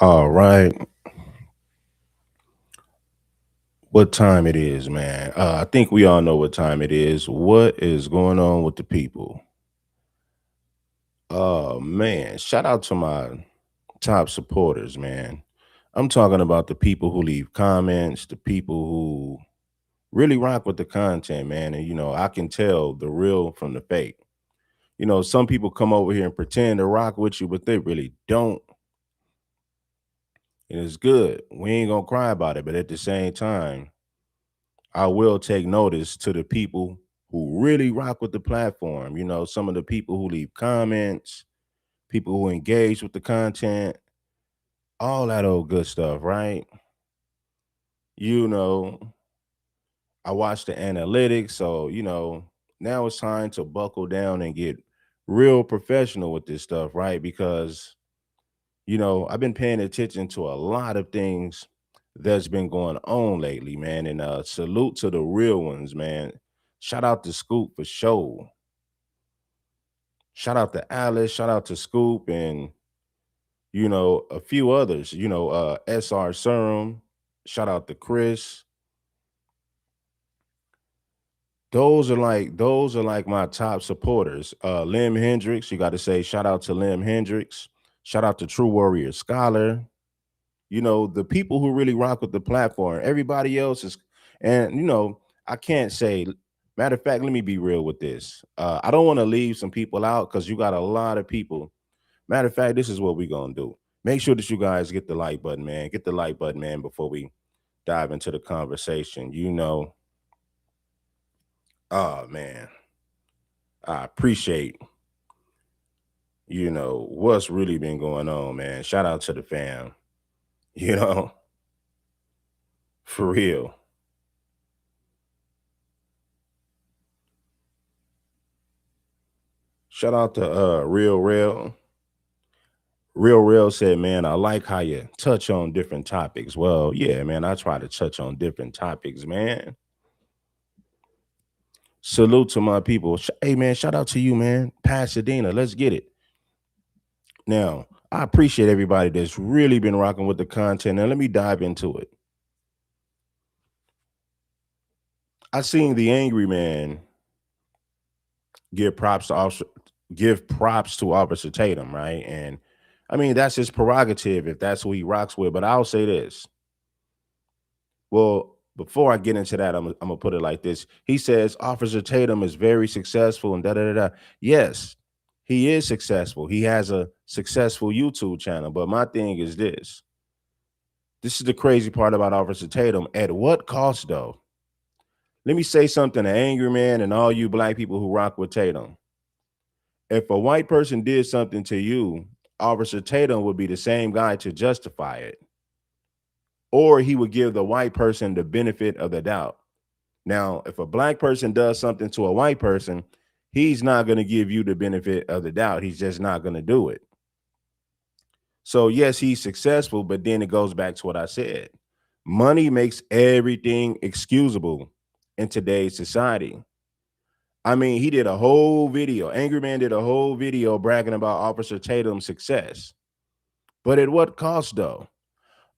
All right. What time it is, man? I think we all know what time it is. What is going on with the people? Oh, man. Shout out to my top supporters, man. I'm talking about the people who leave comments, the people who really rock with the content, man. And, I can tell the real from the fake. Some people come over here and pretend to rock with you, but they really don't. And it's good. We ain't going to cry about it. But at the same time, I will take notice to the people who really rock with the platform. Some of the people who leave comments, people who engage with the content, all that old good stuff, right? You know, I watch the analytics. So, now it's time to buckle down and get real professional with this stuff, right? Because, I've been paying attention to a lot of things that's been going on lately, man. And salute to the real ones, man. Shout out to Scoop for show. Shout out to Alice, shout out to Scoop and a few others, SR Serum, shout out to Chris. Those are like my top supporters. Lim Hendricks, you got to say shout out to Lim Hendricks. Shout out to True Warrior Scholar. The people who really rock with the platform. Everybody else is, and I can't say. Matter of fact, let me be real with this. I don't want to leave some people out because you got a lot of people. Matter of fact, this is what we're gonna do. Make sure that you guys get the like button, man. Get the like button, man, before we dive into the conversation. Oh man, I appreciate what's really been going on, man. Shout out to the fam. You know, for real. Shout out to Real Real. Real Real said, man, I like how you touch on different topics. Well, yeah, man, I try to touch on different topics, man. Salute to my people. Hey, man, shout out to you, man. Pasadena, let's get it. Now, I appreciate everybody that's really been rocking with the content. Now, let me dive into it. I seen the angry man give props to Officer Tatum, right? And I mean, that's his prerogative if that's who he rocks with. But I'll say this. Well, before I get into that, I'm gonna put it like this. He says Officer Tatum is very successful and da da da da. Yes, he is successful. He has a successful YouTube channel. But my thing is this. This is the crazy part about Officer Tatum. At what cost, though? Let me say something to Angry Man and all you black people who rock with Tatum. If a white person did something to you, Officer Tatum would be the same guy to justify it, or he would give the white person the benefit of the doubt. Now, if a black person does something to a white person, he's not going to give you the benefit of the doubt. He's just not going to do it. So, yes, he's successful, but then it goes back to what I said. Money makes everything excusable in today's society. I mean, he did a whole video. Angry Man did a whole video bragging about Officer Tatum's success. But at what cost, though?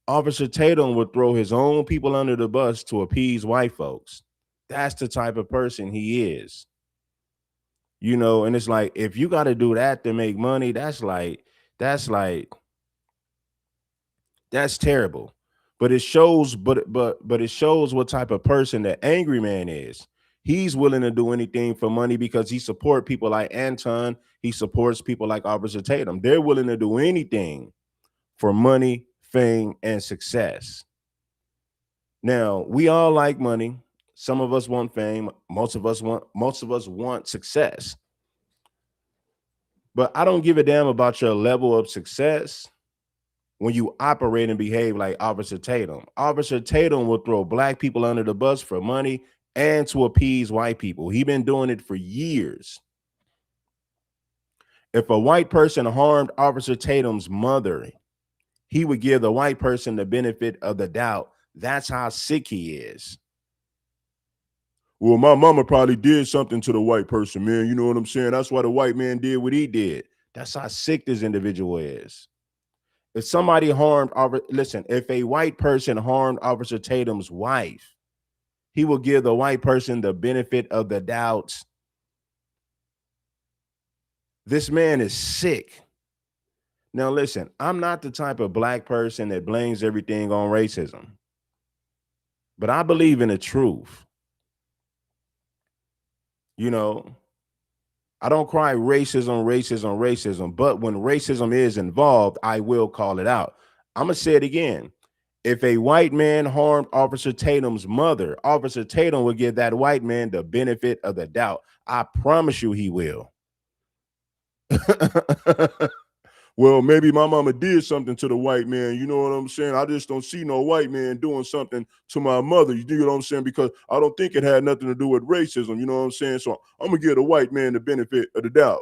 Officer Tatum would throw his own people under the bus to appease white folks. That's the type of person he is. And it's like, if you got to do that to make money, that's like, that's terrible. But it shows, but it shows what type of person that Angry Man is. He's willing to do anything for money because he supports people like Anton. He supports people like Officer Tatum. They're willing to do anything for money, fame, and success. Now, we all like money. Some of us want fame. Most of us want success. But I don't give a damn about your level of success when you operate and behave like Officer Tatum. Officer Tatum will throw black people under the bus for money and to appease white people. He's been doing it for years. If a white person harmed Officer Tatum's mother, he would give the white person the benefit of the doubt. That's how sick he is. Well, my mama probably did something to the white person, man. You know what I'm saying? That's why the white man did what he did. That's how sick this individual is. If somebody harmed listen, if a white person harmed Officer Tatum's wife, he will give the white person the benefit of the doubt. This man is sick. Now, listen, I'm not the type of black person that blames everything on racism, but I believe in the truth. You know, I don't cry racism, racism, racism, but when racism is involved, I will call it out. I'm going to say it again. If a white man harmed Officer Tatum's mother, Officer Tatum will give that white man the benefit of the doubt. I promise you he will. Well, maybe my mama did something to the white man. You know what I'm saying? I just don't see no white man doing something to my mother. You know what I'm saying? Because I don't think it had nothing to do with racism. You know what I'm saying? So I'm going to give the white man the benefit of the doubt.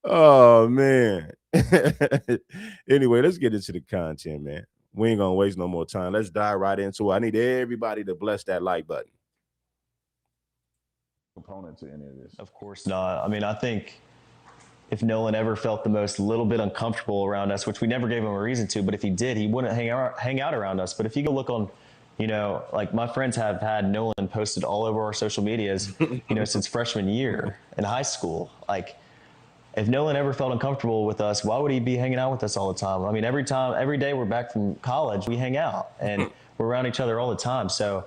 Oh, man. Anyway, let's get into the content, man. We ain't going to waste no more time. Let's dive right into it. I need everybody to bless that like button. Component to any of this. Of course not. I mean, I think if Nolan ever felt the most little bit uncomfortable around us, which we never gave him a reason to, but if he did, he wouldn't hang out around us. But if you go look on, like my friends have had Nolan posted all over our social medias, since freshman year in high school. Like, if Nolan ever felt uncomfortable with us, why would he be hanging out with us all the time? I mean, every day we're back from college, we hang out and we're around each other all the time. So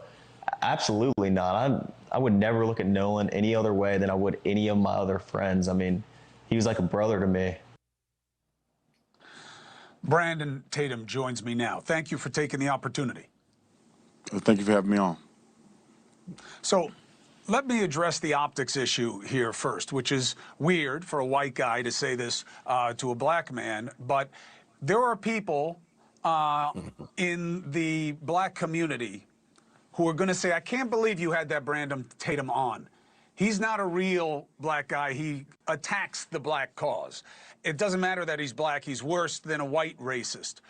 absolutely not. I would never look at Nolan any other way than I would any of my other friends. I mean, he was like a brother to me. Brandon Tatum joins me now. Thank you for taking the opportunity. Thank you for having me on. So let me address the optics issue here first, which is weird for a white guy to say this to a black man. But there are people in the black community who are going to say, I can't believe you had that Brandon Tatum on. He's not a real black guy. He attacks the black cause. It doesn't matter that he's black. He's worse than a white racist.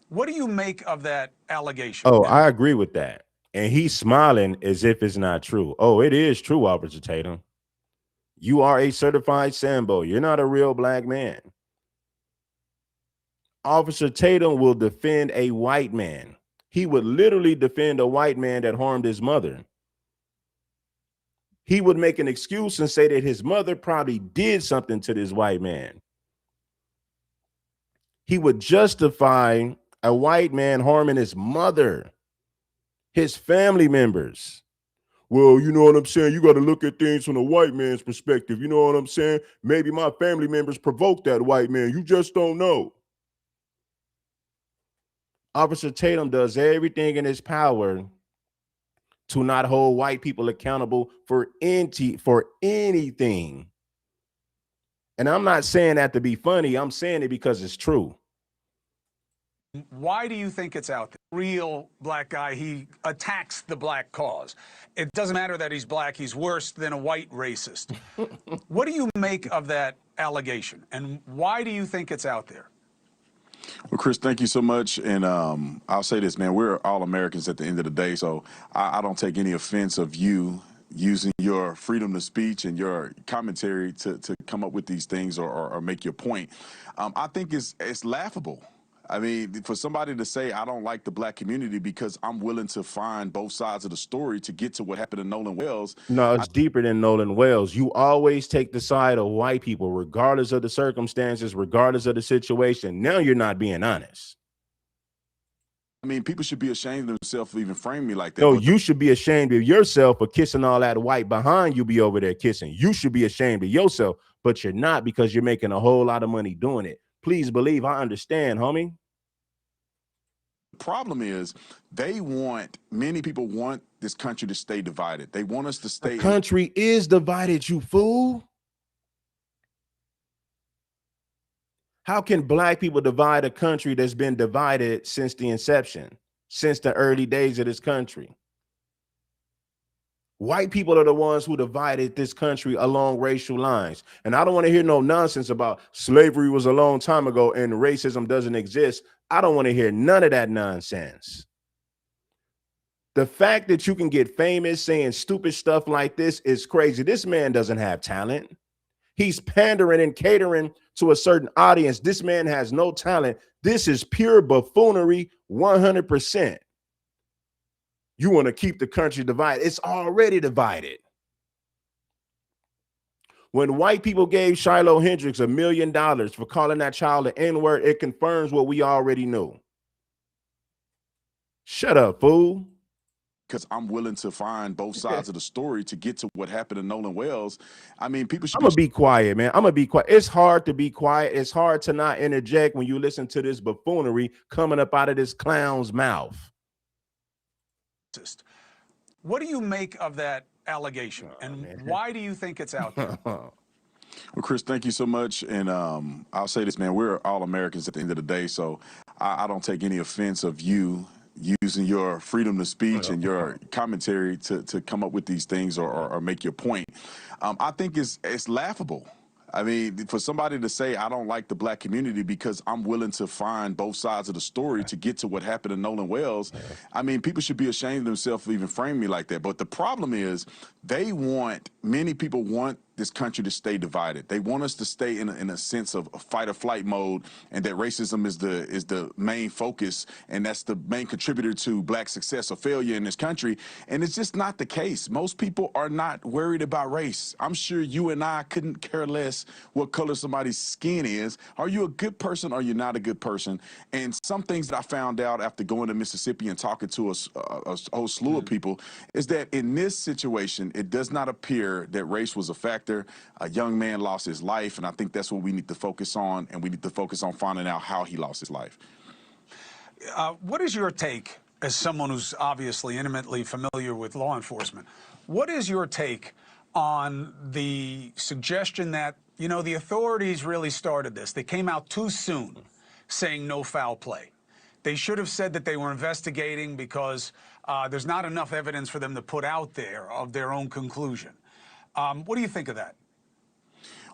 What do you make of that allegation? Oh, I agree with that. And he's smiling as if it's not true. Oh, it is true, Officer Tatum. You are a certified Sambo. You're not a real black man. Officer Tatum will defend a white man. He would literally defend a white man that harmed his mother. He would make an excuse and say that his mother probably did something to this white man. He would justify a white man harming his mother, his family members. Well, you know what I'm saying? You got to look at things from a white man's perspective. You know what I'm saying? Maybe my family members provoked that white man. You just don't know. Officer Tatum does everything in his power to not hold white people accountable for anything. And I'm not saying that to be funny. I'm saying it because it's true. Why do you think it's out there? Real black guy, he attacks the black cause. It doesn't matter that he's black. He's worse than a white racist. What do you make of that allegation? And why do you think it's out there? Well, Chris, thank you so much. And I'll say this, man, we're all Americans at the end of the day. So I don't take any offense of you using your freedom of speech and your commentary to come up with these things or make your point. I think it's laughable. I mean, for somebody to say, I don't like the black community because I'm willing to find both sides of the story to get to what happened to Nolan Wells. No, it's deeper than Nolan Wells. You always take the side of white people, regardless of the circumstances, regardless of the situation. Now you're not being honest. I mean, people should be ashamed of themselves for even framing me like that. No, you should be ashamed of yourself for kissing all that white behind you be over there kissing. You should be ashamed of yourself, but you're not because you're making a whole lot of money doing it. Please believe I understand, homie. The problem is many people want this country to stay divided. They want us to stay. The country is divided, you fool. How can black people divide a country that's been divided since the inception, since the early days of this country? White people are the ones who divided this country along racial lines. And I don't want to hear no nonsense about slavery was a long time ago and racism doesn't exist. I don't want to hear none of that nonsense. The fact that you can get famous saying stupid stuff like this is crazy. This man doesn't have talent. He's pandering and catering to a certain audience. This man has no talent. This is pure buffoonery, 100%. You want to keep the country divided. It's already divided. When white people gave Shiloh Hendricks $1 million for calling that child an N-word, it confirms what we already knew. Shut up, fool. Because I'm willing to find both sides of the story to get to what happened to Nolan Wells. I mean, people should I'm going to be quiet, man. I'm going to be quiet. It's hard to be quiet. It's hard to not interject when you listen to this buffoonery coming up out of this clown's mouth. What do you make of that allegation, and why do you think it's out there? Well, Chris, thank you so much. And I'll say this, man, we're all Americans at the end of the day. So I don't take any offense of you using your freedom of speech and your commentary to come up with these things or make your point. I think it's laughable. I mean, for somebody to say, I don't like the black community because I'm willing to find both sides of the story to get to what happened to Nolan Wells, I mean, people should be ashamed of themselves for even framing me like that. But the problem is many people want this country to stay divided. They want us to stay in a sense of a fight or flight mode, and that racism is the main focus, and that's the main contributor to black success or failure in this country. And it's just not the case. Most people are not worried about race. I'm sure you and I couldn't care less what color somebody's skin is. Are you a good person or you're not a good person? And some things that I found out after going to Mississippi and talking to a whole slew of people is that in this situation, it does not appear that race was a factor. A young man lost his life, and I think that's what we need to focus on, and we need to focus on finding out how he lost his life. What is your take, as someone who's obviously intimately familiar with law enforcement, what is your take on the suggestion that, you know, the authorities really started this? They came out too soon saying no foul play. They should have said that they were investigating because there's not enough evidence for them to put out there of their own conclusion. What do you think of that?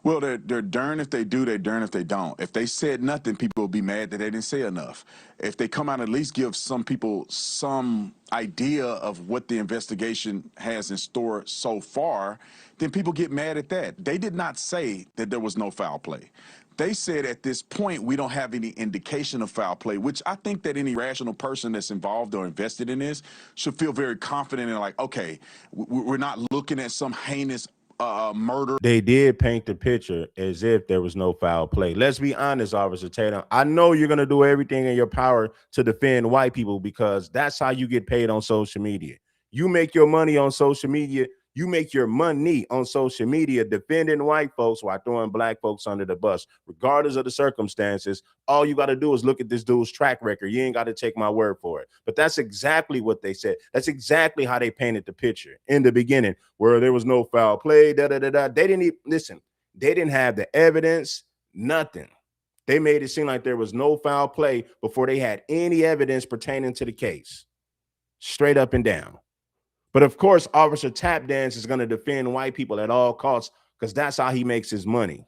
Well, they're darned if they do, they're darned if they don't. If they said nothing, people will be mad that they didn't say enough. If they come out and at least give some people some idea of what the investigation has in store so far, then people get mad at that. They did not say that there was no foul play. They said at this point, we don't have any indication of foul play, which I think that any rational person that's involved or invested in this should feel very confident in, like, okay, we're not looking at some heinous murder. They did paint the picture as if there was no foul play. Let's be honest, Officer Tatum. I know you're going to do everything in your power to defend white people because that's how you get paid on social media. You make your money on social media. You make your money on social media defending white folks while throwing black folks under the bus, regardless of the circumstances. All you got to do is look at this dude's track record. You ain't got to take my word for it. But that's exactly what they said. That's exactly how they painted the picture in the beginning, where there was no foul play. They didn't even listen. They didn't have the evidence, nothing. They made it seem like there was no foul play before they had any evidence pertaining to the case. Straight up and down. But of course, Officer Tap Dance is going to defend white people at all costs because that's how he makes his money.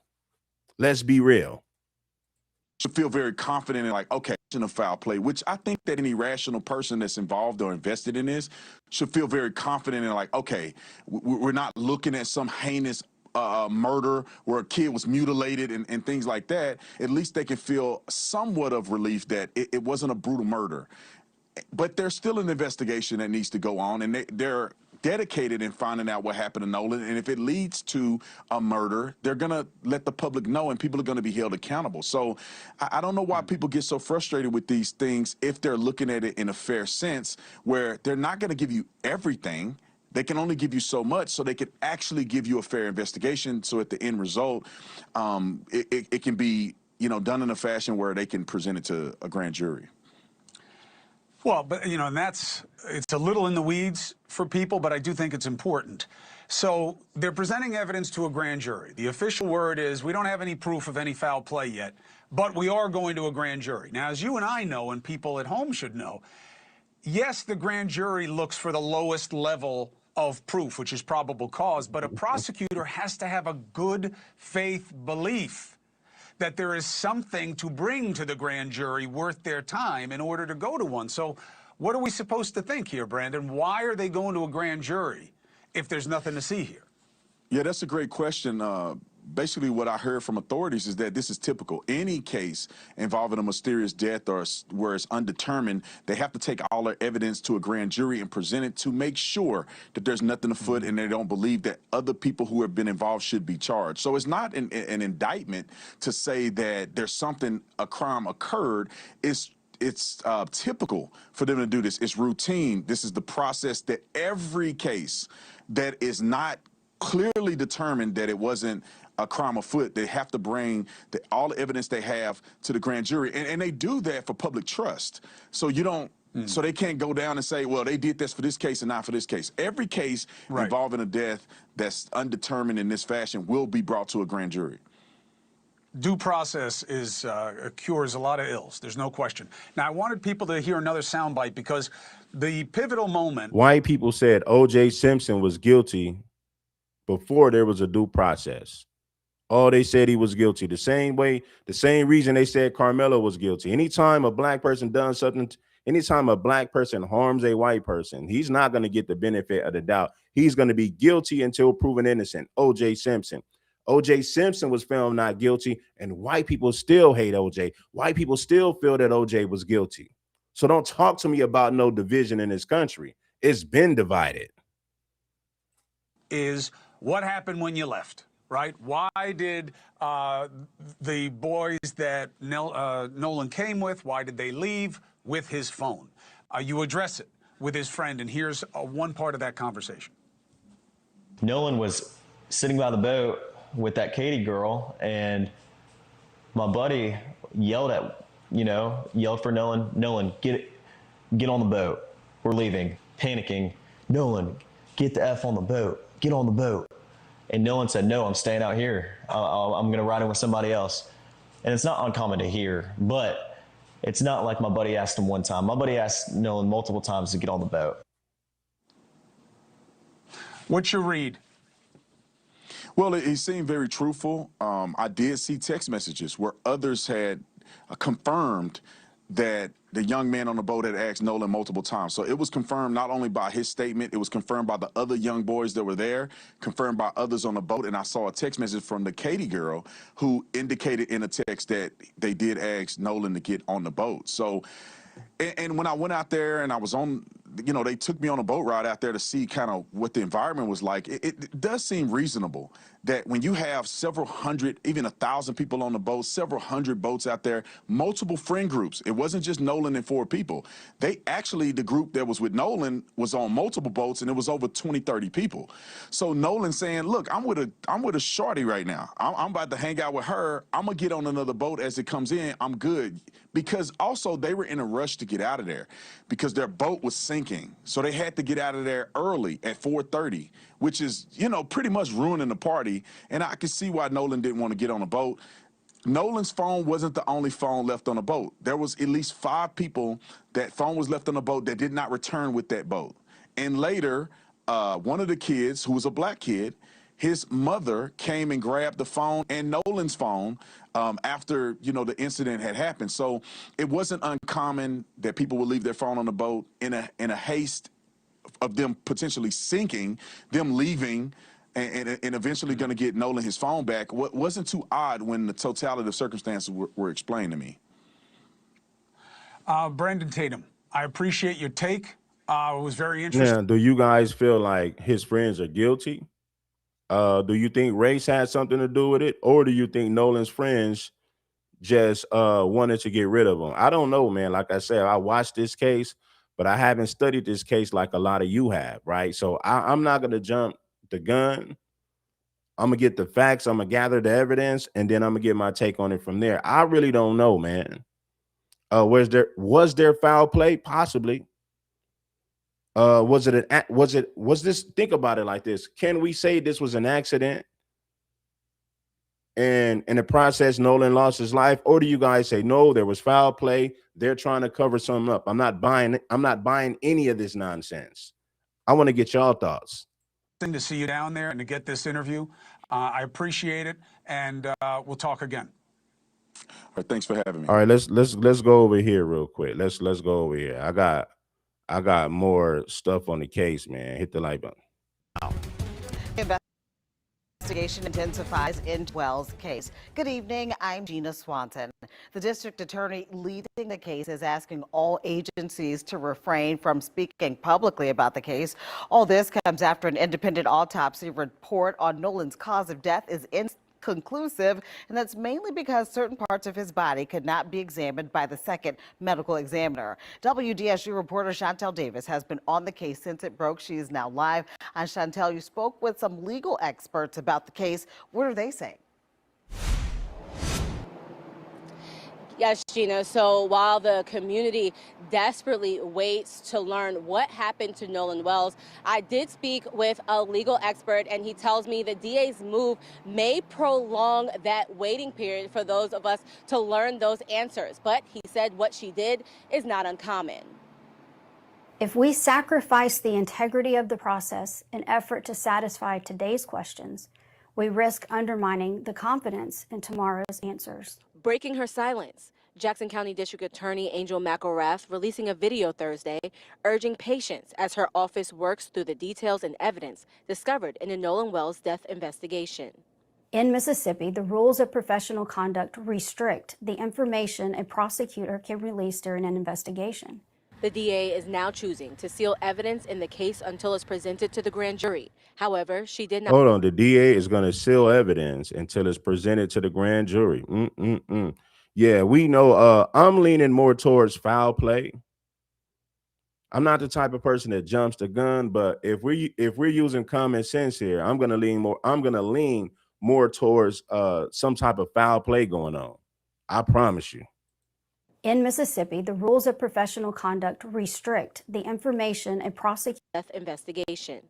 Let's be real. Should feel very confident in, like, okay, a foul play, which I think that any rational person that's involved or invested in this should feel very confident in, like, okay, we're not looking at some heinous murder where a kid was mutilated and things like that. At least they can feel somewhat of relief that it wasn't a brutal murder. But there's still an investigation that needs to go on, and they're dedicated in finding out what happened to Nolan. And if it leads to a murder, they're going to let the public know, and people are going to be held accountable. So I don't know why people get so frustrated with these things if they're looking at it in a fair sense, where they're not going to give you everything. They can only give you so much, so they can actually give you a fair investigation. So at the end result, it can be, you know, done in a fashion where they can present it to a grand jury. Well, but, you know, and it's a little in the weeds for people, but I do think it's important. So they're presenting evidence to a grand jury. The official word is we don't have any proof of any foul play yet, but we are going to a grand jury. Now, as you and I know, and people at home should know, yes, the grand jury looks for the lowest level of proof, which is probable cause, but a prosecutor has to have a good faith belief that there is something to bring to the grand jury worth their time in order to go to one. So what are we supposed to think here, Brandon? Why are they going to a grand jury if there's nothing to see here? Yeah, that's a great question. basically what I heard from authorities is that this is typical. Any case involving a mysterious death or where it's undetermined, they have to take all their evidence to a grand jury and present it to make sure that there's nothing afoot and they don't believe that other people who have been involved should be charged. So it's not an indictment to say that there's something, a crime occurred. It's typical for them to do this. It's routine. This is the process that every case that is not clearly determined that it wasn't a crime afoot, they have to bring all the evidence they have to the grand jury. And they do that for public trust. So you don't, so they can't go down and say, well, they did this for this case and not for this case. Every case involving a death that's undetermined in this fashion will be brought to a grand jury. Due process cures a lot of ills. There's no question. Now, I wanted people to hear another soundbite because the pivotal moment. White people said O.J. Simpson was guilty before there was a due process. Oh, they said he was guilty. The same reason they said Carmelo was guilty. Anytime a black person does something, anytime a black person harms a white person, he's not going to get the benefit of the doubt. He's going to be guilty until proven innocent. O.J. Simpson. O.J. Simpson was found not guilty, and white people still hate O.J. White people still feel that O.J. was guilty. So don't talk to me about no division in this country. It's been divided. Is what happened when you left, right? Why did the boys that Nolan came with, why did they leave with his phone? You address it with his friend, and here's one part of that conversation. Nolan was sitting by the boat with that Katie girl, and my buddy yelled for Nolan, get on the boat. We're leaving. Panicking. Nolan, get the F on the boat. Get on the boat. And Nolan said, no, I'm staying out here. I'm going to ride in with somebody else. And it's not uncommon to hear, but it's not like my buddy asked him one time. My buddy asked Nolan multiple times to get on the boat. What's your read? Well, it seemed very truthful. I did see text messages where others had confirmed that the young man on the boat had asked Nolan multiple times. So it was confirmed not only by his statement, it was confirmed by the other young boys that were there, confirmed by others on the boat. And I saw a text message from the Katie girl who indicated in a text that they did ask Nolan to get on the boat. So, and when I went out there and I was on, they took me on a boat ride out there to see kind of what the environment was like. It does seem reasonable that when you have several hundred, even 1,000 people on the boat, several hundred boats out there, multiple friend groups. It wasn't just Nolan and 4 people. The group that was with Nolan was on multiple boats, and it was over 20, 30 people. So Nolan saying, look, I'm with a shorty right now. I'm about to hang out with her. I'm going to get on another boat as it comes in. I'm good. Because also they were in a rush to get out of there because their boat was sinking. So they had to get out of there early at 4:30, which is, pretty much ruining the party. And I can see why Nolan didn't want to get on a boat. Nolan's phone wasn't the only phone left on the boat. There was at least 5 people that phone was left on the boat that did not return with that boat. And later, one of the kids, who was a black kid, his mother came and grabbed the phone and Nolan's phone after, the incident had happened. So it wasn't uncommon that people would leave their phone on the boat in a haste of them potentially sinking, them leaving, and eventually going to get Nolan his phone back. What wasn't too odd when the totality of circumstances were explained to me. Brandon Tatum, I appreciate your take. It was very interesting. Now, do you guys feel like his friends are guilty? Do you think race had something to do with it? Or do you think Nolan's friends just wanted to get rid of him? I don't know, man. Like I said, I watched this case, but I haven't studied this case like a lot of you have, right? So I'm not going to jump the gun. I'm going to get the facts. I'm going to gather the evidence, and then I'm going to get my take on it from there. I really don't know, man. Was there foul play? Possibly. Was this, think about it like this. Can we say this was an accident and in the process Nolan lost his life? Or do you guys say, no, there was foul play, they're trying to cover something up? I'm not buying any of this nonsense. I want to get y'all thoughts. To see you down there and to get this interview. I appreciate it, and we'll talk again. All right, thanks for having me. All right, let's go over here real quick. Let's go over here. I got more stuff on the case, man. Hit the like button. Investigation intensifies in Wells' case. Good evening, I'm Gina Swanson. The district attorney leading the case is asking all agencies to refrain from speaking publicly about the case. All this comes after an independent autopsy report on Nolan's cause of death is inconclusive, and that's mainly because certain parts of his body could not be examined by the second medical examiner. WDSU reporter Chantel Davis has been on the case since it broke. She is now live. Chantel, you spoke with some legal experts about the case. What are they saying? Yes, Gina. So while the community desperately waits to learn what happened to Nolan Wells, I did speak with a legal expert, and he tells me the DA's move may prolong that waiting period for those of us to learn those answers. But he said what she did is not uncommon. If we sacrifice the integrity of the process in effort to satisfy today's questions, we risk undermining the confidence in tomorrow's answers. Breaking her silence, Jackson County District Attorney Angel McElrath releasing a video Thursday urging patience as her office works through the details and evidence discovered in the Nolan Wells death investigation. In Mississippi, the rules of professional conduct restrict the information a prosecutor can release during an investigation. The DA is now choosing to seal evidence in the case until it's presented to the grand jury. However, she did not. Hold on. The DA is going to seal evidence until it's presented to the grand jury. Yeah, we know. I'm leaning more towards foul play. I'm not the type of person that jumps the gun, but if we're using common sense here, I'm going to lean more towards some type of foul play going on. I promise you. In Mississippi, the rules of professional conduct restrict the information a prosecutor death investigation.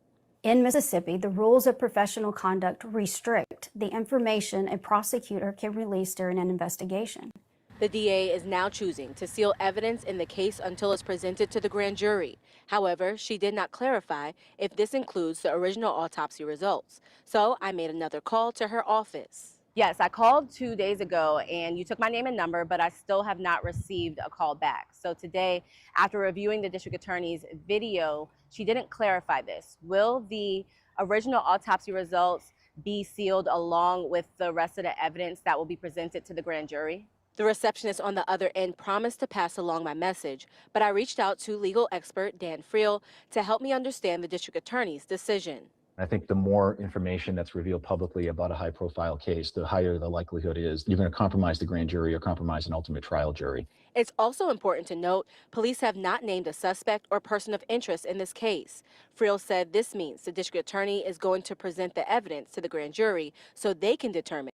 In Mississippi, the rules of professional conduct restrict the information a prosecutor can release during an investigation. The DA is now choosing to seal evidence in the case until it's presented to the grand jury. However, she did not clarify if this includes the original autopsy results. So I made another call to her office. Yes, I called 2 days ago and you took my name and number, but I still have not received a call back. So today, after reviewing the district attorney's video, she didn't clarify this. Will the original autopsy results be sealed along with the rest of the evidence that will be presented to the grand jury? The receptionist on the other end promised to pass along my message, but I reached out to legal expert Dan Friel to help me understand the district attorney's decision. I think the more information that's revealed publicly about a high-profile case, the higher the likelihood is you're going to compromise the grand jury or compromise an ultimate trial jury. It's also important to note police have not named a suspect or person of interest in this case. Friel said this means the district attorney is going to present the evidence to the grand jury so they can determine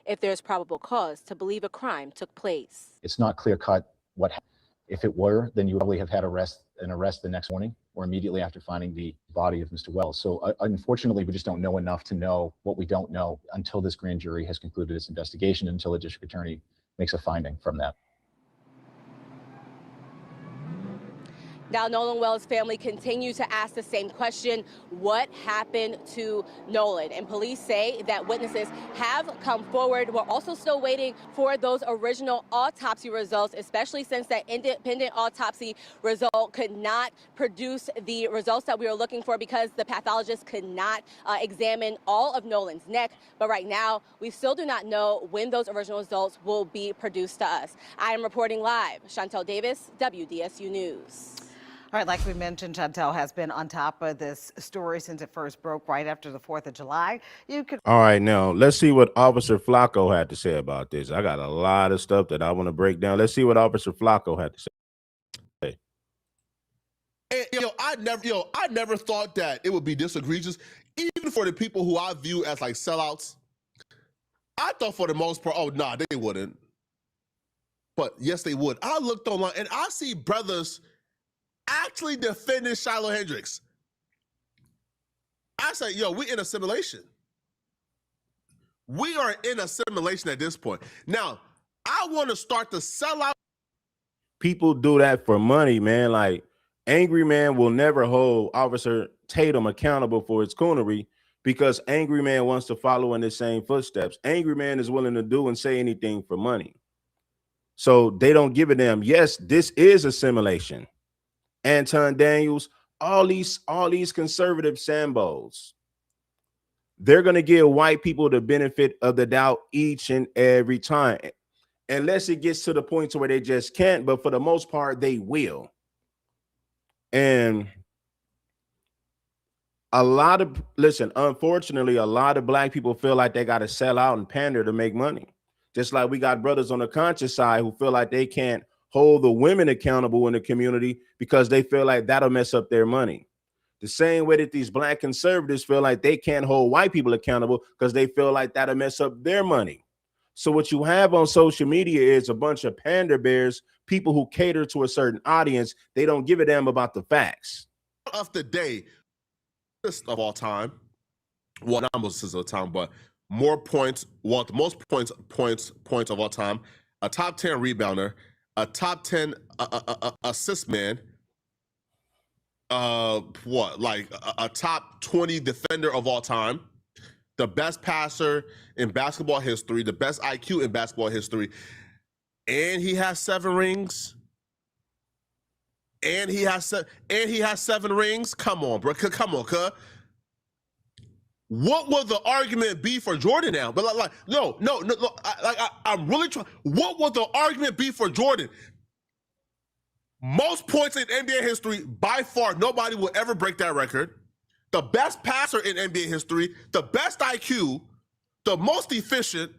if there's probable cause to believe a crime took place. It's not clear-cut what happened. If it were, then you probably have had an arrest the next morning or immediately after finding the body of Mr. Wells. So unfortunately, we just don't know enough to know what we don't know until this grand jury has concluded its investigation, until the district attorney makes a finding from that. Now, Nolan Wells' family continues to ask the same question: what happened to Nolan? And police say that witnesses have come forward. We're also still waiting for those original autopsy results, especially since that independent autopsy result could not produce the results that we were looking for because the pathologist could not examine all of Nolan's neck. But right now, we still do not know when those original results will be produced to us. I am reporting live. Chantel Davis, WDSU News. All right, like we mentioned, Chantel has been on top of this story since it first broke right after the 4th of July. All right, now let's see what Officer Flacco had to say about this. I got a lot of stuff that I want to break down. Let's see what Officer Flacco had to say. And, I never thought that it would be this egregious, even for the people who I view as like sellouts. I thought for the most part, oh, nah, they wouldn't. But yes, they would. I looked online and I see brothers actually defending Shiloh Hendricks. I say, yo, we in a simulation. We are in a simulation at this point. Now, I want to start to sell out. People do that for money, man. Like, Angry Man will never hold Officer Tatum accountable for his coonery because Angry Man wants to follow in the same footsteps. Angry Man is willing to do and say anything for money. So they don't give a damn. Yes, this is a simulation. Anton Daniels, all these conservative Sambos, they're going to give white people the benefit of the doubt each and every time, unless it gets to the point to where they just can't. But for the most part, they will. And unfortunately, a lot of black people feel like they got to sell out and pander to make money. Just like we got brothers on the conscious side who feel like they can't hold the women accountable in the community because they feel like that'll mess up their money. The same way that these black conservatives feel like they can't hold white people accountable because they feel like that'll mess up their money. So what you have on social media is a bunch of pander bears, people who cater to a certain audience. They don't give a damn about the facts. Of the day, of all time, well, not most of the time, but more points, the most points of all time, a top 10 rebounder, a top 10 assist man, a top 20 defender of all time, the best passer in basketball history, the best IQ in basketball history, and he has 7 rings. And he has 7 rings. Come on, bro. Come on, cuz. What would the argument be for Jordan now? But no. I'm really trying. What would the argument be for Jordan? Most points in NBA history, by far, nobody will ever break that record. The best passer in NBA history, the best IQ, the most efficient,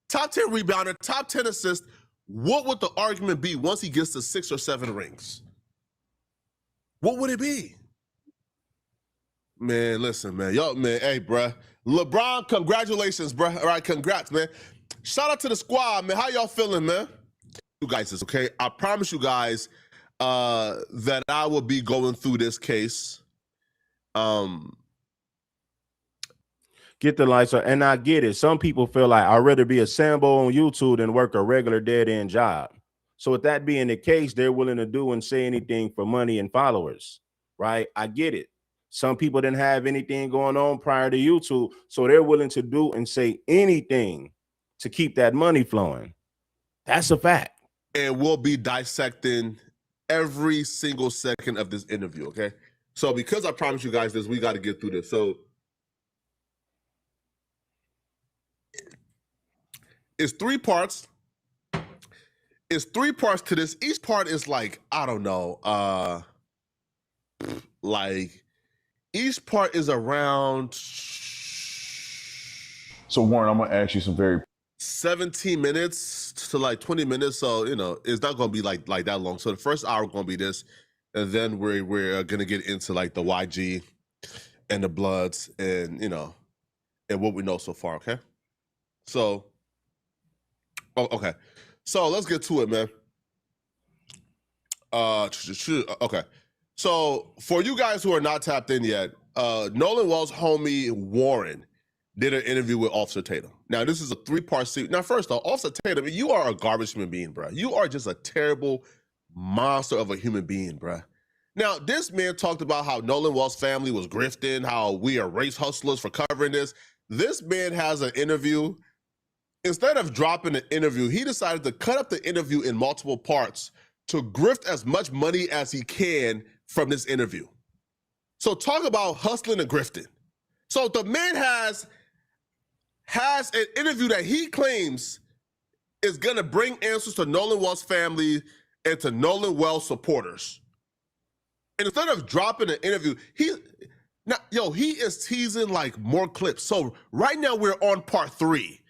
top 10 rebounder, top 10 assists. What would the argument be once he gets to 6 or 7 rings? What would it be? Man, listen, man. Yo, man, hey, bruh. LeBron, congratulations, bruh. All right, congrats, man. Shout out to the squad, man. How y'all feeling, man? You guys is okay. I promise you guys that I will be going through this case. Get the lights on, and I get it. Some people feel like I'd rather be a Sambo on YouTube than work a regular dead-end job. So with that being the case, they're willing to do and say anything for money and followers, right? I get it. Some people didn't have anything going on prior to YouTube, so they're willing to do and say anything to keep that money flowing. That's a fact. And we'll be dissecting every single second of this interview, okay? So because I promised you guys this, we got to get through this. So it's 3 parts. It's 3 parts to this. Each part is like, I don't know, each part is around. So Warren, I'm gonna ask you some very 17 minutes to like 20 minutes. So, it's not going to be like that long. So the first hour going to be this, and then we're going to get into like the YG and the Bloods and, and what we know so far. Okay. So, okay. So let's get to it, man. Okay. So for you guys who are not tapped in yet, Nolan Wells' homie Warren did an interview with Officer Tatum. Now, this is a 3-part series. Now, first off, Officer Tatum, you are a garbage human being, bro. You are just a terrible monster of a human being, bro. Now, this man talked about how Nolan Wells' family was grifting, how we are race hustlers for covering this. This man has an interview. Instead of dropping an interview, he decided to cut up the interview in multiple parts to grift as much money as he can from this interview. So talk about hustling and grifting. So the man has an interview that he claims is going to bring answers to Nolan Wells' family and to Nolan Wells supporters. And instead of dropping an interview, he is teasing like more clips. So right now we're on part 3.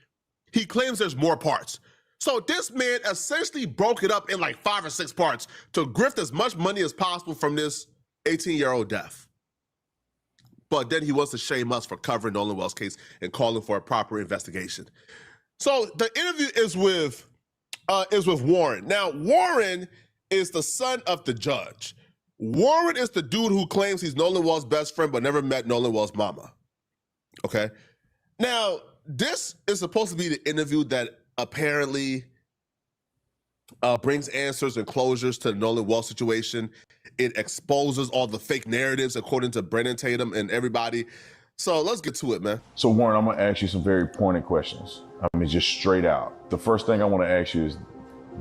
He claims there's more parts. So this man essentially broke it up in like 5 or 6 parts to grift as much money as possible from this 18-year-old death. But then he wants to shame us for covering Nolan Wells' case and calling for a proper investigation. So the interview is with Warren. Now, Warren is the son of the judge. Warren is the dude who claims he's Nolan Wells' best friend but never met Nolan Wells' mama. Okay? Now, this is supposed to be the interview that apparently brings answers and closures to the Nolan Wells situation. It exposes all the fake narratives according to Brennan Tatum and everybody. So let's get to it, man. So Warren, I'm gonna ask you some very pointed questions. I mean, just straight out. The first thing I want to ask you is,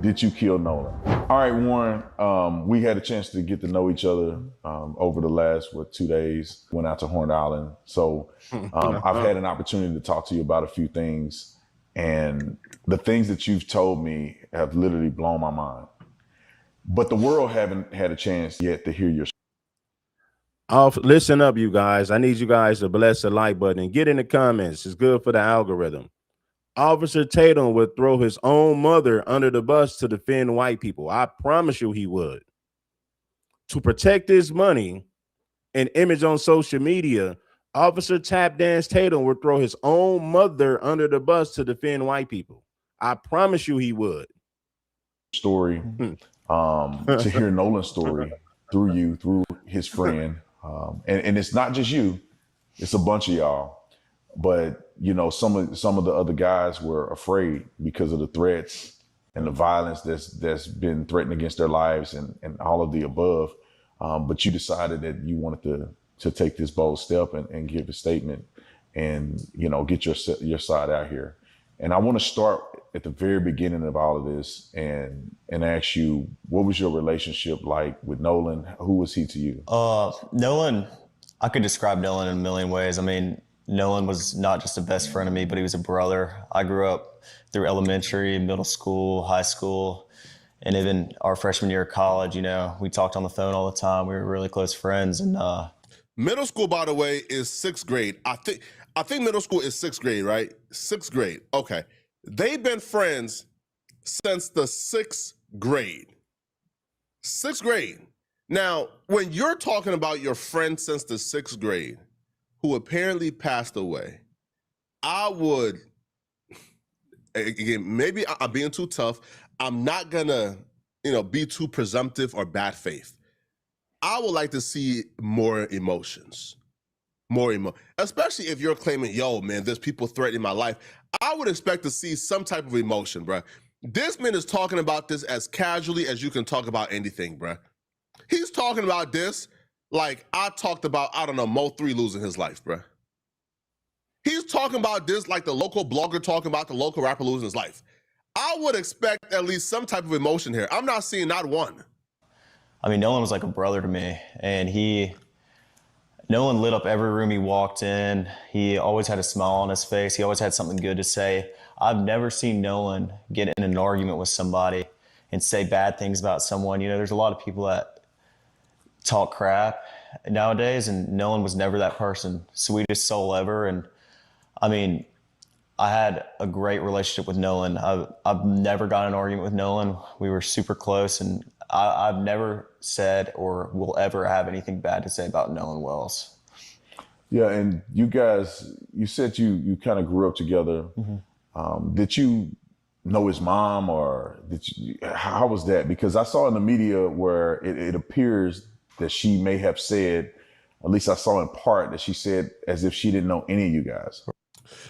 did you kill Nolan? All right, Warren, we had a chance to get to know each other over the last, 2 days. Went out to Horn Island. So I've had an opportunity to talk to you about a few things. And the things that you've told me have literally blown my mind. But the world haven't had a chance yet to hear your Listen up, you guys. I need you guys to bless the like button and get in the comments. It's good for the algorithm. Officer Tatum would throw his own mother under the bus to defend white people. I promise you he would. To protect his money and image on social media, Officer Tap Dance Tatum would throw his own mother under the bus to defend white people. I promise you he would. story, to hear Nolan's story through you, through his friend. And it's not just you, it's a bunch of y'all. But, you know, some of the other guys were afraid because of the threats and the violence that's been threatened against their lives and all of the above. But you decided that you wanted to take this bold step and give a statement and, you know, get your side out here. And I want to start at the very beginning of all of this and ask you, what was your relationship like with Nolan? Who was he to you? Nolan, I could describe Nolan in a million ways. I mean, Nolan was not just a best friend of me, but he was a brother. I grew up through elementary, middle school, high school, and even our freshman year of college. You know, we talked on the phone all the time. We were really close friends. And middle school, by the way, is 6th grade. I think middle school is 6th grade, right? 6th grade. Okay. They've been friends since the 6th grade. 6th grade. Now, when you're talking about your friend since the 6th grade, who apparently passed away, I would, again, maybe I'm being too tough. I'm not gonna, be too presumptive or bad faith. I would like to see more emotions. Especially if you're claiming, yo, man, there's people threatening my life. I would expect to see some type of emotion, bro. This man is talking about this as casually as you can talk about anything, bro. He's talking about this like I talked about, I don't know, Mo3 losing his life, bro. He's talking about this like the local blogger talking about the local rapper losing his life. I would expect at least some type of emotion here. I'm not seeing not one. I mean, Nolan was like a brother to me, and Nolan lit up every room he walked in. He always had a smile on his face. He always had something good to say. I've never seen Nolan get in an argument with somebody and say bad things about someone. You know, there's a lot of people that talk crap nowadays, and Nolan was never that person. Sweetest soul ever. And I mean, I had a great relationship with Nolan. I've never got in an argument with Nolan. We were super close, and I've never said or will ever have anything bad to say about Nolan Wells. Yeah, and you guys, you said you kind of grew up together. Mm-hmm. Did you know his mom, or how was that? Because I saw in the media where it appears that she may have said, at least I saw in part, that she said as if she didn't know any of you guys.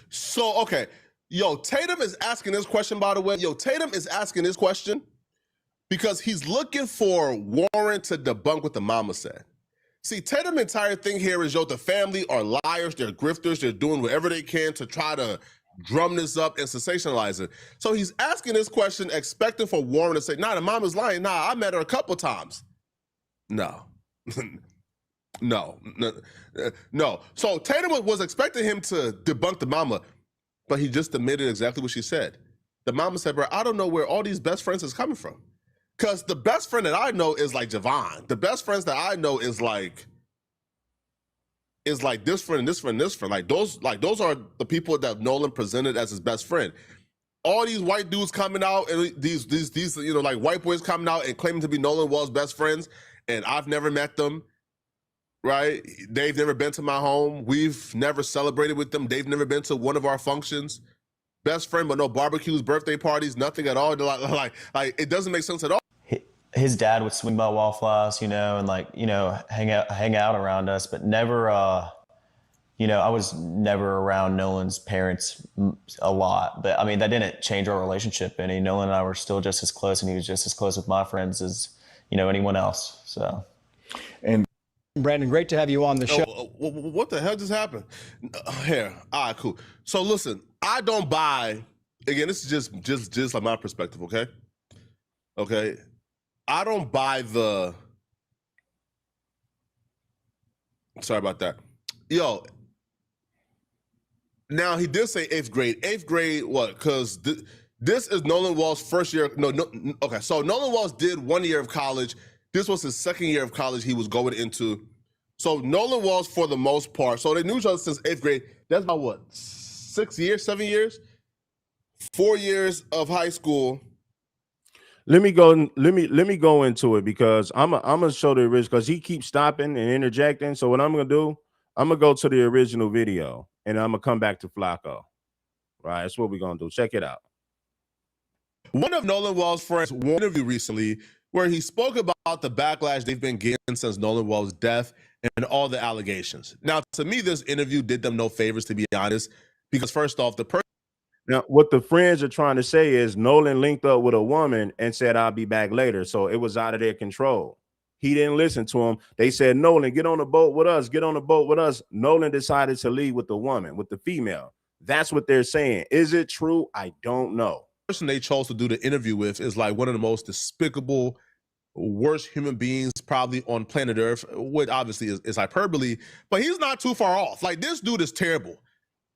So, okay. Yo, Tatum is asking this question, by the way. Tatum is asking this question because he's looking for Warren to debunk what the mama said. See, Tatum's entire thing here is, the family are liars, they're grifters, they're doing whatever they can to try to drum this up and sensationalize it. So he's asking this question expecting for Warren to say, nah, the mama's lying. Nah, I met her a couple times. No. No. So Tatum was expecting him to debunk the mama, but he just admitted exactly what she said. The mama said, bro, I don't know where all these best friends is coming from. Because the best friend that I know is like Javon. The best friends that I know is like this friend and this friend and this friend. Like those are the people that Nolan presented as his best friend. All these white dudes coming out and these like white boys coming out and claiming to be Nolan Wells' best friends, and I've never met them. Right? They've never been to my home. We've never celebrated with them. They've never been to one of our functions. Best friend, but no barbecues, birthday parties, nothing at all. Like it doesn't make sense at all. His dad would swing by Waffle House, and hang out around us, but never, I was never around Nolan's parents a lot. But I mean, that didn't change our relationship any. Nolan and I were still just as close, and he was just as close with my friends as, anyone else. So. And Brandon, great to have you on the show. What the hell just happened? Here, all right, cool. So listen, I don't buy. Again, this is just like my perspective, okay? Okay. I don't buy the. Sorry about that. Yo. Now he did say 8th grade. 8th grade, what? Because this is Nolan Wall's first year. No. Okay. So Nolan Walls did 1 year of college. This was his second year of college he was going into. So Nolan Walls, for the most part, so they knew each other since 8th grade. That's about what? 6 years, 7 years? 4 years of high school. Let me go into it because I'm gonna show the original because he keeps stopping and interjecting. So what I'm gonna do, I'm gonna go to the original video and I'm gonna come back to Flacco. Right, that's what we're gonna do. Check it out. One of Nolan Wall's friends won an interview recently where he spoke about the backlash they've been getting since Nolan Wall's death and all the allegations. Now, to me, this interview did them no favors, to be honest, because first off, the person. Now, what the friends are trying to say is Nolan linked up with a woman and said, I'll be back later. So it was out of their control. He didn't listen to him. They said, Nolan, get on the boat with us. Get on the boat with us. Nolan decided to leave with the woman, with the female. That's what they're saying. Is it true? I don't know. The person they chose to do the interview with is like one of the most despicable, worst human beings probably on planet Earth, which obviously is hyperbole, but he's not too far off. Like, this dude is terrible.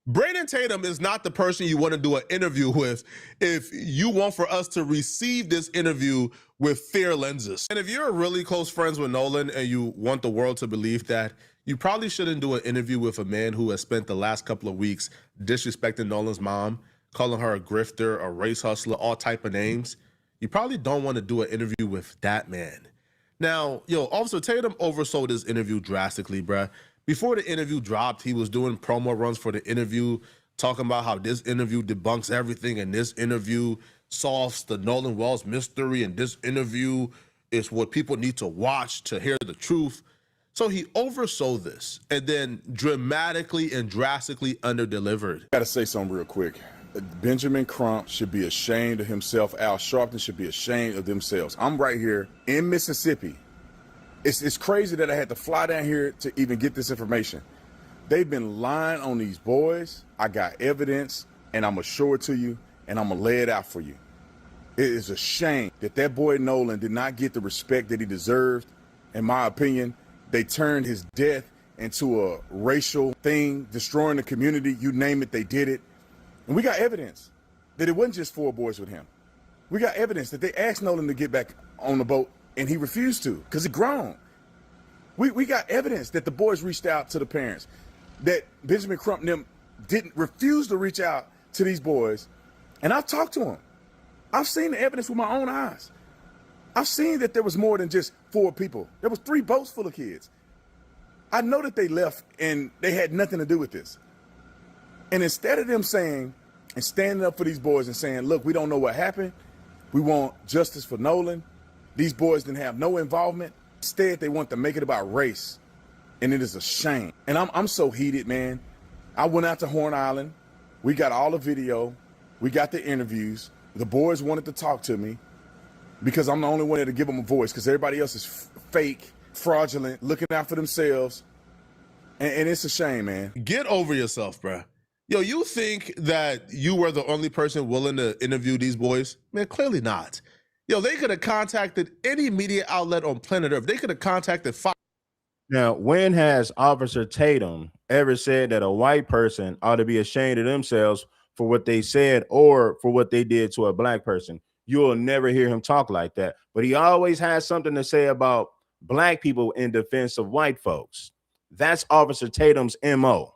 Brandon Tatum is not the person you want to do an interview with if you want for us to receive this interview with fair lenses. And if you're really close friends with Nolan and you want the world to believe that, you probably shouldn't do an interview with a man who has spent the last couple of weeks disrespecting Nolan's mom, calling her a grifter, a race hustler, all type of names. You probably don't want to do an interview with that man. Now, Officer Tatum oversold his interview drastically, bruh. Before the interview dropped, he was doing promo runs for the interview, talking about how this interview debunks everything and this interview solves the Nolan Wells mystery and this interview is what people need to watch to hear the truth. So he oversold this and then dramatically and drastically underdelivered. Got to say something real quick. Benjamin Crump should be ashamed of himself. Al Sharpton should be ashamed of themselves. I'm right here in Mississippi. It's crazy that I had to fly down here to even get this information. They've been lying on these boys. I got evidence, and I'm going to show it to you, and I'm going to lay it out for you. It is a shame that that boy Nolan did not get the respect that he deserved. In my opinion, they turned his death into a racial thing, destroying the community. You name it, they did it. And we got evidence that it wasn't just 4 boys with him. We got evidence that they asked Nolan to get back on the boat, and he refused to because he grown. We got evidence that the boys reached out to the parents, that Benjamin Crump and them didn't refuse to reach out to these boys. And I've talked to them. I've seen the evidence with my own eyes. I've seen that there was more than just 4 people. There was 3 boats full of kids. I know that they left and they had nothing to do with this. And instead of them saying and standing up for these boys and saying, look, we don't know what happened. We want justice for Nolan. These boys didn't have no involvement. Instead, they want to make it about race. And it is a shame. And I'm so heated, man. I went out to Horn Island. We got all the video. We got the interviews. The boys wanted to talk to me because I'm the only one there to give them a voice because everybody else is fake, fraudulent, looking out for themselves. And it's a shame, man. Get over yourself, bruh. You think that you were the only person willing to interview these boys? Man, clearly not. They could have contacted any media outlet on planet Earth. They could have contacted Fox. Now, when has Officer Tatum ever said that a white person ought to be ashamed of themselves for what they said or for what they did to a black person? You'll never hear him talk like that. But he always has something to say about black people in defense of white folks. That's Officer Tatum's MO.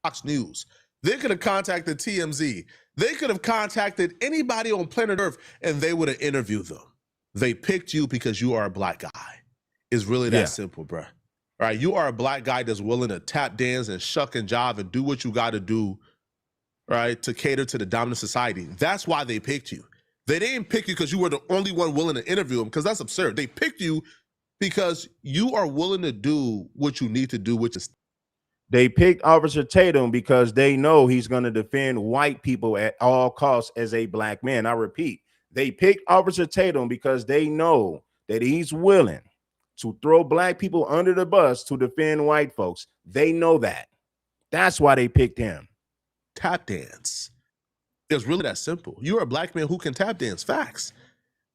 Fox News. They could have contacted TMZ. They could have contacted anybody on planet Earth and they would have interviewed them. They picked you because you are a black guy. It's really that simple, bruh. All right, you are a black guy that's willing to tap dance and shuck and jive and do what you got to do, right, to cater to the dominant society. That's why they picked you. They didn't pick you because you were the only one willing to interview them, because that's absurd. They picked you because you are willing to do what you need to do, which is. They picked Officer Tatum because they know he's going to defend white people at all costs as a black man. I repeat, they picked Officer Tatum because they know that he's willing to throw black people under the bus to defend white folks. They know that. That's why they picked him. Tap dance. It's really that simple. You're a black man who can tap dance. Facts.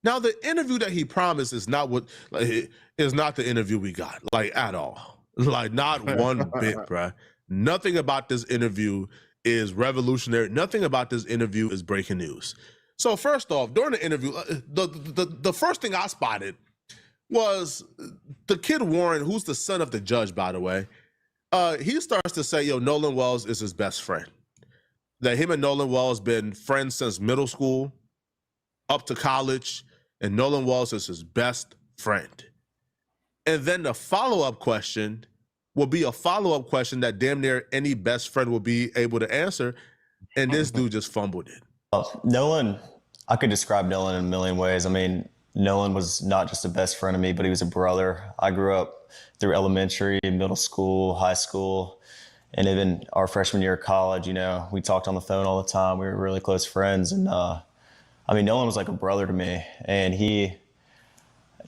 Now, the interview that he promised is not is not the interview we got, like, at all. Like, not one bit, bruh. Nothing about this interview is revolutionary. Nothing about this interview is breaking news. So first off, during the interview, the first thing I spotted was the kid Warren, who's the son of the judge, by the way. He starts to say, yo, Nolan Wells is his best friend. That him and Nolan Wells been friends since middle school up to college, and Nolan Wells is his best friend. And then the follow-up question will be a follow-up question that damn near any best friend will be able to answer, and this dude just fumbled it. Nolan, I could describe Nolan in a million ways. I mean, Nolan was not just a best friend of me, but he was a brother. I grew up through elementary, middle school, high school, and even our freshman year of college. You know, we talked on the phone all the time. We were really close friends. And I mean, Nolan was like a brother to me. And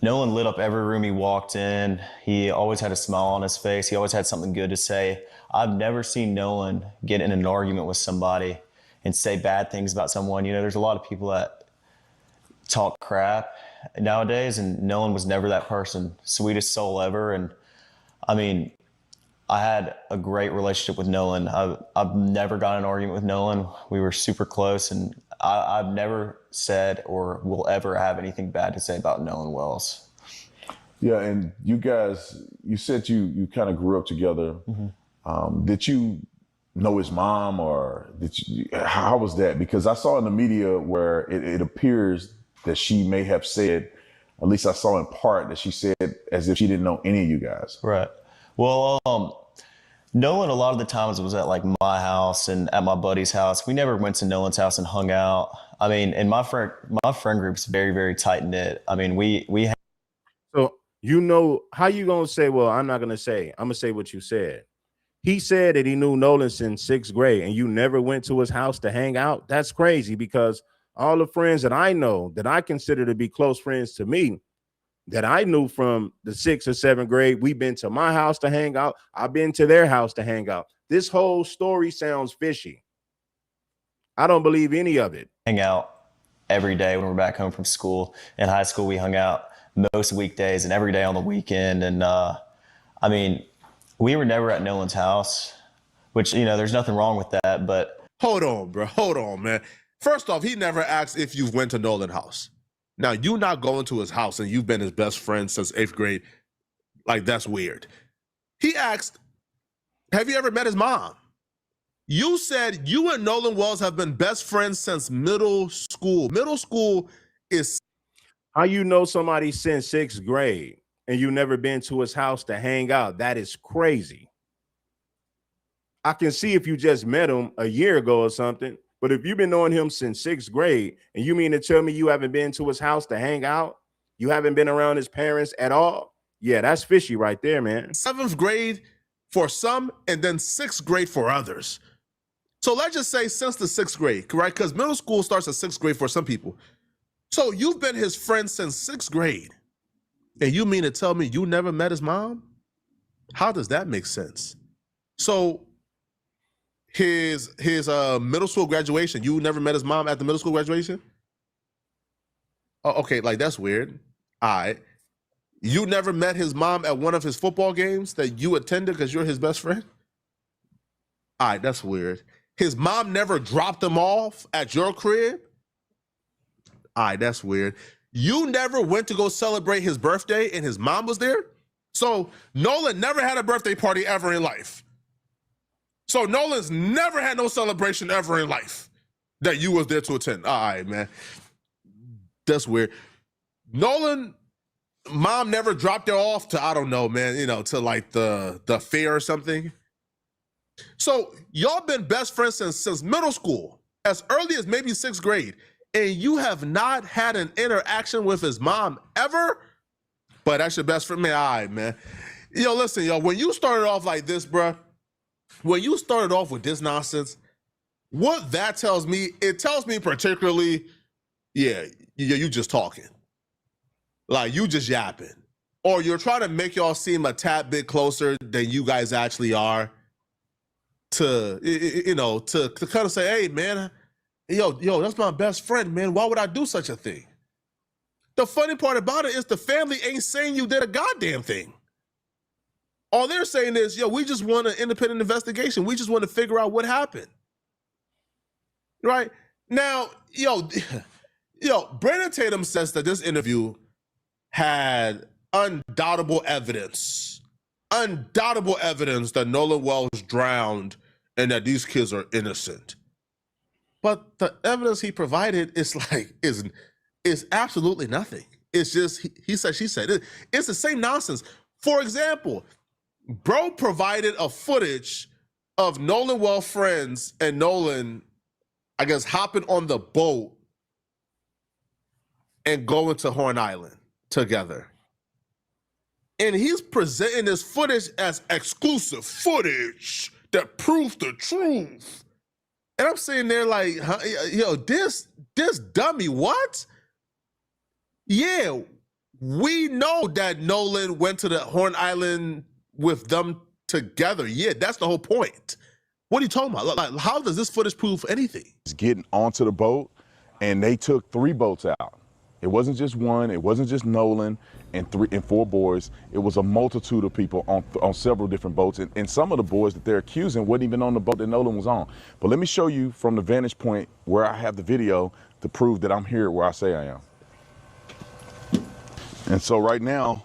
Nolan lit up every room he walked in. He always had a smile on his face. He always had something good to say. I've never seen Nolan get in an argument with somebody and say bad things about someone. You know, there's a lot of people that talk crap nowadays, and Nolan was never that person. Sweetest soul ever. And I mean, I had a great relationship with Nolan. I've never got in an argument with Nolan. We were super close, and I've never said or will ever have anything bad to say about Nolan Wells. Yeah, and you guys, you said you kind of grew up together. Mm-hmm. Did you know his mom, or how was that? Because I saw in the media where it appears that she may have said, at least I saw in part, that she said as if she didn't know any of you guys. Right. Well, Nolan, a lot of the times was at like my house and at my buddy's house. We never went to Nolan's house and hung out. I mean, and my friend group's very, very tight knit. I mean, we. So, you know, how you going to say, well, I'm not going to say, I'm going to say what you said. He said that he knew Nolan since 6th grade and you never went to his house to hang out. That's crazy, because all the friends that I know that I consider to be close friends to me, that I knew from the 6th or 7th grade, we've been to my house to hang out. I've been to their house to hang out. This whole story sounds fishy. I don't believe any of it. Hang out every day when we're back home from school. In high school, we hung out most weekdays and every day on the weekend. And I mean, we were never at Nolan's house, which, you know, there's nothing wrong with that, but. Hold on, bro. Hold on, man. First off, he never asked if you went to Nolan's house. Now, you not going to his house and you've been his best friend since 8th grade, like, that's weird. He asked, have you ever met his mom? You said you and Nolan Wells have been best friends since middle school. Middle school is... How you know somebody since 6th grade and you never been to his house to hang out? That is crazy. I can see if you just met him a year ago or something. But if you've been knowing him since 6th grade and you mean to tell me you haven't been to his house to hang out, you haven't been around his parents at all? Yeah, that's fishy right there, man. 7th grade for some and then 6th grade for others. So let's just say since the 6th grade, right? Because middle school starts at 6th grade for some people. So you've been his friend since 6th grade and you mean to tell me you never met his mom? How does that make sense? So his middle school graduation, you never met his mom at the middle school graduation? Oh, okay, like, that's weird. All right. You never met his mom at one of his football games that you attended because you're his best friend? All right, that's weird. His mom never dropped him off at your crib? All right, that's weird. You never went to go celebrate his birthday and his mom was there? So Nolan never had a birthday party ever in life. So Nolan's never had no celebration ever in life that you was there to attend. All right, man. That's weird. Nolan, mom never dropped her off to, I don't know, man, you know, to like the fair or something. So y'all been best friends since middle school, as early as maybe 6th grade, and you have not had an interaction with his mom ever? But that's your best friend, man. All right, man. Yo, listen, yo, when you started off like this, bruh, when you started off with this nonsense, what that tells me, it tells me particularly, yeah, you just talking. Like, you just yapping. Or you're trying to make y'all seem a tad bit closer than you guys actually are to, you know, to kind of say, hey, man, yo, that's my best friend, man. Why would I do such a thing? the funny part about it is the family ain't saying you did a goddamn thing. All they're saying is, yo, we just want an independent investigation. We just want to figure out what happened. Right? Now, Brandon Tatum says that this interview had undoubtable evidence that Nolan Wells drowned and that these kids are innocent. But the evidence he provided is absolutely nothing. It's just he said, she said. It's the same nonsense. For example, bro provided a footage of Nolan Wells' friends and Nolan, I guess, hopping on the boat and going to Horn Island together. And he's presenting this footage as exclusive footage that proves the truth. And I'm sitting there like, this dummy, what? Yeah, we know that Nolan went to the Horn Island with them together. Yeah, that's the whole point. What are you talking about? Like, how does this footage prove anything? He's getting onto the boat, and they took 3 boats out. It wasn't just one. It wasn't just Nolan and 4 boys. It was a multitude of people on several different boats. And some of the boys that they're accusing wasn't even on the boat that Nolan was on. But let me show you from the vantage point where I have the video to prove that I'm here where I say I am. And so right now,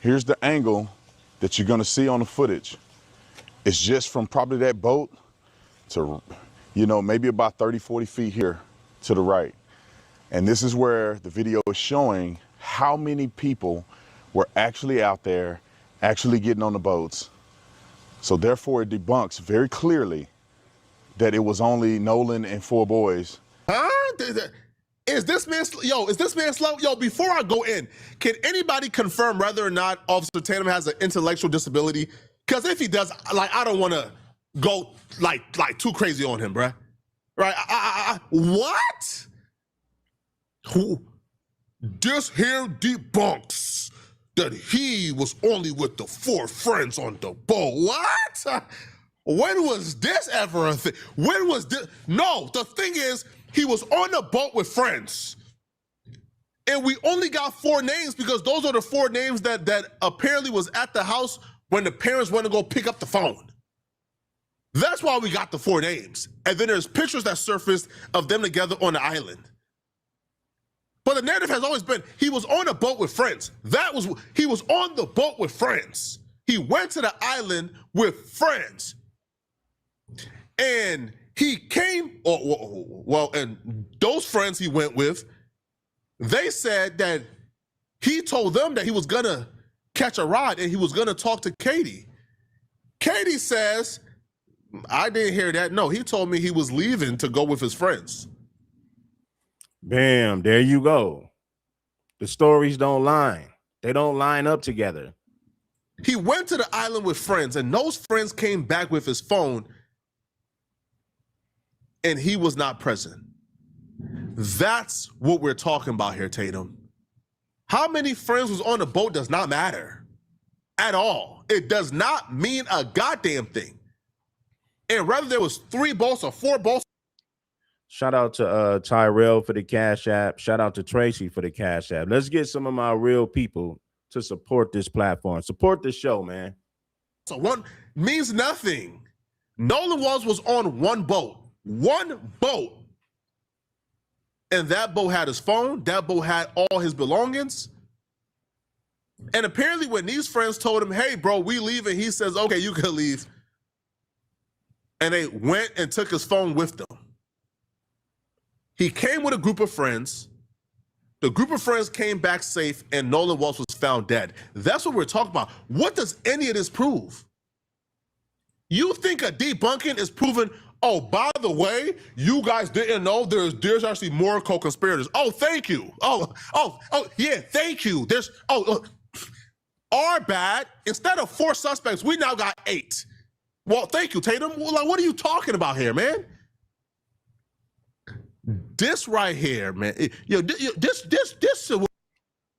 here's the angle that you're gonna see on the footage. It's just from probably that boat to, maybe about 30, 40 feet here to the right. And this is where the video is showing how many people were actually out there, actually getting on the boats. So therefore it debunks very clearly that it was only Nolan and 4 boys. Huh? Is this man slow? Yo, before I go in, can anybody confirm whether or not Officer Tatum has an intellectual disability? Because if he does, I don't want to go like too crazy on him, bruh. Right? What? Who? This here debunks that he was only with the 4 friends on the boat. What? When was this ever a thing? When was this? No, the thing is, he was on the boat with friends. And we only got 4 names because those are the 4 names that apparently was at the house when the parents went to go pick up the phone. That's why we got the 4 names. And then there's pictures that surfaced of them together on the island. But the narrative has always been, he was on a boat with friends. He was on the boat with friends. He went to the island with friends. And he came, and those friends he went with, they said that he told them that he was gonna catch a ride and he was gonna talk to Katie. Katie says, I didn't hear that. No, he told me he was leaving to go with his friends. Bam, there you go. The stories don't line. They don't line up together. He went to the island with friends, and those friends came back with his phone, and he was not present. That's what we're talking about here, Tatum. How many friends was on the boat does not matter at all. It does not mean a goddamn thing. And whether there was 3 boats or 4 boats. Shout out to Tyrell for the Cash App. Shout out to Tracy for the Cash App. Let's get some of my real people to support this platform. Support the show, man. So one means nothing. Nolan Wells was on 1 boat. 1 boat. And that boat had his phone. That boat had all his belongings. And apparently when these friends told him, hey, bro, we leaving, he says, okay, you can leave. And they went and took his phone with them. He came with a group of friends. The group of friends came back safe, and Nolan Wells was found dead. That's what we're talking about. What does any of this prove? You think a debunking is proving, oh, by the way, you guys didn't know there's actually more co-conspirators. Oh, thank you. Oh, yeah, thank you. Our bad. Instead of 4 suspects, we now got 8. Well, thank you, Tatum. Like, what are you talking about here, man? This right here, man. This.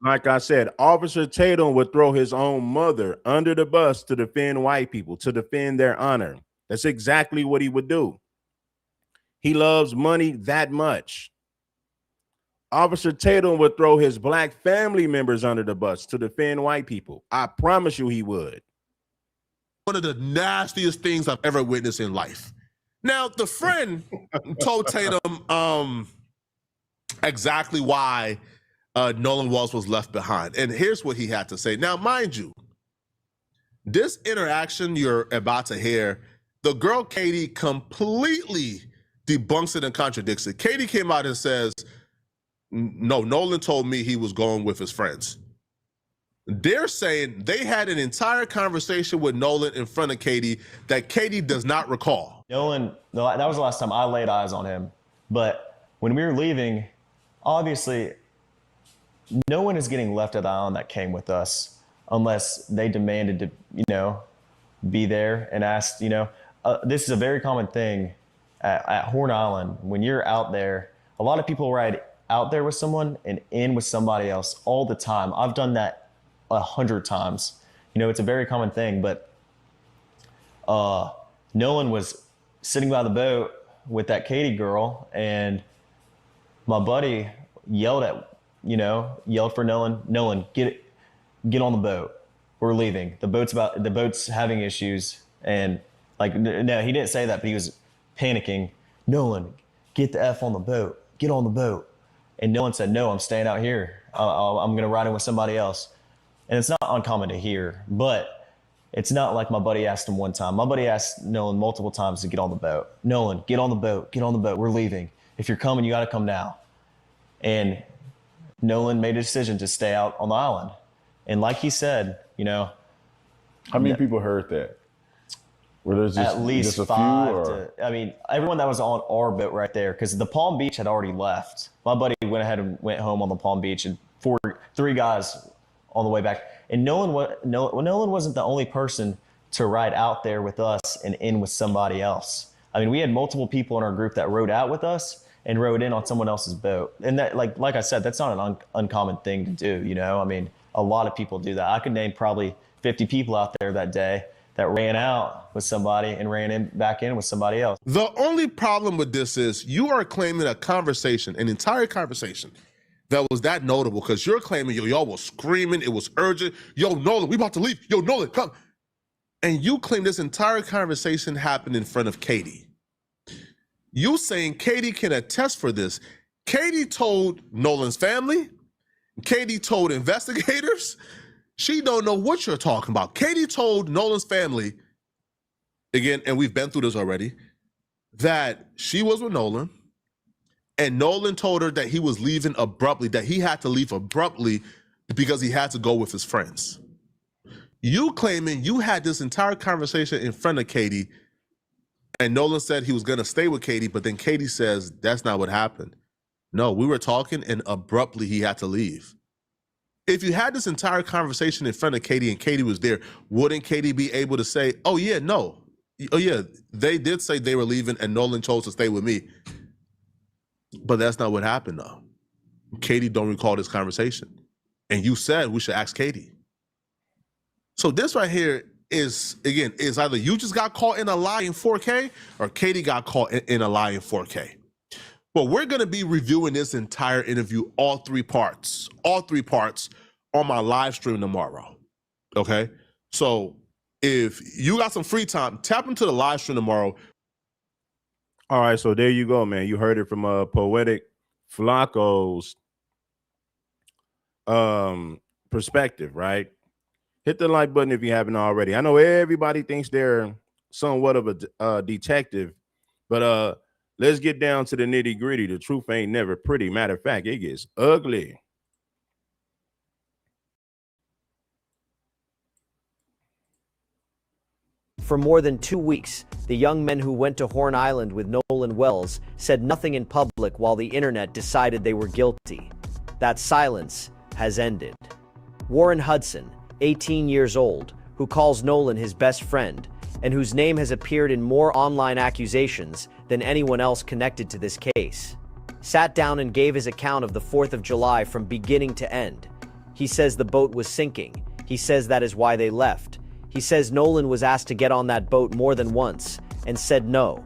Like I said, Officer Tatum would throw his own mother under the bus to defend white people, to defend their honor. That's exactly what he would do. He loves money that much. Officer Tatum would throw his black family members under the bus to defend white people. I promise you he would. One of the nastiest things I've ever witnessed in life. Now, the friend told Tatum exactly why Nolan Wells was left behind. And here's what he had to say. Now, mind you, this interaction you're about to hear, the girl Katie completely debunks it and contradicts it. Katie came out and says, no, Nolan told me he was going with his friends. They're saying they had an entire conversation with Nolan in front of Katie that Katie does not recall. Nolan, that was the last time I laid eyes on him. But when we were leaving, obviously, no one is getting left at the island that came with us unless they demanded to, be there and asked, this is a very common thing at Horn Island. When you're out there, a lot of people ride out there with someone and in with somebody else all the time. I've done that 100 times. It's a very common thing, but Nolan was sitting by the boat with that Katie girl, and my buddy yelled for Nolan, get on the boat. We're leaving. The boat's having issues. And no, he didn't say that, but he was panicking. Nolan, get the F on the boat. Get on the boat. And Nolan said, no, I'm staying out here. I'm going to ride in with somebody else. And it's not uncommon to hear, but it's not like my buddy asked him one time. My buddy asked Nolan multiple times to get on the boat. Nolan, get on the boat. Get on the boat. We're leaving. If you're coming, you got to come now. And Nolan made a decision to stay out on the island. And like he said, how many people heard that? Were there just at least just a 5 few, or? Everyone that was on our boat right there, because the Palm Beach had already left. My buddy went ahead and went home on the Palm Beach, and 3 guys on the way back. And Nolan wasn't the only person to ride out there with us and in with somebody else. We had multiple people in our group that rode out with us and rode in on someone else's boat. And that, like I said, that's not an uncommon thing to do, a lot of people do that. I could name probably 50 people out there that day that ran out with somebody and ran back in with somebody else. The only problem with this is you are claiming an entire conversation that was that notable, because you're claiming y'all was screaming, it was urgent. Yo, Nolan, we about to leave. Yo, Nolan, come. And you claim this entire conversation happened in front of Katie. You saying Katie can attest for this. Katie told Nolan's family. Katie told investigators. She don't know what you're talking about. Katie told Nolan's family, again, and we've been through this already, that she was with Nolan, and Nolan told her that he was leaving abruptly, that he had to leave abruptly because he had to go with his friends. You claiming you had this entire conversation in front of Katie, and Nolan said he was going to stay with Katie, but then Katie says that's not what happened. No, we were talking and abruptly he had to leave. If you had this entire conversation in front of Katie and Katie was there, wouldn't Katie be able to say, oh yeah, no. Oh yeah, they did say they were leaving and Nolan chose to stay with me. But that's not what happened though. Katie don't recall this conversation. And you said we should ask Katie. So this right here is either you just got caught in a lie in 4K or Katie got caught in a lie in 4K. But we're going to be reviewing this entire interview, all three parts on my live stream tomorrow. Okay? So if you got some free time, tap into the live stream tomorrow. All right, so there you go, man. You heard it from Poetic Flacco's perspective, right? Hit the like button if you haven't already. I know everybody thinks they're somewhat of a detective, but let's get down to the nitty gritty. The truth ain't never pretty. Matter of fact, it gets ugly. For more than 2 weeks, the young men who went to Horn Island with Nolan Wells said nothing in public while the internet decided they were guilty. That silence has ended. Warren Hudson, 18 years old, who calls Nolan his best friend, and whose name has appeared in more online accusations than anyone else connected to this case, sat down and gave his account of the 4th of July from beginning to end. He says the boat was sinking. He says that is why they left. He says Nolan was asked to get on that boat more than once and said no.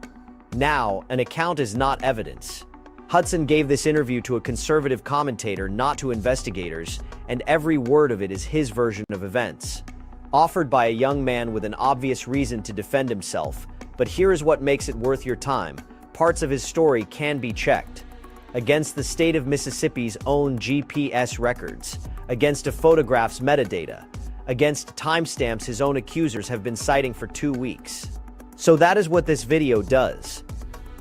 Now, an account is not evidence. Hudson gave this interview to a conservative commentator, not to investigators, and every word of it is his version of events. Offered by a young man with an obvious reason to defend himself, but here is what makes it worth your time. Parts of his story can be checked. Against the state of Mississippi's own GPS records, against a photograph's metadata, against timestamps his own accusers have been citing for 2 weeks. So that is what this video does.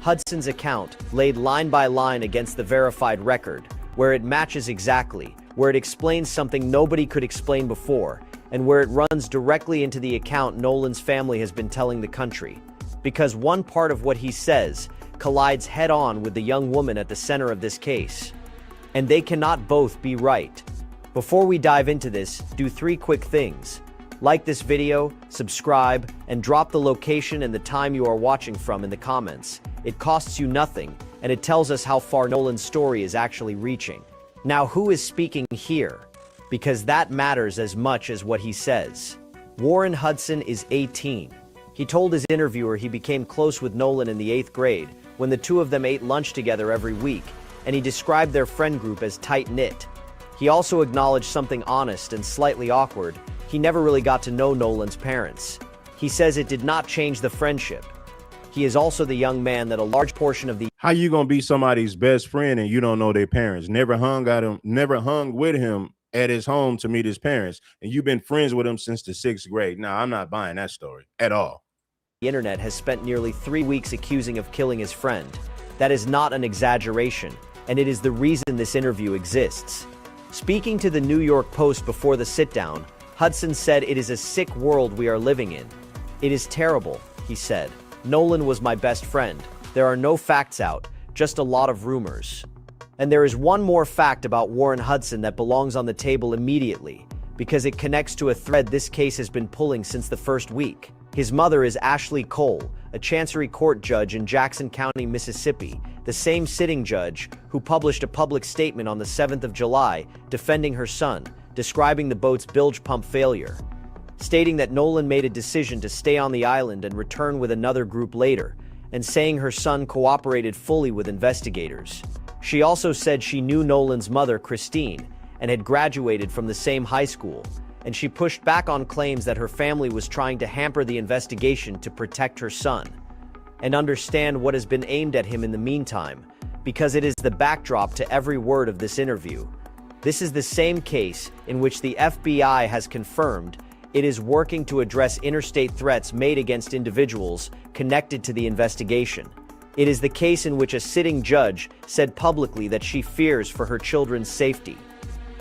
Hudson's account, laid line by line against the verified record, where it matches exactly, where it explains something nobody could explain before, and where it runs directly into the account Nolan's family has been telling the country. Because one part of what he says collides head-on with the young woman at the center of this case. And they cannot both be right. Before we dive into this, do 3 quick things. Like this video, subscribe, and drop the location and the time you are watching from in the comments. It costs you nothing, and it tells us how far Nolan's story is actually reaching. Now, who is speaking here? Because that matters as much as what he says. Warren Hudson is 18. He told his interviewer he became close with Nolan in the 8th grade, when the two of them ate lunch together every week, and he described their friend group as tight-knit. He also acknowledged something honest and slightly awkward. He never really got to know Nolan's parents. He says it did not change the friendship. He is also the young man that a large portion of the— How you gonna be somebody's best friend and you don't know their parents? Never hung with him at his home to meet his parents, and you've been friends with him since the 6th grade. Now, I'm not buying that story at all. The internet has spent nearly 3 weeks accusing of killing his friend. That is not an exaggeration, and it is the reason this interview exists. Speaking to the New York Post before the sit-down, Hudson said, "It is a sick world we are living in. It is terrible," he said. "Nolan was my best friend. There are no facts out, just a lot of rumors." And there is one more fact about Warren Hudson that belongs on the table immediately, because it connects to a thread this case has been pulling since the first week. His mother is Ashley Cole, a Chancery Court judge in Jackson County, Mississippi, the same sitting judge who published a public statement on the 7th of July defending her son, describing the boat's bilge pump failure, stating that Nolan made a decision to stay on the island and return with another group later, and saying her son cooperated fully with investigators. She also said she knew Nolan's mother, Christine, and had graduated from the same high school, and she pushed back on claims that her family was trying to hamper the investigation to protect her son and understand what has been aimed at him in the meantime, because it is the backdrop to every word of this interview. This is the same case in which the FBI has confirmed it is working to address interstate threats made against individuals connected to the investigation. It is the case in which a sitting judge said publicly that she fears for her children's safety.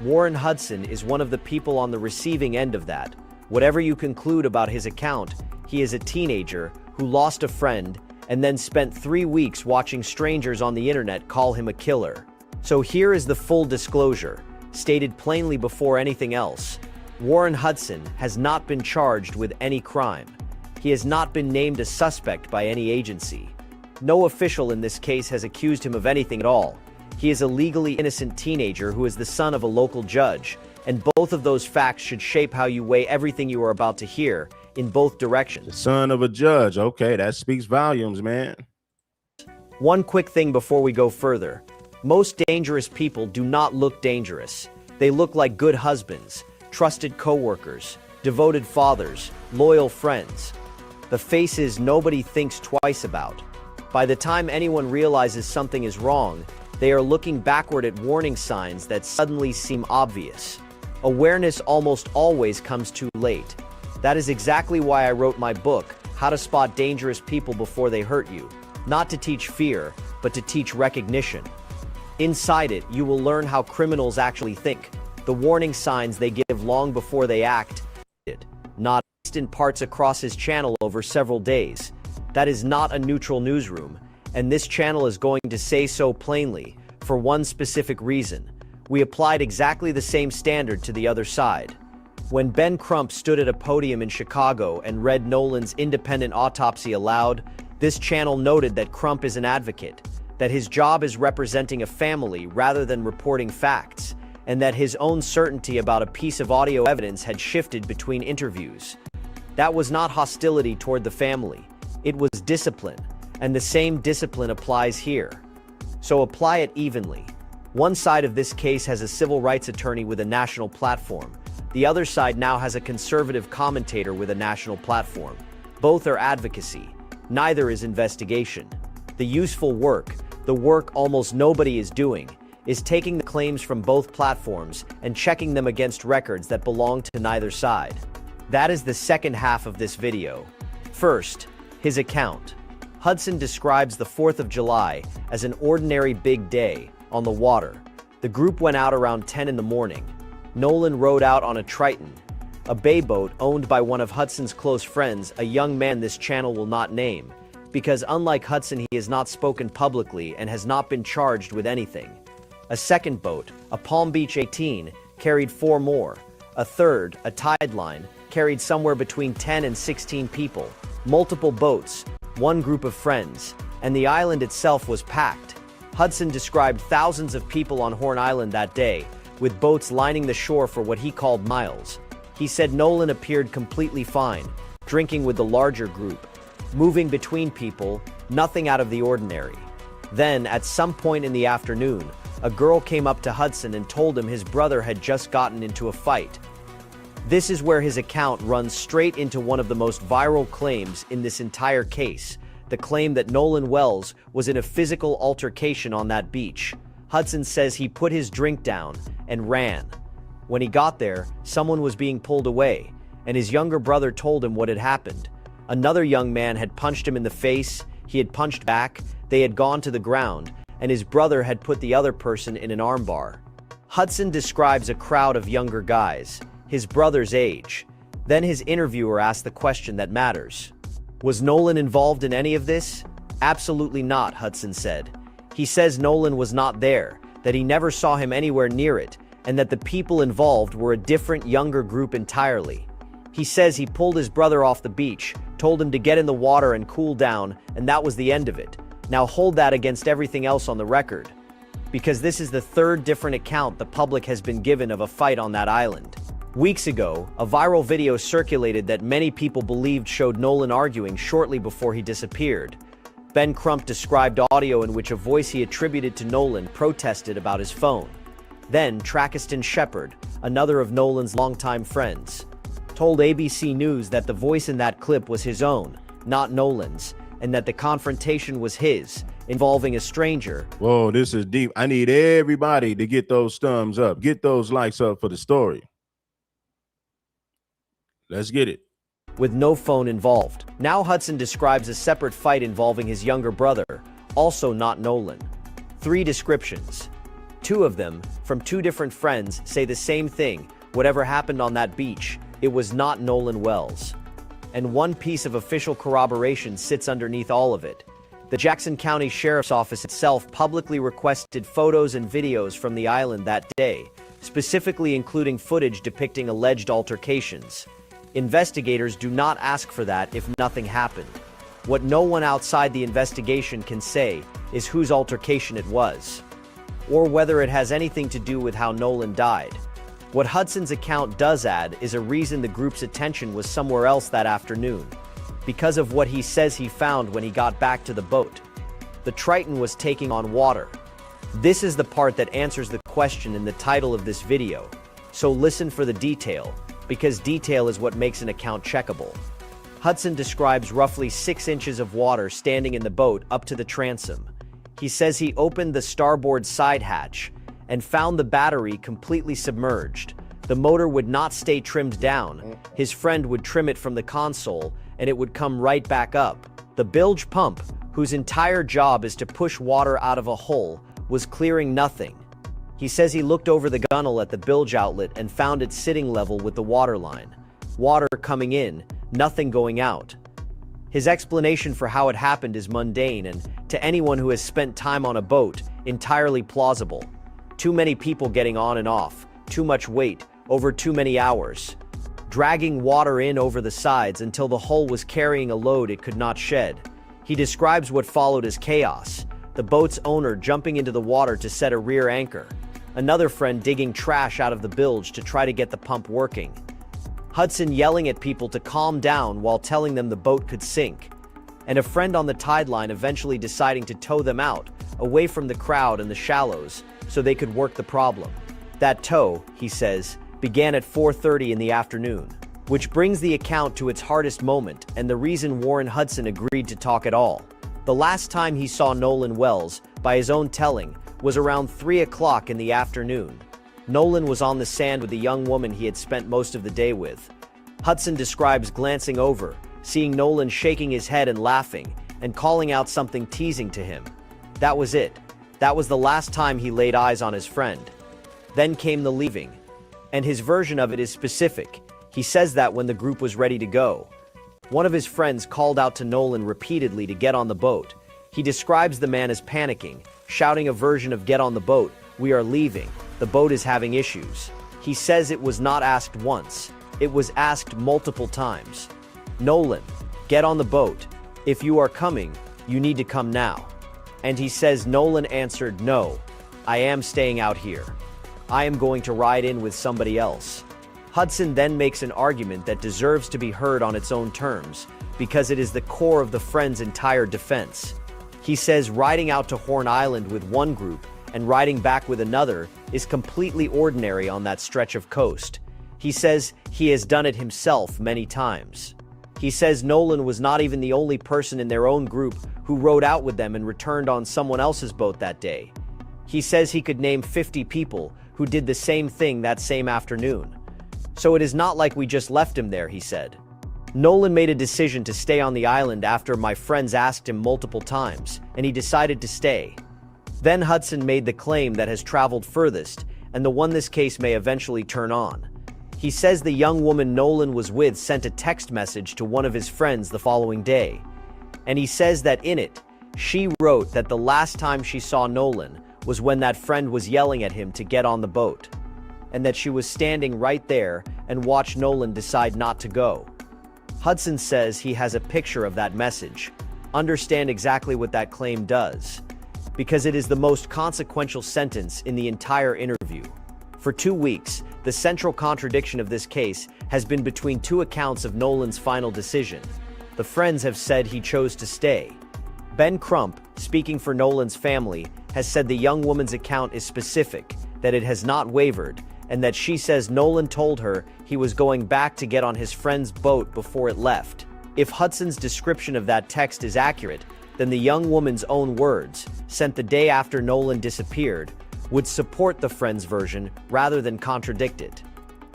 Warren Hudson is one of the people on the receiving end of that. Whatever you conclude about his account, he is a teenager who lost a friend and then spent 3 weeks watching strangers on the internet call him a killer. So here is the full disclosure, stated plainly before anything else. Warren Hudson has not been charged with any crime. He has not been named a suspect by any agency. No official in this case has accused him of anything at all. He is a legally innocent teenager who is the son of a local judge, and both of those facts should shape how you weigh everything you are about to hear in both directions. The son of a judge. Okay, that speaks volumes, man. One quick thing before we go further. Most dangerous people do not look dangerous. They look like good husbands, trusted co-workers, devoted fathers, loyal friends. The faces nobody thinks twice about. By the time anyone realizes something is wrong, they are looking backward at warning signs that suddenly seem obvious. Awareness almost always comes too late. That is exactly why I wrote my book, How to Spot Dangerous People Before They Hurt You. Not to teach fear, but to teach recognition. Inside it, you will learn how criminals actually think, the warning signs they give long before they act, not in parts across his channel over several days. That is not a neutral newsroom, and this channel is going to say so plainly, for one specific reason. We applied exactly the same standard to the other side. When Ben Crump stood at a podium in Chicago and read Nolan's independent autopsy aloud, this channel noted that Crump is an advocate, that his job is representing a family rather than reporting facts, and that his own certainty about a piece of audio evidence had shifted between interviews. That was not hostility toward the family. It was discipline, and the same discipline applies here. so apply it evenly. One side of this case has a civil rights attorney with a national platform. The other side now has a conservative commentator with a national platform. Both are advocacy. Neither is investigation. The useful work, the work almost nobody is doing, is taking the claims from both platforms and checking them against records that belong to neither side. That is the second half of this video. First, his account. Hudson describes the 4th of July as an ordinary big day on the water. The group went out around 10 in the morning. Nolan rowed out on a Triton, a bay boat owned by one of Hudson's close friends, a young man this channel will not name, because unlike Hudson, he has not spoken publicly and has not been charged with anything. A second boat, a Palm Beach 18, carried 4 more. A third, a tide line, carried somewhere between 10 and 16 people. Multiple boats, one group of friends, and the island itself was packed. Hudson described thousands of people on Horn Island that day, with boats lining the shore for what he called miles. He said Nolan appeared completely fine, drinking with the larger group, moving between people, nothing out of the ordinary. Then, at some point in the afternoon, a girl came up to Hudson and told him his brother had just gotten into a fight. This is where his account runs straight into one of the most viral claims in this entire case, the claim that Nolan Wells was in a physical altercation on that beach. Hudson says he put his drink down and ran. When he got there, someone was being pulled away, and his younger brother told him what had happened. Another young man had punched him in the face, he had punched back, they had gone to the ground, and his brother had put the other person in an armbar. Hudson describes a crowd of younger guys, his brother's age. Then his interviewer asked the question that matters. Was Nolan involved in any of this? Absolutely not, Hudson said. He says Nolan was not there, that he never saw him anywhere near it, and that the people involved were a different, younger group entirely. He says he pulled his brother off the beach, told him to get in the water and cool down, and that was the end of it. Now hold that against everything else on the record, because this is the third different account the public has been given of a fight on that island. Weeks ago, a viral video circulated that many people believed showed Nolan arguing shortly before he disappeared. Ben Crump described audio in which a voice he attributed to Nolan protested about his phone. Then Trackiston Shepard, another of Nolan's longtime friends, told ABC News that the voice in that clip was his own, not Nolan's, and that the confrontation was his, involving a stranger. Whoa, this is deep. I need everybody to get those thumbs up, get those likes up for the story. Let's get it. With no phone involved. Now Hudson describes a separate fight involving his younger brother, also not Nolan. 3 descriptions. 2 of them, from 2 different friends, say the same thing. Whatever happened on that beach, it was not Nolan Wells. And 1 piece of official corroboration sits underneath all of it. The Jackson County Sheriff's Office itself publicly requested photos and videos from the island that day, specifically including footage depicting alleged altercations. Investigators do not ask for that if nothing happened. What no one outside the investigation can say is whose altercation it was, or whether it has anything to do with how Nolan died. What Hudson's account does add is a reason the group's attention was somewhere else that afternoon, because of what he says he found when he got back to the boat. The Triton was taking on water. This is the part that answers the question in the title of this video, so listen for the detail, because detail is what makes an account checkable. Hudson describes roughly 6 inches of water standing in the boat up to the transom. He says he opened the starboard side hatch and found the battery completely submerged. The motor would not stay trimmed down. His friend would trim it from the console and it would come right back up. The bilge pump, whose entire job is to push water out of a hole, was clearing nothing. He says he looked over the gunnel at the bilge outlet and found it sitting level with the water line. Water coming in, nothing going out. His explanation for how it happened is mundane and, to anyone who has spent time on a boat, entirely plausible. Too many people getting on and off, too much weight, over too many hours. Dragging water in over the sides until the hull was carrying a load it could not shed. He describes what followed as chaos. The boat's owner jumping into the water to set a rear anchor. Another friend digging trash out of the bilge to try to get the pump working. Hudson yelling at people to calm down while telling them the boat could sink. And a friend on the tide line eventually deciding to tow them out away from the crowd and the shallows, so they could work the problem. That tow, he says, began at 4:30 in the afternoon, which brings the account to its hardest moment and the reason Warren Hudson agreed to talk at all. The last time he saw Nolan Wells, by his own telling, was around 3 o'clock in the afternoon. Nolan was on the sand with a young woman he had spent most of the day with. Hudson describes glancing over, seeing Nolan shaking his head and laughing, and calling out something teasing to him. That was it. That was the last time he laid eyes on his friend. Then came the leaving. And his version of it is specific. He says that when the group was ready to go, one of his friends called out to Nolan repeatedly to get on the boat. He describes the man as panicking, shouting a version of "Get on the boat, we are leaving, the boat is having issues." He says it was not asked once, it was asked multiple times. "Nolan, get on the boat. If you are coming, you need to come now." And he says Nolan answered, "No, I am staying out here. I am going to ride in with somebody else." Hudson then makes an argument that deserves to be heard on its own terms, because it is the core of the friend's entire defense. He says riding out to Horn Island with one group and riding back with another is completely ordinary on that stretch of coast. He says he has done it himself many times. He says Nolan was not even the only person in their own group who rode out with them and returned on someone else's boat that day. He says he could name 50 people who did the same thing that same afternoon. So it is not like we just left him there, he said. Nolan made a decision to stay on the island after my friends asked him multiple times, and he decided to stay. Then Hudson made the claim that has traveled furthest, and the one this case may eventually turn on. He says the young woman Nolan was with sent a text message to one of his friends the following day. And he says that in it, she wrote that the last time she saw Nolan was when that friend was yelling at him to get on the boat, and that she was standing right there and watched Nolan decide not to go. Hudson says he has a picture of that message. Understand exactly what that claim does, because it is the most consequential sentence in the entire interview. For 2 weeks, the central contradiction of this case has been between two accounts of Nolan's final decision. The friends have said he chose to stay. Ben Crump, speaking for Nolan's family, has said the young woman's account is specific, that it has not wavered, and that she says Nolan told her he was going back to get on his friend's boat before it left. If Hudson's description of that text is accurate, then the young woman's own words, sent the day after Nolan disappeared, would support the friend's version rather than contradict it.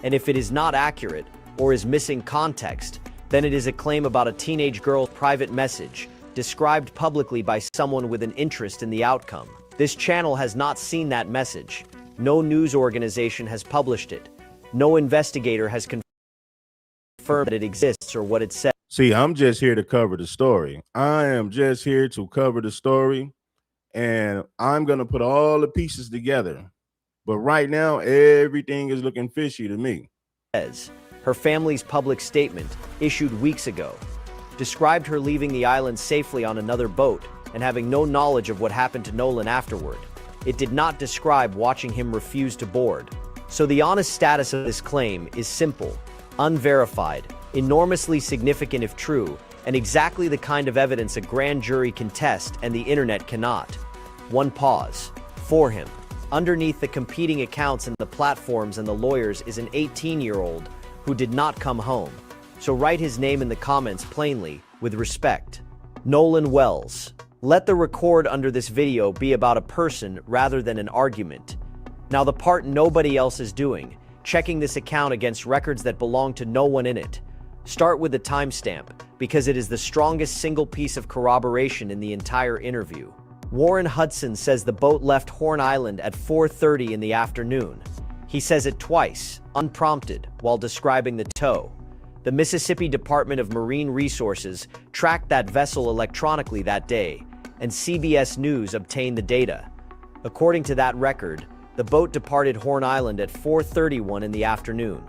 And if it is not accurate, or is missing context, then it is a claim about a teenage girl's private message, described publicly by someone with an interest in the outcome. This channel has not seen that message. No news organization has published it. No investigator has confirmed that it exists or what it says. See, I'm just here to cover the story. I am just here to cover the story, and I'm going to put all the pieces together. But right now, everything is looking fishy to me. Her family's public statement, issued weeks ago, described her leaving the island safely on another boat and having no knowledge of what happened to Nolan afterward. It did not describe watching him refuse to board. So the honest status of this claim is simple, unverified, enormously significant if true, and exactly the kind of evidence a grand jury can test and the internet cannot. One pause. For him, underneath the competing accounts and the platforms and the lawyers is an 18-year-old who did not come home. So write his name in the comments plainly, with respect. Nolan Wells. Let the record under this video be about a person rather than an argument. Now the part nobody else is doing, checking this account against records that belong to no one in it. Start with the timestamp, because it is the strongest single piece of corroboration in the entire interview. Warren Hudson says the boat left Horn Island at 4:30 in the afternoon. He says it twice, unprompted, while describing the tow. The Mississippi Department of Marine Resources tracked that vessel electronically that day, and CBS News obtained the data. According to that record, the boat departed Horn Island at 4:31 in the afternoon.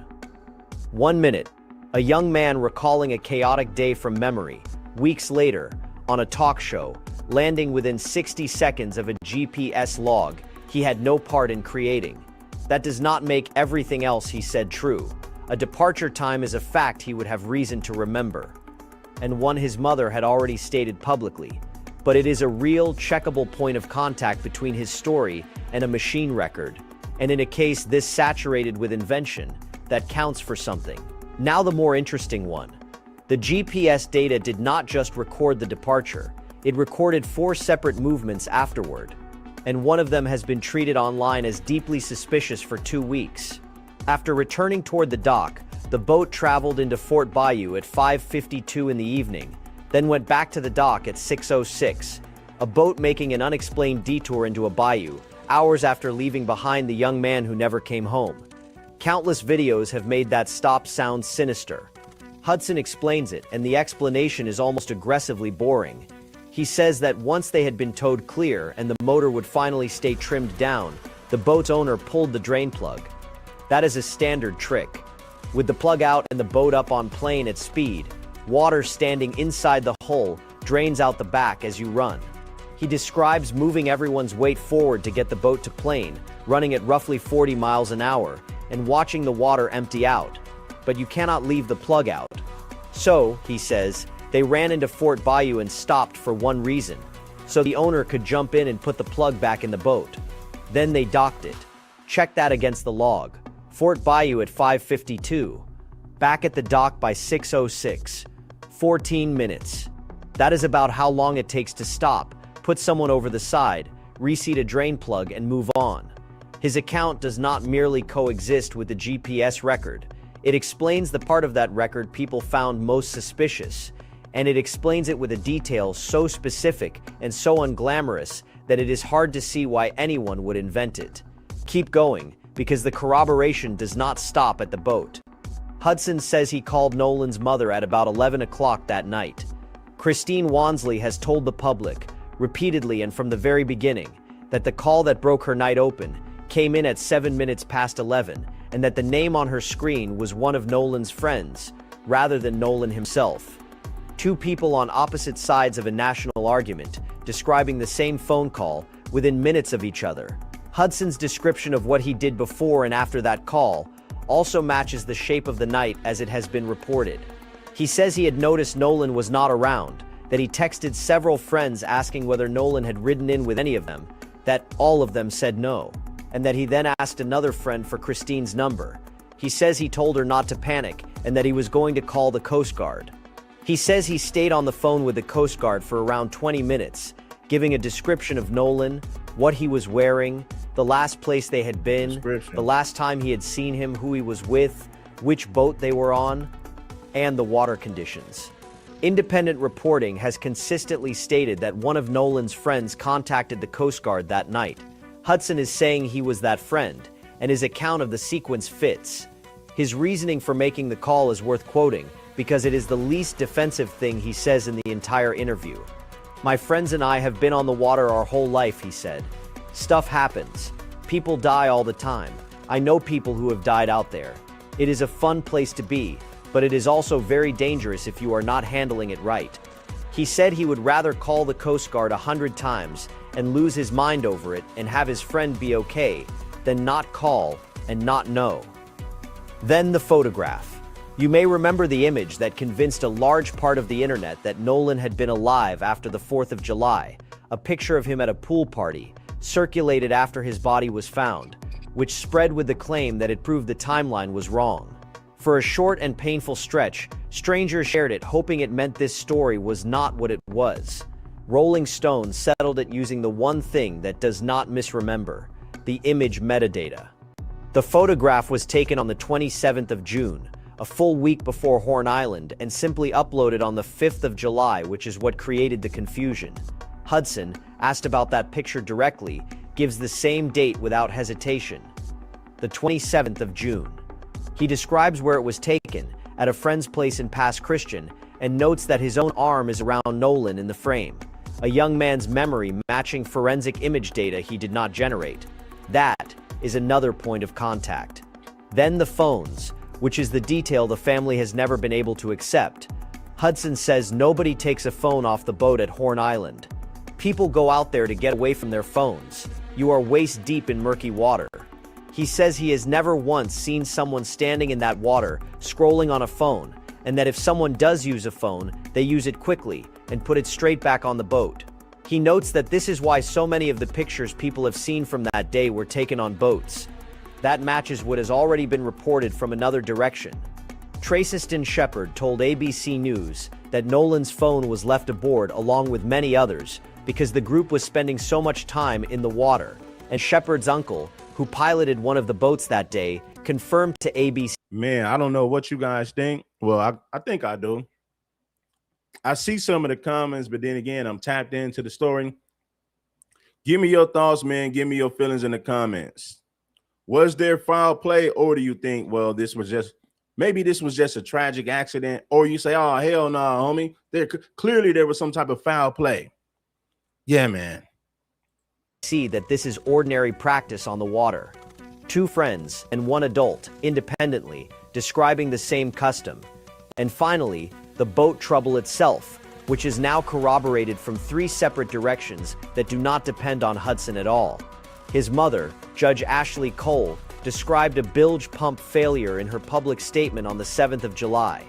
1 minute, a young man recalling a chaotic day from memory, weeks later, on a talk show, landing within 60 seconds of a GPS log he had no part in creating. That does not make everything else he said true. A departure time is a fact he would have reason to remember, and one his mother had already stated publicly. but it is a real, checkable point of contact between his story and a machine record, and in a case this saturated with invention, that counts for something. Now the more interesting one. The GPS data did not just record the departure, it recorded 4 separate movements afterward, and one of them has been treated online as deeply suspicious for 2 weeks. After returning toward the dock, the boat traveled into Fort Bayou at 5:52 in the evening, then went back to the dock at 6:06, a boat making an unexplained detour into a bayou, hours after leaving behind the young man who never came home. Countless videos have made that stop sound sinister. Hudson explains it, and the explanation is almost aggressively boring. He says that once they had been towed clear and the motor would finally stay trimmed down, the boat's owner pulled the drain plug. That is a standard trick. With the plug out and the boat up on plane at speed, water standing inside the hull drains out the back as you run. He describes moving everyone's weight forward to get the boat to plane, running at roughly 40 miles an hour, and watching the water empty out. But you cannot leave the plug out. So, he says, they ran into Fort Bayou and stopped for one reason, so the owner could jump in and put the plug back in the boat. Then they docked it. Check that against the log. Fort Bayou at 5:52. Back at the dock by 6:06. 14 minutes. That is about how long it takes to stop, put someone over the side, reseat a drain plug, and move on. His account does not merely coexist with the GPS record. It explains the part of that record people found most suspicious, and it explains it with a detail so specific and so unglamorous that it is hard to see why anyone would invent it. Keep going, because the corroboration does not stop at the boat. Hudson says he called Nolan's mother at about 11 o'clock that night. Christine Wansley has told the public, repeatedly and from the very beginning, that the call that broke her night open came in at 7 minutes past 11, and that the name on her screen was one of Nolan's friends, rather than Nolan himself. Two people on opposite sides of a national argument, describing the same phone call within minutes of each other. Hudson's description of what he did before and after that call also matches the shape of the night as it has been reported. He says he had noticed Nolan was not around, that he texted several friends asking whether Nolan had ridden in with any of them, that all of them said no, and that he then asked another friend for Christine's number. He says he told her not to panic and that he was going to call the Coast Guard. He says he stayed on the phone with the Coast Guard for around 20 minutes, giving a description of Nolan, what he was wearing, the last place they had been, the last time he had seen him, who he was with, which boat they were on, and the water conditions. Independent reporting has consistently stated that one of Nolan's friends contacted the Coast Guard that night. Hudson is saying he was that friend, and his account of the sequence fits. His reasoning for making the call is worth quoting, because it is the least defensive thing he says in the entire interview. "My friends and I have been on the water our whole life," he said. "Stuff happens. People die all the time. I know people who have died out there. It is a fun place to be, but it is also very dangerous if you are not handling it right." He said he would rather call the Coast Guard 100 times and lose his mind over it and have his friend be okay than not call and not know. Then the photograph. You may remember the image that convinced a large part of the internet that Nolan had been alive after the 4th of July, a picture of him at a pool party, circulated after his body was found, which spread with the claim that it proved the timeline was wrong. For a short and painful stretch, strangers shared it, hoping it meant this story was not what it was. Rolling Stone settled it using the one thing that does not misremember, the image metadata. The photograph was taken on the 27th of June, a full week before Horn Island, and simply uploaded on the 5th of July, which is what created the confusion. Hudson, asked about that picture directly, gives the same date without hesitation, the 27th of June. He describes where it was taken, at a friend's place in Pass Christian, and notes that his own arm is around Nolan in the frame, a young man's memory matching forensic image data he did not generate. That is another point of contact. Then the phones, which is the detail the family has never been able to accept. Hudson says nobody takes a phone off the boat at Horn Island. People go out there to get away from their phones. You are waist deep in murky water. He says he has never once seen someone standing in that water, scrolling on a phone, and that if someone does use a phone, they use it quickly and put it straight back on the boat. He notes that this is why so many of the pictures people have seen from that day were taken on boats. That matches what has already been reported from another direction. Traciston Shepard told ABC News that Nolan's phone was left aboard along with many others because the group was spending so much time in the water, and Shepard's uncle, who piloted one of the boats that day, confirmed to ABC. Man, I don't know what you guys think. Well, I think I do. I see some of the comments, but then again, I'm tapped into the story. Give me your thoughts, man. Give me your feelings in the comments. Was there foul play, or do you think, well, maybe this was just a tragic accident, or you say, oh, hell no, homie. Clearly there was some type of foul play. Yeah, man. See that this is ordinary practice on the water. 2 friends and 1 adult, independently, describing the same custom. And finally, the boat trouble itself, which is now corroborated from 3 separate directions that do not depend on Hudson at all. His mother, Judge Ashley Cole, described a bilge pump failure in her public statement on the 7th of July.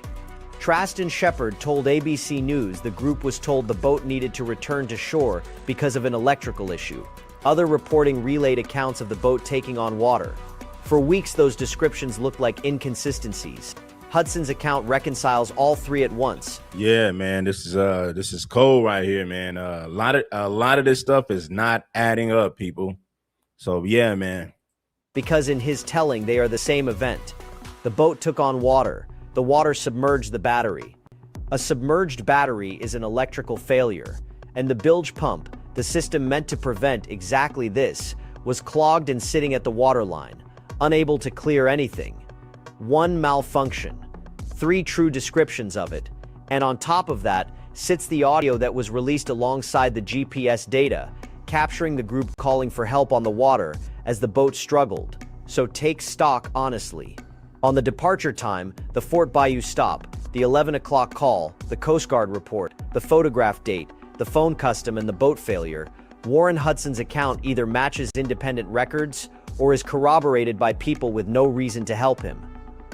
Traciston Shepard told ABC News the group was told the boat needed to return to shore because of an electrical issue. Other reporting relayed accounts of the boat taking on water. For weeks, those descriptions looked like inconsistencies. Hudson's account reconciles all 3 at once. Yeah, man, this is cold right here, man. A lot of this stuff is not adding up, people. So yeah, man. Because in his telling, they are the same event. The boat took on water. The water submerged the battery. A submerged battery is an electrical failure, and the bilge pump, the system meant to prevent exactly this, was clogged and sitting at the waterline, unable to clear anything. 1 malfunction, 3 true descriptions of it, and on top of that sits the audio that was released alongside the GPS data, capturing the group calling for help on the water as the boat struggled. So take stock honestly. On the departure time, the Fort Bayou stop, the 11 o'clock call, the Coast Guard report, the photograph date, the phone custom, and the boat failure, Warren Hudson's account either matches independent records or is corroborated by people with no reason to help him.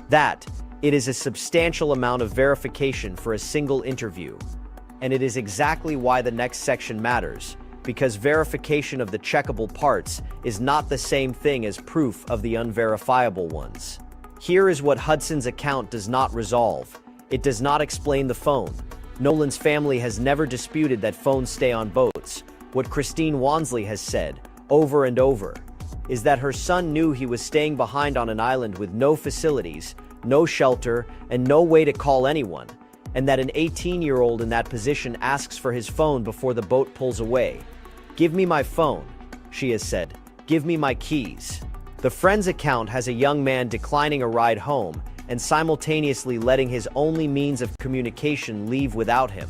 That, it is a substantial amount of verification for a single interview. And it is exactly why the next section matters, because verification of the checkable parts is not the same thing as proof of the unverifiable ones. Here is what Hudson's account does not resolve. It does not explain the phone. Nolan's family has never disputed that phones stay on boats. What Christine Wansley has said, over and over, is that her son knew he was staying behind on an island with no facilities, no shelter, and no way to call anyone, and that an 18-year-old in that position asks for his phone before the boat pulls away. "Give me my phone," she has said. "Give me my keys." The friend's account has a young man declining a ride home and simultaneously letting his only means of communication leave without him.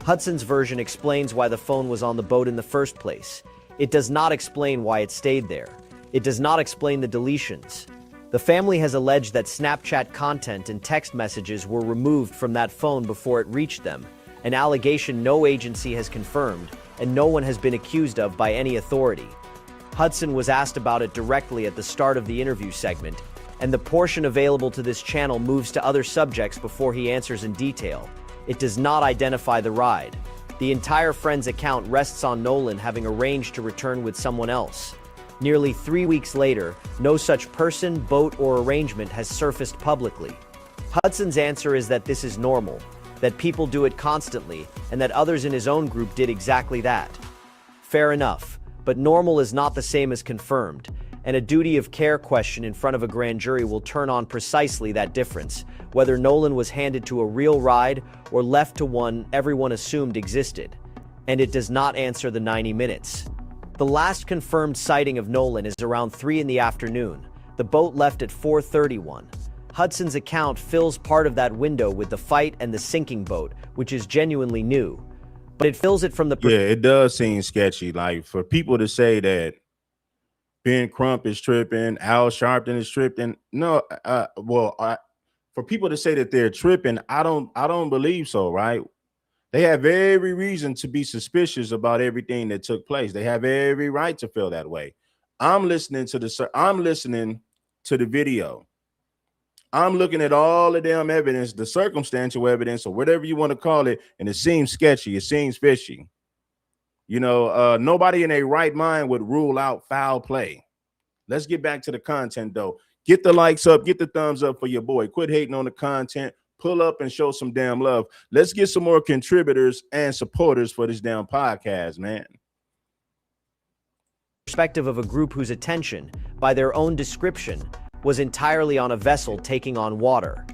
Hudson's version explains why the phone was on the boat in the first place. It does not explain why it stayed there. It does not explain the deletions. The family has alleged that Snapchat content and text messages were removed from that phone before it reached them, an allegation no agency has confirmed and no one has been accused of by any authority. Hudson was asked about it directly at the start of the interview segment, and the portion available to this channel moves to other subjects before he answers in detail. It does not identify the ride. The entire friend's account rests on Nolan having arranged to return with someone else. Nearly 3 weeks later, no such person, boat, or arrangement has surfaced publicly. Hudson's answer is that this is normal, that people do it constantly, and that others in his own group did exactly that. Fair enough, but normal is not the same as confirmed, and a duty of care question in front of a grand jury will turn on precisely that difference, whether Nolan was handed to a real ride or left to one everyone assumed existed. And it does not answer the 90 minutes. The last confirmed sighting of Nolan is around 3 in the afternoon. The boat left at 4:31. Hudson's account fills part of that window with the fight and the sinking boat, which is genuinely new. But it fills it from the... Yeah, it does seem sketchy. Like, for people to say that Ben Crump is tripping, Al Sharpton is tripping. No, for people to say that they're tripping, I don't believe so, right? They have every reason to be suspicious about everything that took place. They have every right to feel that way. I'm listening to the video. I'm looking at all the damn evidence, the circumstantial evidence, or whatever you want to call it, and it seems sketchy. It seems fishy. Nobody in a right mind would rule out foul play. Let's get back to the content, though. Get the likes up, get the thumbs up for your boy. Quit hating on the content. Pull up and show some damn love. Let's get some more contributors and supporters for this damn podcast, man. Perspective of a group whose attention, by their own description, was entirely on a vessel taking on water.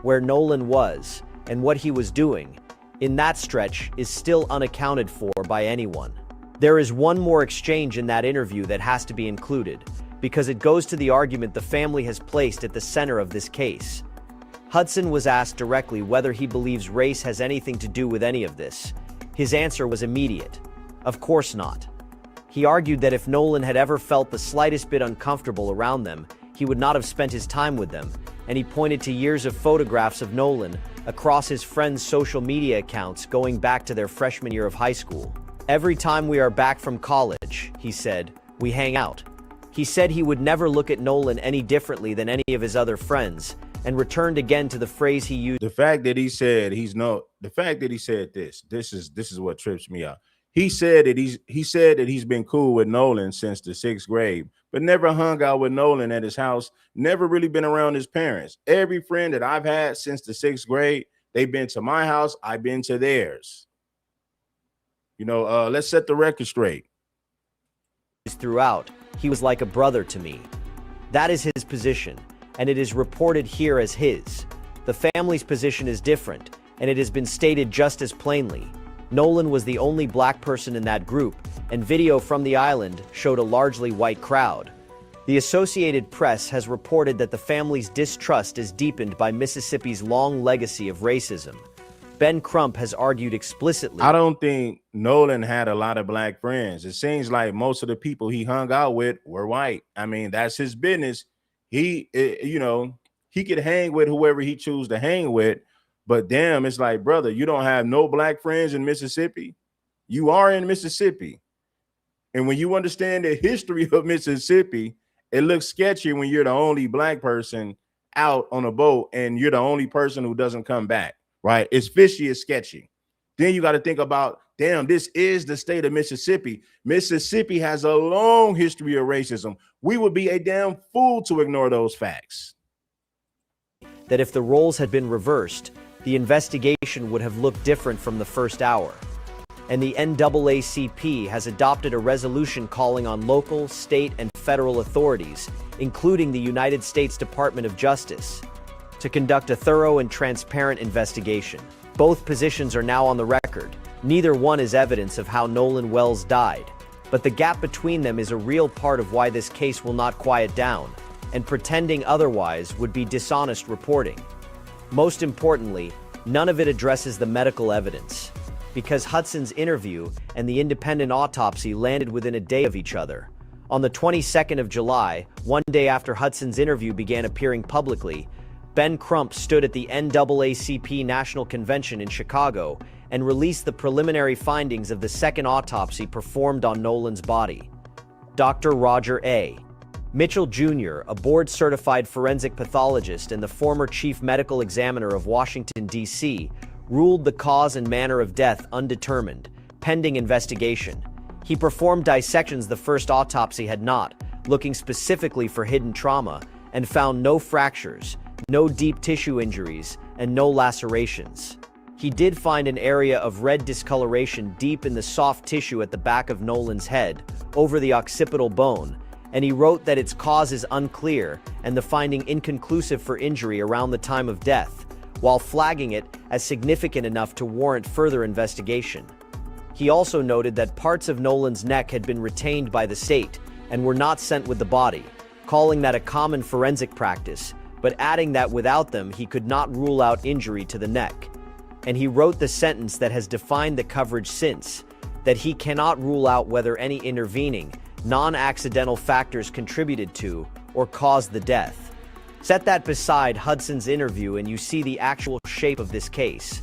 Where Nolan was and what he was doing in that stretch is still unaccounted for by anyone. There is one more exchange in that interview that has to be included, because it goes to the argument the family has placed at the center of this case. Hudson was asked directly whether he believes race has anything to do with any of this. His answer was immediate. Of course not. He argued that if Nolan had ever felt the slightest bit uncomfortable around them, he would not have spent his time with them, and he pointed to years of photographs of Nolan across his friends' social media accounts going back to their freshman year of high school. Every time we are back from college, he said, we hang out. He said he would never look at Nolan any differently than any of his other friends, and returned again to the phrase he used. The fact that he said this is what trips me out. He said that he's been cool with Nolan since the 6th grade, but never hung out with Nolan at his house, never really been around his parents. Every friend that I've had since the 6th grade, they've been to my house, I've been to theirs. Let's set the record straight. Throughout, he was like a brother to me. That is his position, and it is reported here as his. The family's position is different, and it has been stated just as plainly. Nolan was the only black person in that group, and video from the island showed a largely white crowd. The Associated Press has reported that the family's distrust is deepened by Mississippi's long legacy of racism. Ben Crump has argued explicitly. I don't think Nolan had a lot of black friends. It seems like most of the people he hung out with were white. I mean, that's his business. He could hang with whoever he chooses to hang with, but damn, it's like, brother, you don't have no black friends in Mississippi. You are in Mississippi. And when you understand the history of Mississippi, it looks sketchy when you're the only black person out on a boat and you're the only person who doesn't come back. Right? It's fishy, it's sketchy. Then you got to think about, damn, this is the state of Mississippi. Mississippi has a long history of racism. We would be a damn fool to ignore those facts. That if the roles had been reversed, the investigation would have looked different from the first hour. And the NAACP has adopted a resolution calling on local, state, and federal authorities, including the United States Department of Justice, to conduct a thorough and transparent investigation. Both positions are now on the record. Neither one is evidence of how Nolan Wells died, but the gap between them is a real part of why this case will not quiet down, and pretending otherwise would be dishonest reporting. Most importantly, none of it addresses the medical evidence, because Hudson's interview and the independent autopsy landed within a day of each other. On the 22nd of July, one day after Hudson's interview began appearing publicly, Ben Crump stood at the NAACP National Convention in Chicago and released the preliminary findings of the second autopsy performed on Nolan's body. Dr. Roger A. Mitchell Jr., a board-certified forensic pathologist and the former chief medical examiner of Washington, D.C., ruled the cause and manner of death undetermined, pending investigation. He performed dissections the first autopsy had not, looking specifically for hidden trauma, and found no fractures, no deep tissue injuries, and no lacerations. He did find an area of red discoloration deep in the soft tissue at the back of Nolan's head, over the occipital bone, and he wrote that its cause is unclear and the finding inconclusive for injury around the time of death, while flagging it as significant enough to warrant further investigation. He also noted that parts of Nolan's neck had been retained by the state and were not sent with the body, calling that a common forensic practice, but adding that without them he could not rule out injury to the neck. And he wrote the sentence that has defined the coverage since, that he cannot rule out whether any intervening, non-accidental factors contributed to or caused the death. Set that beside Hudson's interview and you see the actual shape of this case.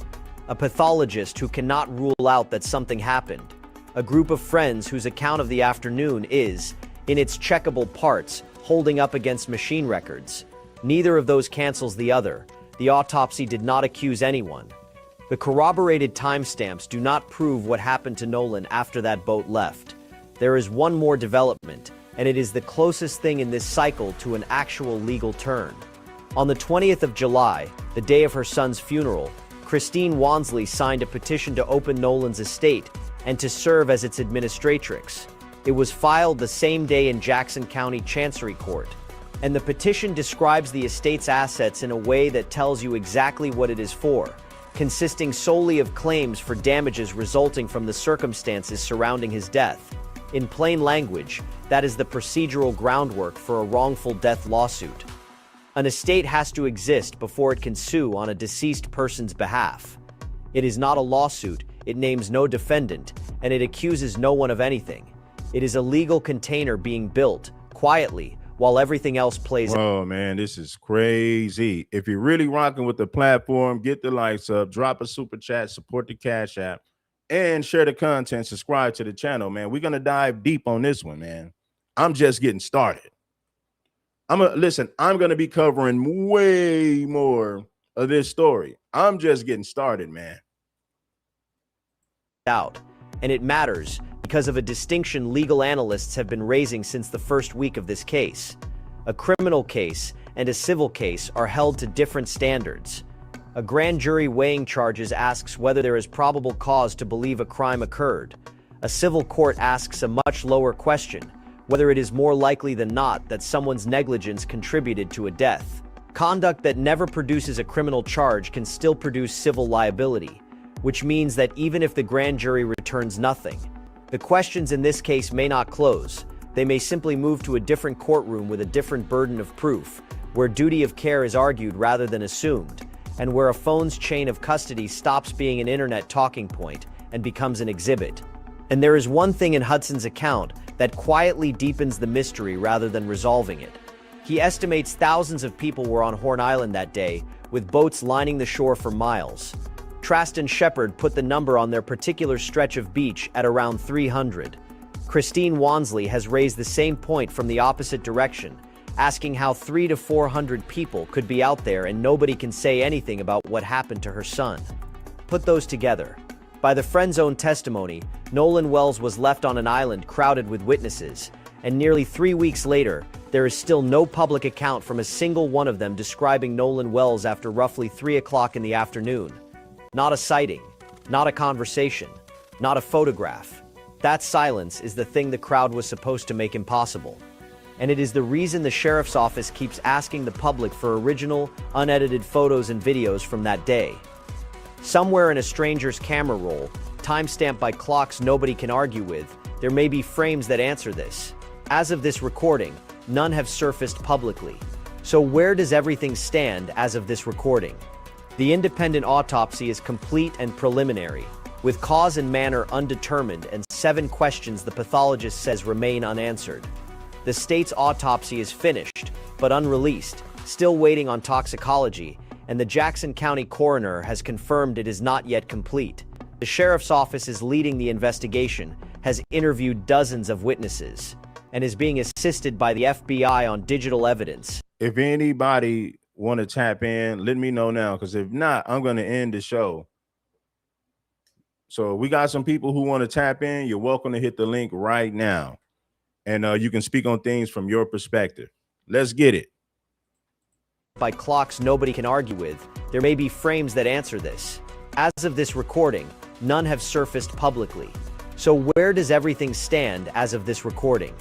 A pathologist who cannot rule out that something happened. A group of friends whose account of the afternoon is, in its checkable parts, holding up against machine records. Neither of those cancels the other. The autopsy did not accuse anyone. The corroborated timestamps do not prove what happened to Nolan after that boat left. There is one more development, and it is the closest thing in this cycle to an actual legal turn. On the 20th of July, the day of her son's funeral, Christine Wansley signed a petition to open Nolan's estate and to serve as its administratrix. It was filed the same day in Jackson County Chancery Court, and the petition describes the estate's assets in a way that tells you exactly what it is for, consisting solely of claims for damages resulting from the circumstances surrounding his death. In plain language, that is the procedural groundwork for a wrongful death lawsuit. An estate has to exist before it can sue on a deceased person's behalf. It is not a lawsuit, it names no defendant, and it accuses no one of anything. It is a legal container being built, quietly, while everything else plays out. Oh, man, this is crazy. If you're really rocking with the platform, get the likes up, drop a super chat, support the Cash App, and share the content, subscribe to the channel, man. We're going to dive deep on this one, man. I'm just getting started. I'm going to be covering way more of this story. I'm just getting started, man. And it matters because of a distinction legal analysts have been raising since the first week of this case. A criminal case and a civil case are held to different standards. A grand jury weighing charges asks whether there is probable cause to believe a crime occurred. A civil court asks a much lower question, whether it is more likely than not that someone's negligence contributed to a death. Conduct that never produces a criminal charge can still produce civil liability, which means that even if the grand jury returns nothing, the questions in this case may not close. They may simply move to a different courtroom with a different burden of proof, where duty of care is argued rather than assumed, and where a phone's chain of custody stops being an internet talking point and becomes an exhibit. And there is one thing in Hudson's account that quietly deepens the mystery rather than resolving it. He estimates thousands of people were on Horn Island that day, with boats lining the shore for miles. Trask and Shepard put the number on their particular stretch of beach at around 300. Christine Wansley has raised the same point from the opposite direction, asking how 300 to 400 people could be out there and nobody can say anything about what happened to her son. Put those together. By the friend's own testimony, Nolan Wells was left on an island crowded with witnesses, and nearly 3 weeks later, there is still no public account from a single one of them describing Nolan Wells after roughly 3 o'clock in the afternoon. Not a sighting, not a conversation, not a photograph. That silence is the thing the crowd was supposed to make impossible. And it is the reason the sheriff's office keeps asking the public for original, unedited photos and videos from that day. Somewhere in a stranger's camera roll, timestamped by clocks nobody can argue with, there may be frames that answer this. As of this recording, none have surfaced publicly. So where does everything stand as of this recording? The independent autopsy is complete and preliminary, with cause and manner undetermined and 7 questions the pathologist says remain unanswered. The state's autopsy is finished, but unreleased, still waiting on toxicology, and the Jackson County coroner has confirmed it is not yet complete. The sheriff's office is leading the investigation, has interviewed dozens of witnesses, and is being assisted by the FBI on digital evidence. If anybody want to tap in, let me know now, because if not, I'm going to end the show. So we got some people who want to tap in. You're welcome to hit the link right now, and you can speak on things from your perspective. Let's get it. By clocks nobody can argue with, there may be frames that answer this. As of this recording, none have surfaced publicly. So where does everything stand as of this recording?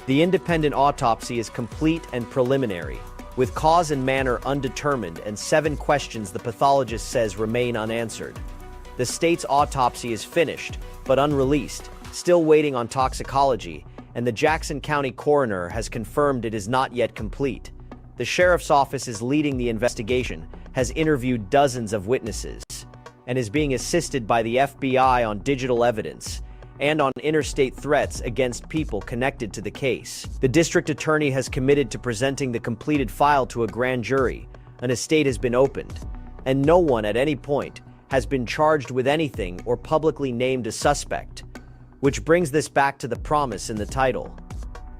The independent autopsy is complete and preliminary, with cause and manner undetermined and 7 questions the pathologist says remain unanswered. The state's autopsy is finished, but unreleased, still waiting on toxicology, and the Jackson County coroner has confirmed it is not yet complete. The sheriff's office is leading the investigation, has interviewed dozens of witnesses, and is being assisted by the FBI on digital evidence and on interstate threats against people connected to the case. The district attorney has committed to presenting the completed file to a grand jury. An estate has been opened, and no one at any point has been charged with anything or publicly named a suspect, which brings this back to the promise in the title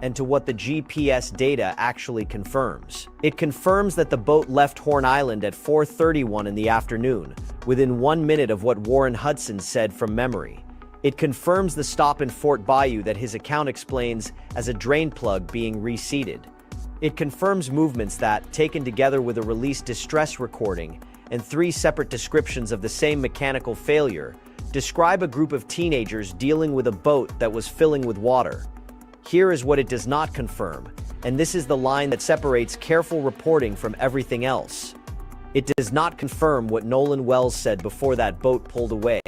and to what the GPS data actually confirms. It confirms that the boat left Horn Island at 4:31 in the afternoon, within 1 minute of what Warren Hudson said from memory. It confirms the stop in Fort Bayou that his account explains as a drain plug being reseated. It confirms movements that, taken together with a released distress recording and 3 separate descriptions of the same mechanical failure, describe a group of teenagers dealing with a boat that was filling with water. Here is what it does not confirm, and this is the line that separates careful reporting from everything else. It does not confirm what Nolan Wells said before that boat pulled away.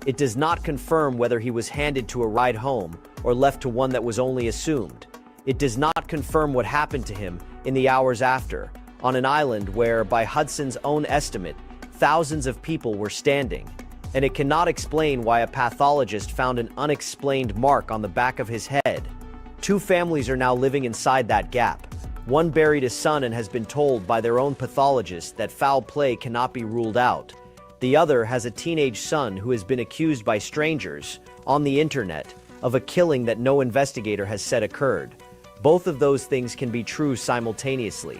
It does not confirm whether he was handed to a ride home or left to one that was only assumed. It does not confirm what happened to him in the hours after, on an island where, by Hudson's own estimate, thousands of people were standing. And it cannot explain why a pathologist found an unexplained mark on the back of his head. 2 families are now living inside that gap. One buried a son and has been told by their own pathologist that foul play cannot be ruled out. The other has a teenage son who has been accused by strangers on the internet of a killing that no investigator has said occurred. Both of those things can be true simultaneously.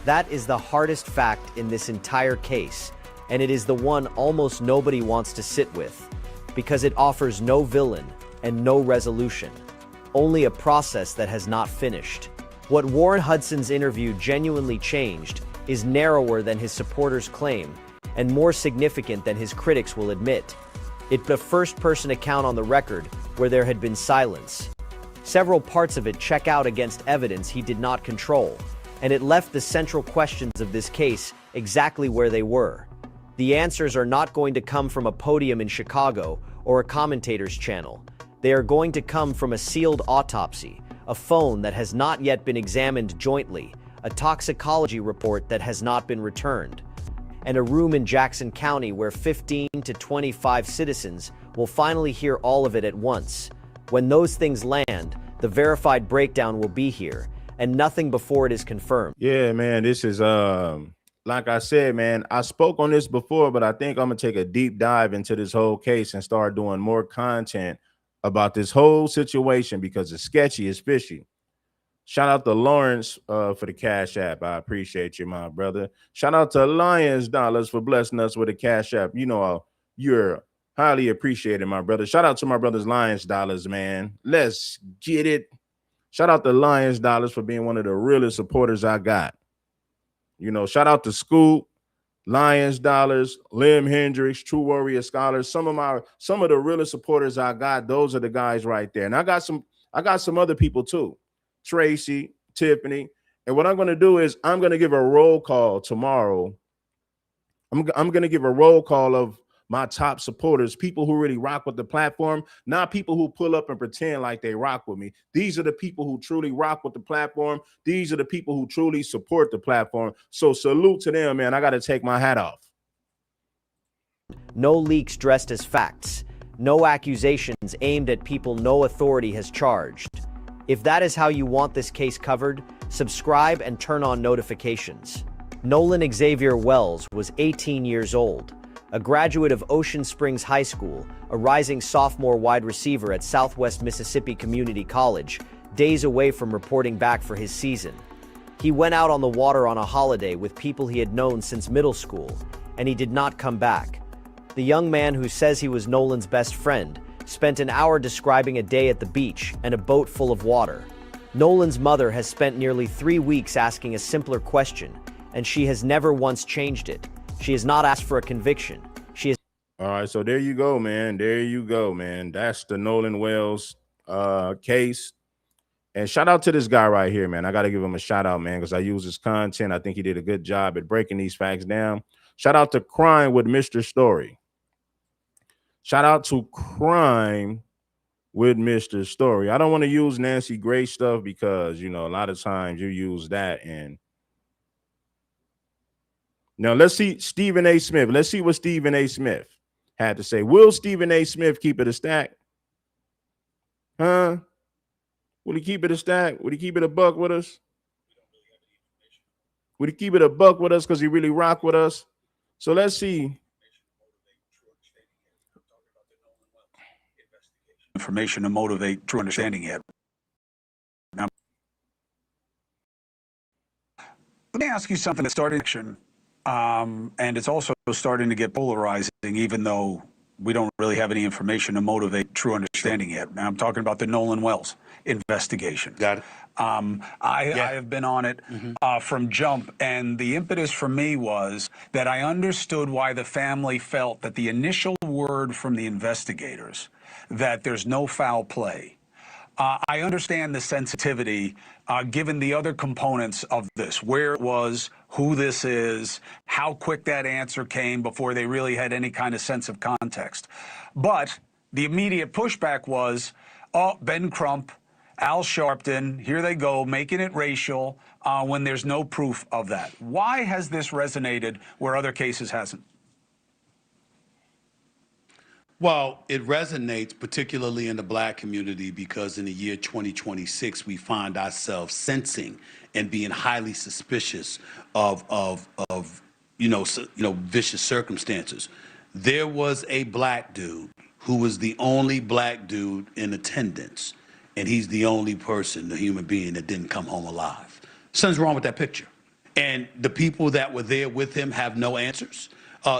That is the hardest fact in this entire case, and it is the one almost nobody wants to sit with, because it offers no villain and no resolution, only a process that has not finished. What Warren Hudson's interview genuinely changed is narrower than his supporters claim, and more significant than his critics will admit. It's the first-person account on the record where there had been silence. Several parts of it check out against evidence he did not control, and it left the central questions of this case exactly where they were. The answers are not going to come from a podium in Chicago or a commentator's channel. They are going to come from a sealed autopsy, a phone that has not yet been examined jointly, a toxicology report that has not been returned, and a room in Jackson County where 15 to 25 citizens will finally hear all of it at once. When those things land, the verified breakdown will be here, and nothing before it is confirmed. Yeah, man, this is like I said, man, I spoke on this before, but I think I'm gonna take a deep dive into this whole case and start doing more content about this whole situation because it's sketchy, it's fishy. Shout out to Lawrence for the Cash App. I appreciate you, my brother. Shout out to Lions Dollars for blessing us with a Cash App. You know, you're highly appreciated, my brother. Shout out to my brother's Lions Dollars, man. Let's get it. Shout out to Lions Dollars for being one of the realest supporters I got. You know, shout out to Scoop, Lions Dollars, Lim Hendricks, True Warrior Scholars. Some of the realest supporters I got, those are the guys right there. And I got some other people too. Tracy, Tiffany. And what I'm going to do is I'm going to give a roll call tomorrow. I'm going to give a roll call of my top supporters, people who really rock with the platform, not people who pull up and pretend like they rock with me. These are the people who truly rock with the platform. These are the people who truly support the platform. So salute to them, man. I got to take my hat off. No leaks dressed as facts. No accusations aimed at people no authority has charged. If that is how you want this case covered, subscribe and turn on notifications. Nolan Xavier Wells was 18 years old, a graduate of Ocean Springs High School, a rising sophomore wide receiver at Southwest Mississippi Community College, days away from reporting back for his season. He went out on the water on a holiday with people he had known since middle school, and he did not come back. The young man who says he was Nolan's best friend spent an hour describing a day at the beach and a boat full of water. Nolan's mother has spent nearly 3 weeks asking a simpler question, and she has never once changed it. She has not asked for a conviction. She has. All right, so there you go, man. There you go, man. That's the Nolan Wells case. And shout out to this guy right here, man. I got to give him a shout out, man, because I use his content. I think he did a good job at breaking these facts down. Shout out to Crime with Mr. Story. Shout out to Crime with Mr. Story. I don't want to use Nancy Grace stuff because, you know, a lot of times you use that. And now let's see Stephen A. Smith. Let's see what Stephen A. Smith had to say. Will Stephen A. Smith keep it a stack? Huh? Will he keep it a stack? Would he keep it a buck with us? Would he keep it a buck with us because he really rock with us? So let's see. Information to motivate true understanding yet. Now, let me ask you something that started action And it's also starting to get polarizing, even though we don't really have any information to motivate true understanding yet. Now, I'm talking about the Nolan Wells investigation. Got it. I have been on it from jump, and the impetus for me was that I understood why the family felt that the initial word from the investigators that there's no foul play. I understand the sensitivity given the other components of this, where it was, who this is, how quick that answer came before they really had any kind of sense of context. But the immediate pushback was, oh, Ben Crump, Al Sharpton, here they go, making it racial when there's no proof of that. Why has this resonated where other cases hasn't? Well, it resonates particularly in the black community because in the year 2026, we find ourselves sensing and being highly suspicious of vicious circumstances. There was a black dude who was the only black dude in attendance, and he's the only person, the human being, that didn't come home alive. Something's wrong with that picture. And the people that were there with him have no answers.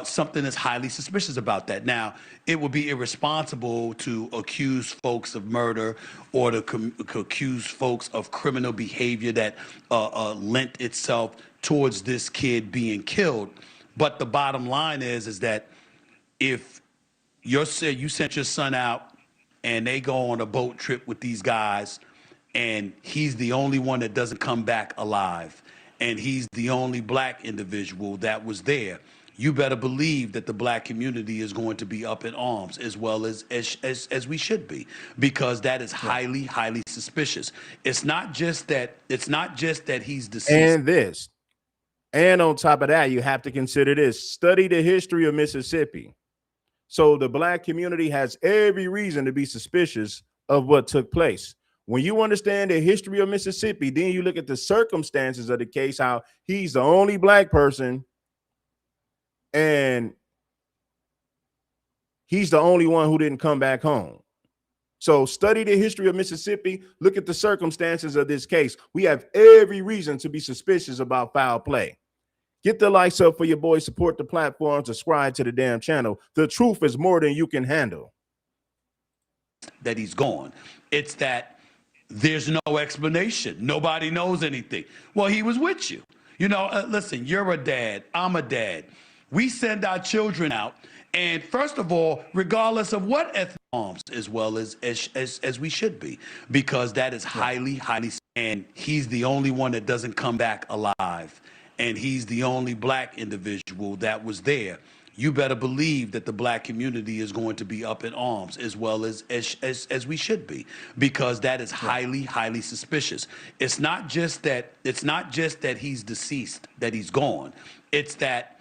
Something is highly suspicious about that. Now, it would be irresponsible to accuse folks of murder or to accuse folks of criminal behavior that lent itself towards this kid being killed. But the bottom line is that if you sent your son out and they go on a boat trip with these guys and he's the only one that doesn't come back alive and he's the only black individual that was there, you better believe that the black community is going to be up in arms as well as we should be, because that is highly, highly suspicious. It's not just that he's deceased. And on top of that, you have to consider this. Study the history of Mississippi. So the black community has every reason to be suspicious of what took place. When you understand the history of Mississippi, then you look at the circumstances of the case, how he's the only black person and he's the only one who didn't come back home. So study the history of Mississippi. Look at the circumstances of this case. We have every reason to be suspicious about foul play. Get the likes up for your boys. Support the platform. Subscribe to the damn channel. The truth is more than you can handle. That he's gone. It's that there's no explanation. Nobody knows anything. Well, he was with you. Listen, you're a dad. I'm a dad. We send our children out, and first of all, regardless of what ethnic arms, as well as we should be, because that is highly, highly, and he's the only one that doesn't come back alive, and he's the only black individual that was there. You better believe that the black community is going to be up in arms as well as we should be, because that is highly, highly suspicious. It's not just that he's deceased, that he's gone. It's that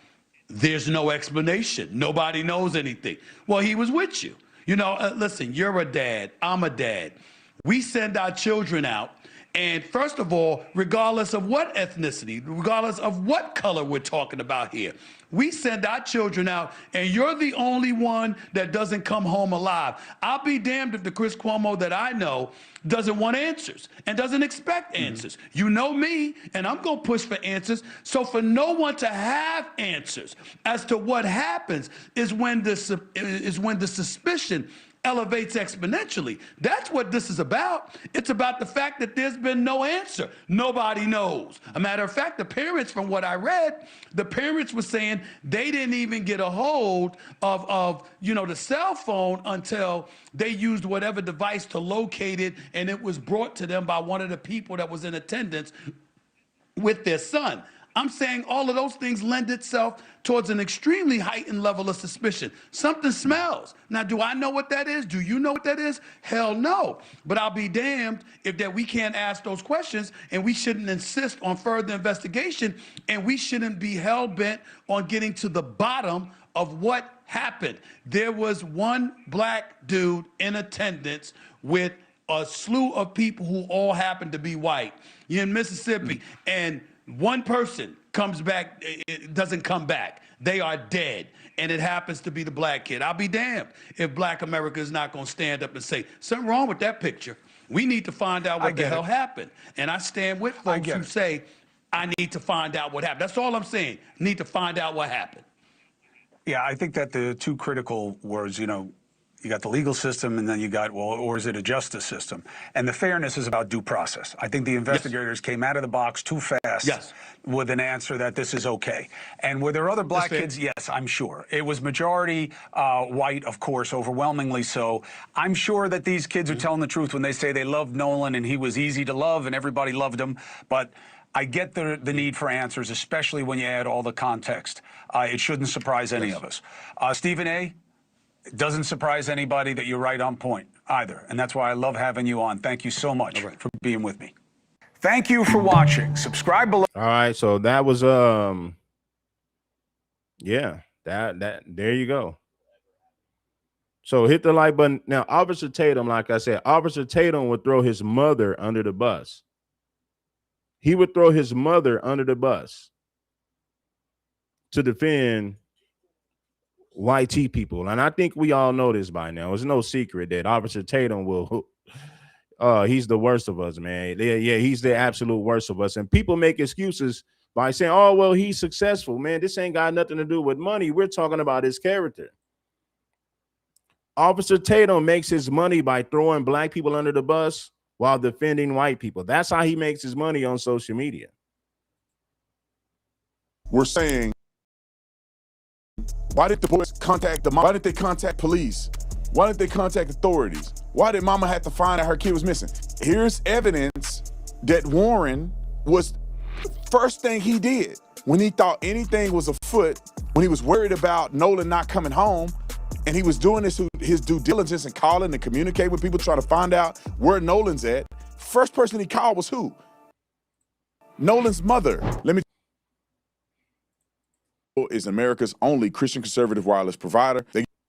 there's no explanation. Nobody knows anything. Well, he was with you. Listen, you're a dad. I'm a dad. We send our children out. And first of all, regardless of what ethnicity, regardless of what color we're talking about here, we send our children out, and you're the only one that doesn't come home alive. I'll be damned if the Chris Cuomo that I know doesn't want answers and doesn't expect answers. You know me, and I'm going to push for answers. So for no one to have answers as to what happens is when the suspicion elevates exponentially. That's what this is about. It's about the fact that there's been no answer. Nobody knows. A matter of fact, the parents, from what I read, the parents were saying they didn't even get a hold of the cell phone until they used whatever device to locate it, and it was brought to them by one of the people that was in attendance with their son. I'm saying all of those things lend itself towards an extremely heightened level of suspicion. Something smells. Now, do I know what that is? Do you know what that is? Hell no. But I'll be damned if that we can't ask those questions, and we shouldn't insist on further investigation, and we shouldn't be hell-bent on getting to the bottom of what happened. There was one black dude in attendance with a slew of people who all happened to be white. You're in Mississippi, and one person comes back, it doesn't come back. They are dead. And it happens to be the black kid. I'll be damned if black America is not going to stand up and say, something wrong with that picture. We need to find out what the hell happened. And I stand with folks who say I need to find out what happened. That's all I'm saying. Need to find out what happened. Yeah, I think that the two critical words, you got the legal system and then you got, well, or is it a justice system? And the fairness is about due process. I think the investigators came out of the box too fast with an answer that this is okay. And were there other black kids? Yes, I'm sure. It was majority white, of course, overwhelmingly so. I'm sure that these kids are telling the truth when they say they loved Nolan and he was easy to love and everybody loved him. But I get the need for answers, especially when you add all the context. It shouldn't surprise any of us. Stephen A., it doesn't surprise anybody that you're right on point either. And that's why I love having you on. Thank you so much for being with me. Thank you for watching. Subscribe below. All right, so that was yeah, that there you go. So hit the like button. Now, Officer Tatum, like I said, Officer Tatum would throw his mother under the bus. He would throw his mother under the bus to defend white people. And I think we all know this by now. It's no secret that Officer Tatum will, he's the worst of us, man. Yeah, he's the absolute worst of us. And people make excuses by saying, oh, well, he's successful, man. This ain't got nothing to do with money. We're talking about his character. Officer Tatum makes his money by throwing black people under the bus while defending white people. That's how he makes his money on social media. We're saying, why did the boys contact the mom? Why didn't they contact police? Why didn't they contact authorities? Why did mama have to find out her kid was missing? Here's evidence that Warren was the first thing he did when he thought anything was afoot, when he was worried about Nolan not coming home, and he was doing his due diligence and calling and communicating with people trying to find out where Nolan's at. First person he called was who? Nolan's mother. Is America's only Christian conservative wireless provider.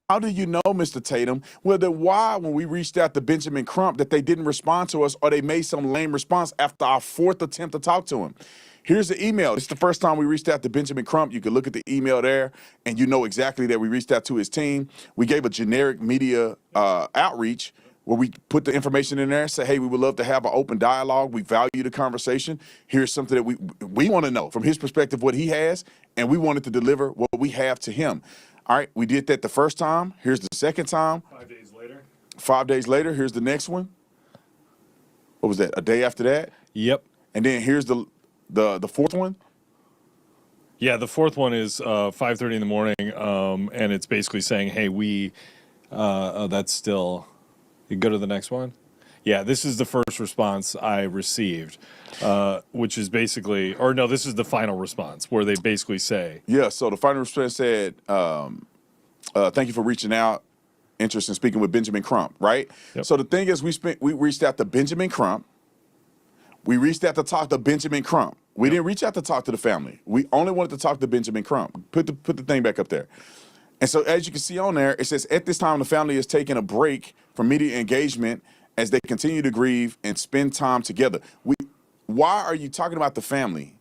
How do you know, Mr. Tatum? Well, then why, when we reached out to Benjamin Crump, that they didn't respond to us or they made some lame response after our fourth attempt to talk to him? Here's the email. It's the first time we reached out to Benjamin Crump. You can look at the email there, and you know exactly that we reached out to his team. We gave a generic media outreach where we put the information in there, say, hey, we would love to have an open dialogue. We value the conversation. Here's something that we want to know from his perspective what he has, and we wanted to deliver what we have to him. All right, we did that the first time. Here's the second time. 5 days later. 5 days later, here's the next one. What was that, a day after that? Yep. And then here's the fourth one. Yeah, the fourth one is 5:30 in the morning, and it's basically saying, hey, that's still... You go to the next one. Yeah, this is the first response I received, which is basically, or no, this is the final response where they basically say. Yeah, so the final response said, thank you for reaching out, interest in speaking with Benjamin Crump, right? Yep. So the thing is, we reached out to Benjamin Crump. We reached out to talk to Benjamin Crump. We didn't reach out to talk to the family. We only wanted to talk to Benjamin Crump. Put the thing back up there. And so as you can see on there, it says, at this time, the family is taking a break from media engagement as they continue to grieve and spend time together. Why are you talking about the family?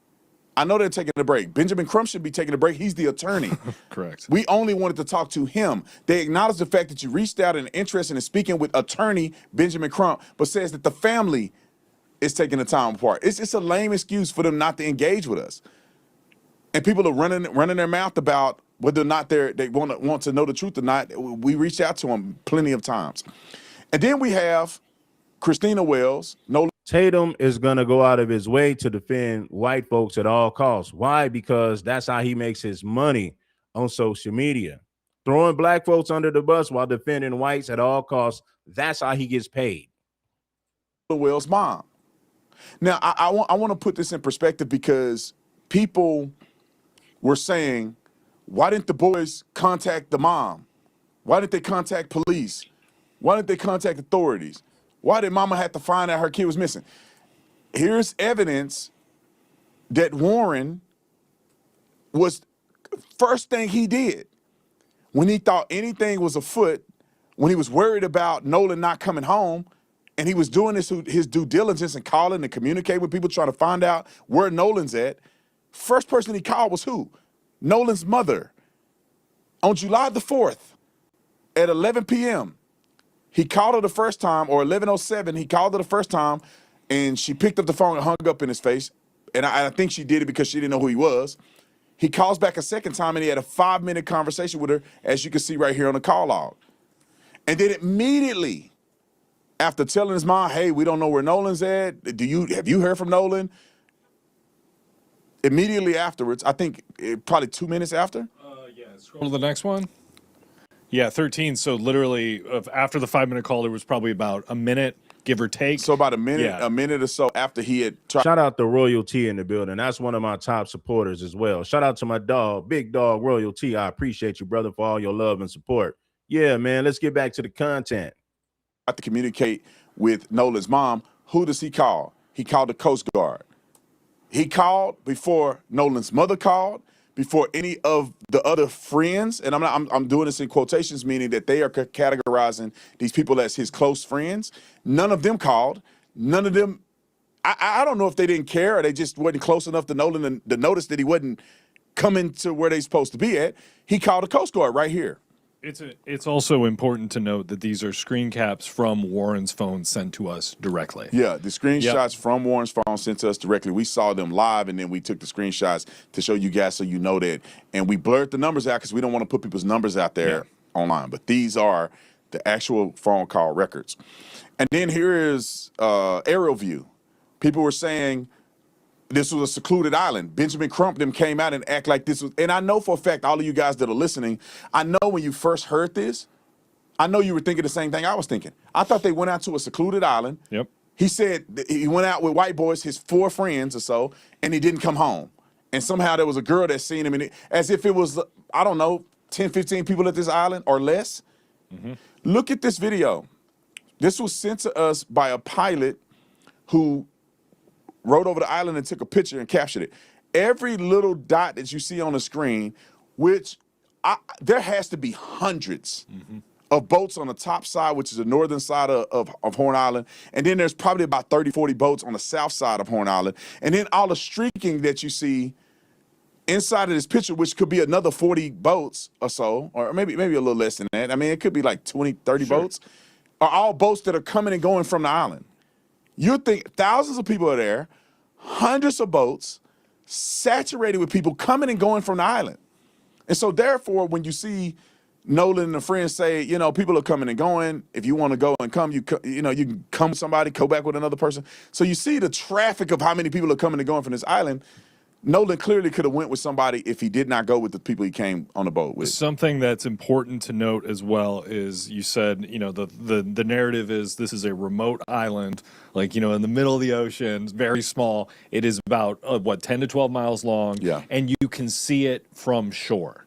I know they're taking a break. Benjamin Crump should be taking a break. He's the attorney. Correct. We only wanted to talk to him. They acknowledge the fact that you reached out and interested in speaking with attorney Benjamin Crump, but says that the family is taking the time apart. It's a lame excuse for them not to engage with us. And people are running their mouth about whether or not they want to know the truth or not. We reached out to them plenty of times. And then we have Christina Wells. Tatum is going to go out of his way to defend white folks at all costs. Why? Because that's how he makes his money on social media. Throwing black folks under the bus while defending whites at all costs. That's how he gets paid. Wells' mom. Now, I want to put this in perspective because people were saying, why didn't the boys contact the mom? Why didn't they contact police? Why didn't they contact authorities? Why did mama have to find out her kid was missing? Here's evidence that Warren was first thing he did when he thought anything was afoot, when he was worried about Nolan not coming home, and he was doing his due diligence and calling and communicating with people trying to find out where Nolan's at. First person he called was who? Nolan's mother. On July the 4th at 11 p.m., he called her the first time, or 11:07, he called her the first time, and she picked up the phone and hung up in his face. and I think she did it because she didn't know who he was. He calls back a second time, and he had a 5-minute conversation with her, as you can see right here on the call log. And then immediately after telling his mom, hey, we don't know where Nolan's at. Have you heard from Nolan? Immediately afterwards, I think probably 2 minutes after. Yeah, scroll to the next one. Yeah, 13. So literally after the 5-minute call, there was probably about a minute, give or take. So about a minute, Yeah. a minute or so after he had tried. Shout out to Royalty in the building. That's one of my top supporters as well. Shout out to my dog, Big Dog Royalty. I appreciate you, brother, for all your love and support. Yeah, man, let's get back to the content. To communicate with Nolan's mom. Who does he call? He called the Coast Guard. He called before Nolan's mother called, before any of the other friends, and I'm doing this in quotations, meaning that they are categorizing these people as his close friends. None of them called. None of them. I don't know if they didn't care or they just wasn't close enough to Nolan to notice that he wasn't coming to where they're supposed to be at. He called the Coast Guard right here. It's also important to note that these are screen caps from Warren's phone sent to us directly. Yeah, the screenshots from Warren's phone sent to us directly. We saw them live, and then we took the screenshots to show you guys so you know that. And we blurred the numbers out because we don't want to put people's numbers out there online. But these are the actual phone call records. And then here is aerial view. People were saying this was a secluded island. Benjamin Crump them came out and act like this was, and I know for a fact, all of you guys that are listening, I know when you first heard this, I know you were thinking the same thing I was thinking. I thought they went out to a secluded island. Yep. He said he went out with white boys, his 4 friends or so, and he didn't come home. And somehow there was a girl that seen him, and as if it was, I don't know, 10, 15 people at this island or less. Mm-hmm. Look at this video. This was sent to us by a pilot who rode over the island and took a picture and captured it. Every little dot that you see on the screen, which there has to be hundreds of boats on the top side, which is the northern side of Horn Island. And then there's probably about 30, 40 boats on the south side of Horn Island. And then all the streaking that you see inside of this picture, which could be another 40 boats or so, or maybe a little less than that. I mean, it could be like 20, 30 boats, are all boats that are coming and going from the island. You think thousands of people are there, hundreds of boats, saturated with people coming and going from the island. And so therefore, when you see Nolan and the friends say, you know, people are coming and going. If you want to go and come, you can come with somebody, go back with another person. So you see the traffic of how many people are coming and going from this island. Nolan clearly could have went with somebody if he did not go with the people he came on the boat with. Something that's important to note as well is you said, you know, the narrative is this is a remote island, like, you know, in the middle of the ocean, very small. It is about, 10 to 12 miles long. Yeah. And you can see it from shore.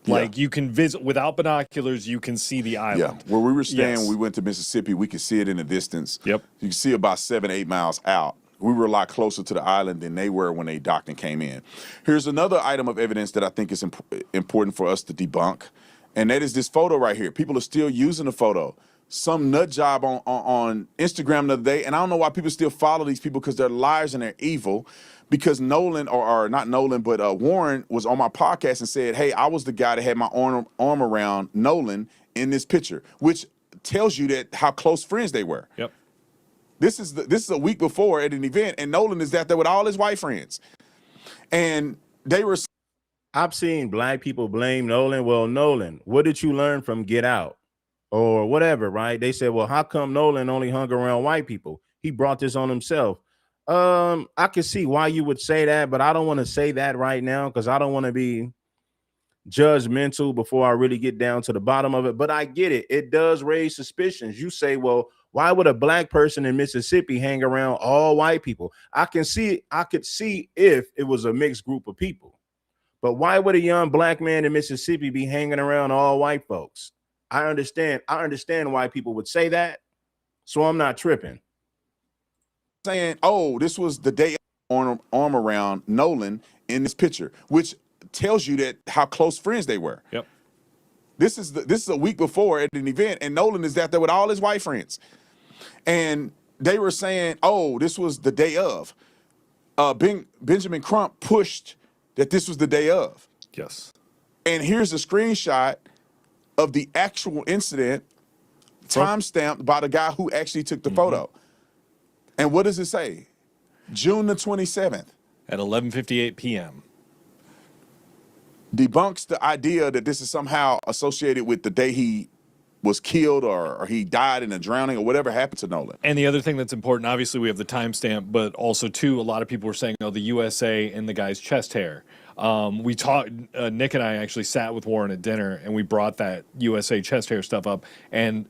Like you can visit without binoculars, you can see the island. Yeah, where we were staying, when we went to Mississippi, we could see it in the distance. Yep. You can see about 7, 8 miles out. We were a lot closer to the island than they were when they docked and came in. Here's another item of evidence that I think is important for us to debunk, and that is this photo right here. People are still using the photo. Some nut job on Instagram the other day, and I don't know why people still follow these people because they're liars and they're evil. Because Nolan, or not Nolan, but Warren was on my podcast and said, hey, I was the guy that had my arm around Nolan in this picture, which tells you that how close friends they were. Yep. This is a week before at an event, and Nolan is out there with all his white friends. And they were... I've seen black people blame Nolan. Well, Nolan, what did you learn from Get Out? Or whatever, right? They said, well, how come Nolan only hung around white people? He brought this on himself. I can see why you would say that, but I don't want to say that right now because I don't want to be judgmental before I really get down to the bottom of it. But I get it. It does raise suspicions. You say, well, why would a black person in Mississippi hang around all white people? I could see if it was a mixed group of people. But why would a young black man in Mississippi be hanging around all white folks? I understand why people would say that. So I'm not tripping. Saying, oh, this was the day arm around Nolan in this picture, which tells you that how close friends they were. Yep. This is a week before at an event, and Nolan is out there with all his white friends. And they were saying, oh, this was the day of. Benjamin Crump pushed that this was the day of. Yes. And here's a screenshot of the actual incident, time-stamped by the guy who actually took the photo. And what does it say? June the 27th. at 11:58 p.m. Debunks the idea that this is somehow associated with the day he was killed or he died in a drowning or whatever happened to Nolan. And the other thing that's important, obviously, we have the timestamp, but also, too, a lot of people were saying, oh, the USA and the guy's chest hair. We talked, Nick and I actually sat with Warren at dinner, and we brought that USA chest hair stuff up. And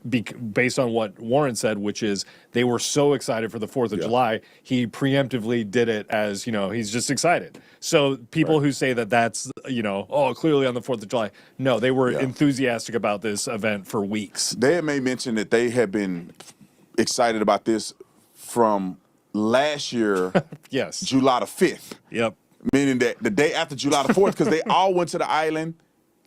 based on what Warren said, which is they were so excited for the 4th of July, he preemptively did it as, he's just excited. So people who say that that's, clearly on the 4th of July, no, they were enthusiastic about this event for weeks. They had made mention that they had been excited about this from last year, yes, July the 5th. Yep. Meaning that the day after July the 4th, because they all went to the island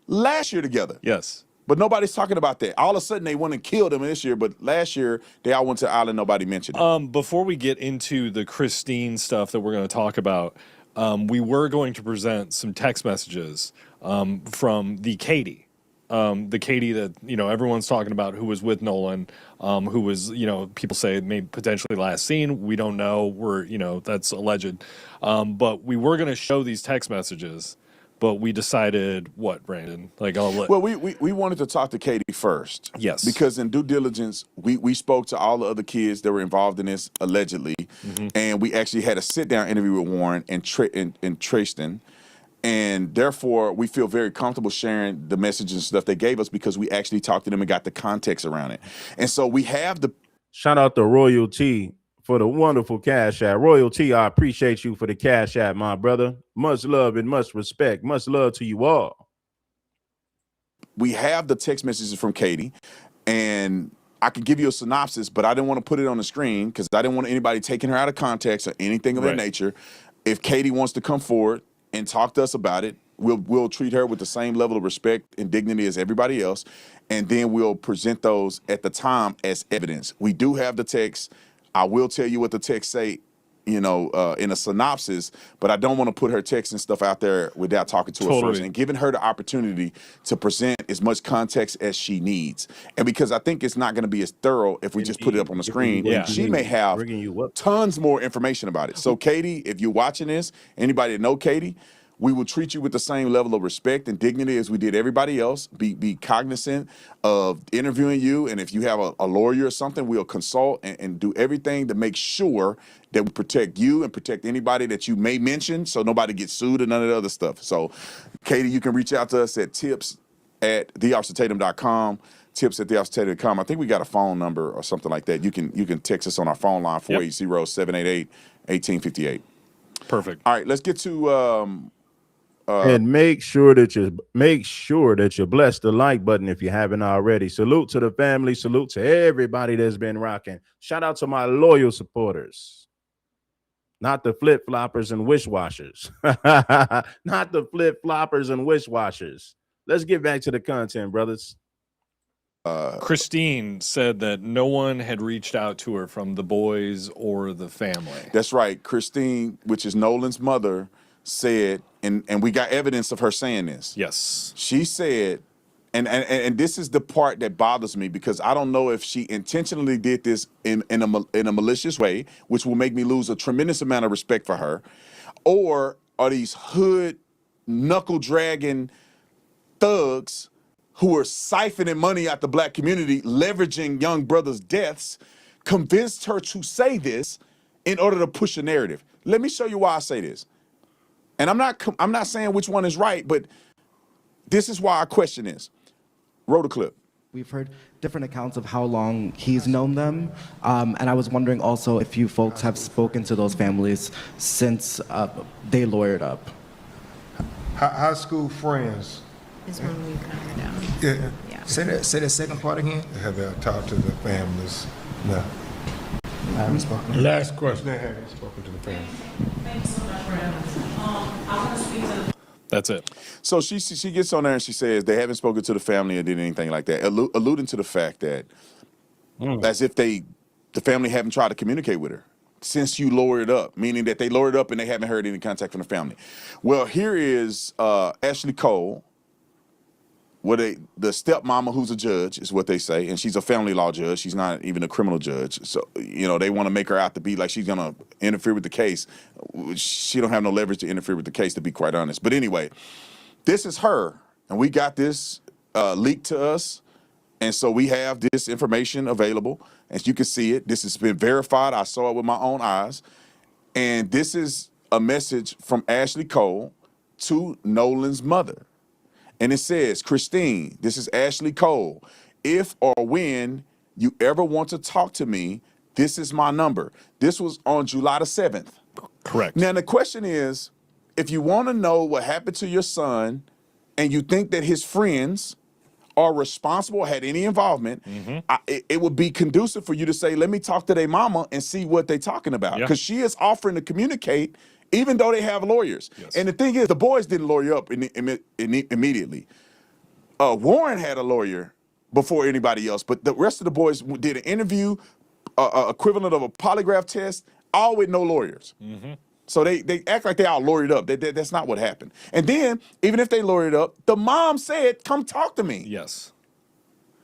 last year together. Yes. But nobody's talking about that. All of a sudden, they went and killed him this year, but last year, they all went to the island, nobody mentioned it. Before we get into the Christine stuff that we're going to talk about, we were going to present some text messages from the Katie. The Katie that, everyone's talking about, who was with Nolan, who was, people say may potentially last seen. We don't know. That's alleged. But we were going to show these text messages, but we decided what, Brandon? Well, we wanted to talk to Katie first. Yes. Because in due diligence, we spoke to all the other kids that were involved in this, allegedly. And we actually had a sit-down interview with Warren and Tristan. And therefore, we feel very comfortable sharing the messages and stuff they gave us because we actually talked to them and got the context around it. And so we have the... Shout out to Royalty for the wonderful Cash App. Royalty, I appreciate you for the Cash App, my brother. Much love and much respect. Much love to you all. We have the text messages from Katie, and I can give you a synopsis, but I didn't want to put it on the screen because I didn't want anybody taking her out of context or anything of that nature. If Katie wants to come forward and talk to us about it, we'll treat her with the same level of respect and dignity as everybody else, and then we'll present those at the time as evidence. We do have the text. I will tell you what the text say, in a synopsis, but I don't want to put her text and stuff out there without talking to her first and giving her the opportunity to present as much context as she needs. And because I think it's not going to be as thorough if we just put it up on the screen, she may have tons more information about it. So Katie, if you're watching this, anybody that know Katie, we will treat you with the same level of respect and dignity as we did everybody else. Be cognizant of interviewing you. And if you have a lawyer or something, we'll consult and do everything to make sure that we protect you and protect anybody that you may mention so nobody gets sued and none of the other stuff. So, Katie, you can reach out to us at tips@theofficertatum.com, tips@theofficertatum.com. I think we got a phone number or something like that. You can text us on our phone line, 480-788-1858. Perfect. All right, let's get to... and make sure that you bless the like button if you haven't already. Salute to the family. Salute to everybody that's been rocking. Shout out to my loyal supporters, not the flip floppers and wish washers. Not the flip floppers and wish washers. Let's get back to the content, brothers. Christine said that no one had reached out to her from the boys or the family. That's right. Christine, which is Nolan's mother, said, and we got evidence of her saying this. Yes. She said, and this is the part that bothers me because I don't know if she intentionally did this in a malicious way, which will make me lose a tremendous amount of respect for her, or are these hood knuckle dragging thugs who are siphoning money out the black community, leveraging young brothers' deaths, convinced her to say this in order to push a narrative. Let me show you why I say this. And I'm not saying which one is right, but this is why our question is. Roll the clip. We've heard different accounts of how long he's known them. And I was wondering also if you folks have spoken to those families since they lawyered up. High school friends. Is when we cut her down. Yeah. Say that second part again. Have they talked to the families? No. I haven't spoken. Last question. They haven't spoken to the family. Thanks so much, Brandon. I want to speak to That's it. So she gets on there and she says they haven't spoken to the family or did anything like that, alluding to the fact that as if the family haven't tried to communicate with her since you lowered up, meaning that they lowered up and they haven't heard any contact from the family. Well, here is Ashley Cole the stepmama, who's a judge, is what they say, and she's a family law judge. She's not even a criminal judge. So, they want to make her out to be like she's gonna interfere with the case. She don't have no leverage to interfere with the case, to be quite honest. But anyway, this is her, and we got this leaked to us, and so we have this information available. As you can see it, this has been verified. I saw it with my own eyes, and this is a message from Ashley Cole to Nolan's mother. And it says, Christine, this is Ashley Cole. If or when you ever want to talk to me, this is my number. This was on July the 7th. Correct. Now, the question is, if you want to know what happened to your son and you think that his friends are responsible, had any involvement, it would be conducive for you to say, let me talk to their mama and see what they're talking about. Because she is offering to communicate, even though they have lawyers. And the thing is, the boys didn't lawyer up immediately. Warren had a lawyer before anybody else, but the rest of the boys did an interview, equivalent of a polygraph test, all with no lawyers. So they act like they all lawyered up. That's not what happened. And then, even if they lawyered up, the mom said, come talk to me. Yes.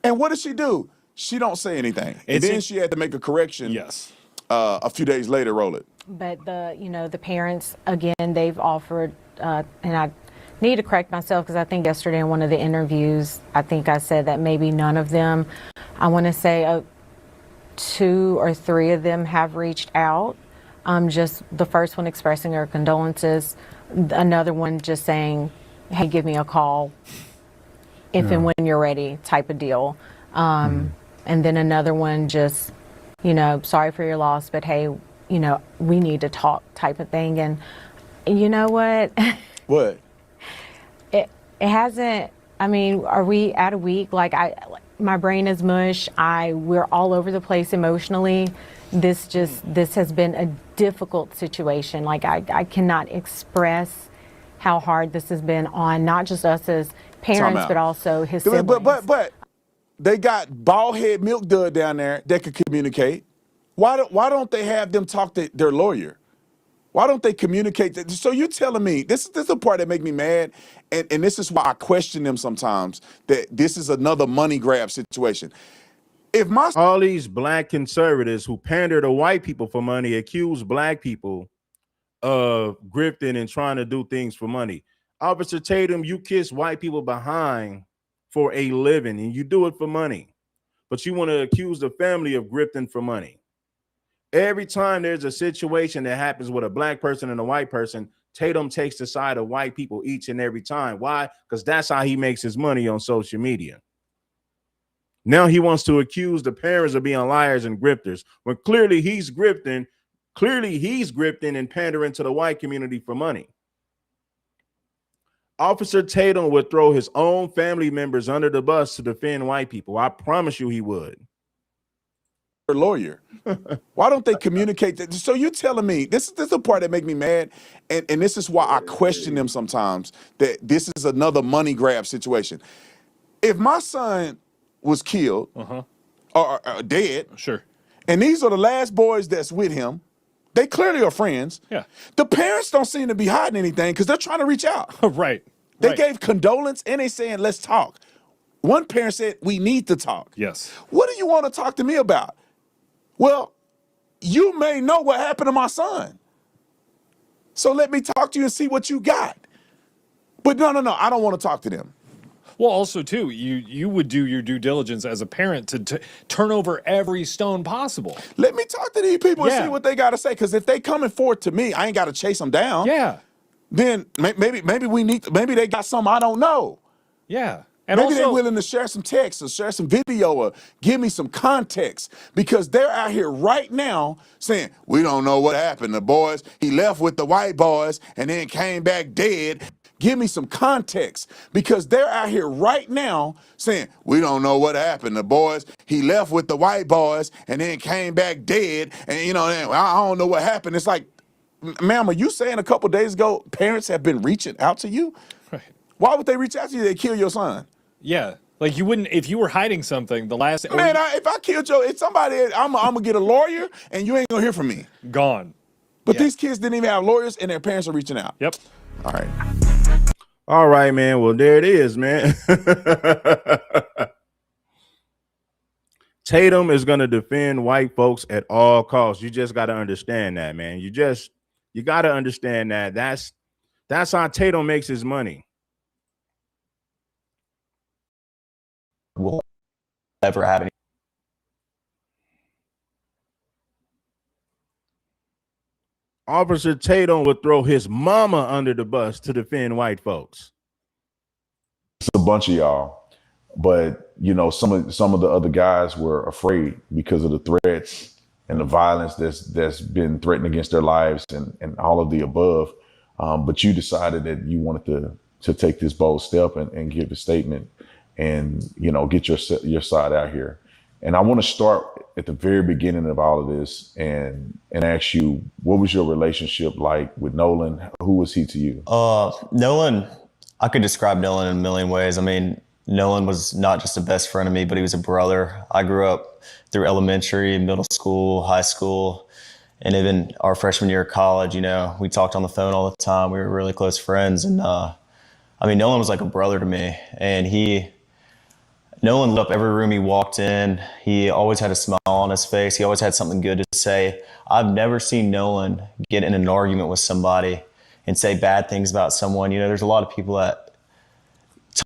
And what did she do? She don't say anything. And then she had to make a correction. Yes. A few days later, roll it. But the parents, again, they've offered, and I need to correct myself because I think yesterday in one of the interviews, I think I said that maybe none of them, I want to say 2 or 3 of them have reached out. Just the first one expressing her condolences, another one just saying, hey, give me a call if and when you're ready, type of deal. And then another one just, sorry for your loss, but hey, we need to talk, type of thing. And you know what? What? It hasn't, are we at a week? My brain is mush. We're all over the place emotionally. This has been a difficult situation. I cannot express how hard this has been on not just us as parents, but also his siblings. But they got bald head milk dud down there that could communicate. Why don't they have them talk to their lawyer? Why don't they communicate? So you're telling me, this is the part that make me mad, and this is why I question them sometimes, that this is another money grab situation. If all these black conservatives who pander to white people for money accuse black people of grifting and trying to do things for money. Officer Tatum, you kiss white people behind for a living and you do it for money, but you want to accuse the family of grifting for money. Every time there's a situation that happens with a black person and a white person, Tatum takes the side of white people each and every time. Why? Because that's how he makes his money on social media. Now he wants to accuse the parents of being liars and grifters when clearly he's grifting and pandering to the white community for money. Officer Tatum would throw his own family members under the bus to defend white people. I promise you he would. Lawyer. Why don't they communicate that? So you're telling me, this is the part that make me mad, and this is why I question them sometimes, that this is another money grab situation. If my son was killed or dead, sure, and these are the last boys that's with him, they clearly are friends. Yeah. The parents don't seem to be hiding anything because they're trying to reach out. Right. They gave condolence and they saying, let's talk. One parent said, we need to talk. Yes. What do you want to talk to me about? Well, you may know what happened to my son. So let me talk to you and see what you got. But no, I don't want to talk to them. Well, also, too, you would do your due diligence as a parent to turn over every stone possible. Let me talk to these people and see what they got to say. Because if they coming forward to me, I ain't got to chase them down. Yeah. Then maybe they got something I don't know. Yeah. And maybe also, they're willing to share some text or share some video or give me some context, because they're out here right now saying, we don't know what happened. The boys, he left with the white boys and then came back dead. Give me some context, because they're out here right now saying, we don't know what happened. The boys, he left with the white boys and then came back dead. And, I don't know what happened. It's like, ma'am, are you saying a couple days ago parents have been reaching out to you? Right. Why would they reach out to you? They kill your son. Yeah. Like you wouldn't, if you were hiding something, the last... Man, if I killed somebody, I'm going to get a lawyer and you ain't going to hear from me. Gone. But these kids didn't even have lawyers and their parents are reaching out. Yep. All right. All right, man. Well, there it is, man. Tatum is going to defend white folks at all costs. You just got to understand that, man. You got to understand that. That's how Tatum makes his money. Will ever have any. Officer Tatum would throw his mama under the bus to defend white folks. It's a bunch of y'all, but you know, some of the other guys were afraid because of the threats and the violence that's been threatened against their lives and all of the above. But you decided that you wanted to take this bold step and give a statement and, you know, get your side out here. And I want to start at the very beginning of all of this and ask you, what was your relationship like with Nolan? Who was he to you? Nolan, I could describe Nolan in a million ways. I mean, Nolan was not just a best friend of me, but he was a brother. I grew up through elementary, middle school, high school, and even our freshman year of college. You know, we talked on the phone all the time. We were really close friends. And I mean, Nolan was like a brother to me. And Nolan lit up every room he walked in. He always had a smile on his face. He always had something good to say. I've never seen Nolan get in an argument with somebody and say bad things about someone. You know, there's a lot of people that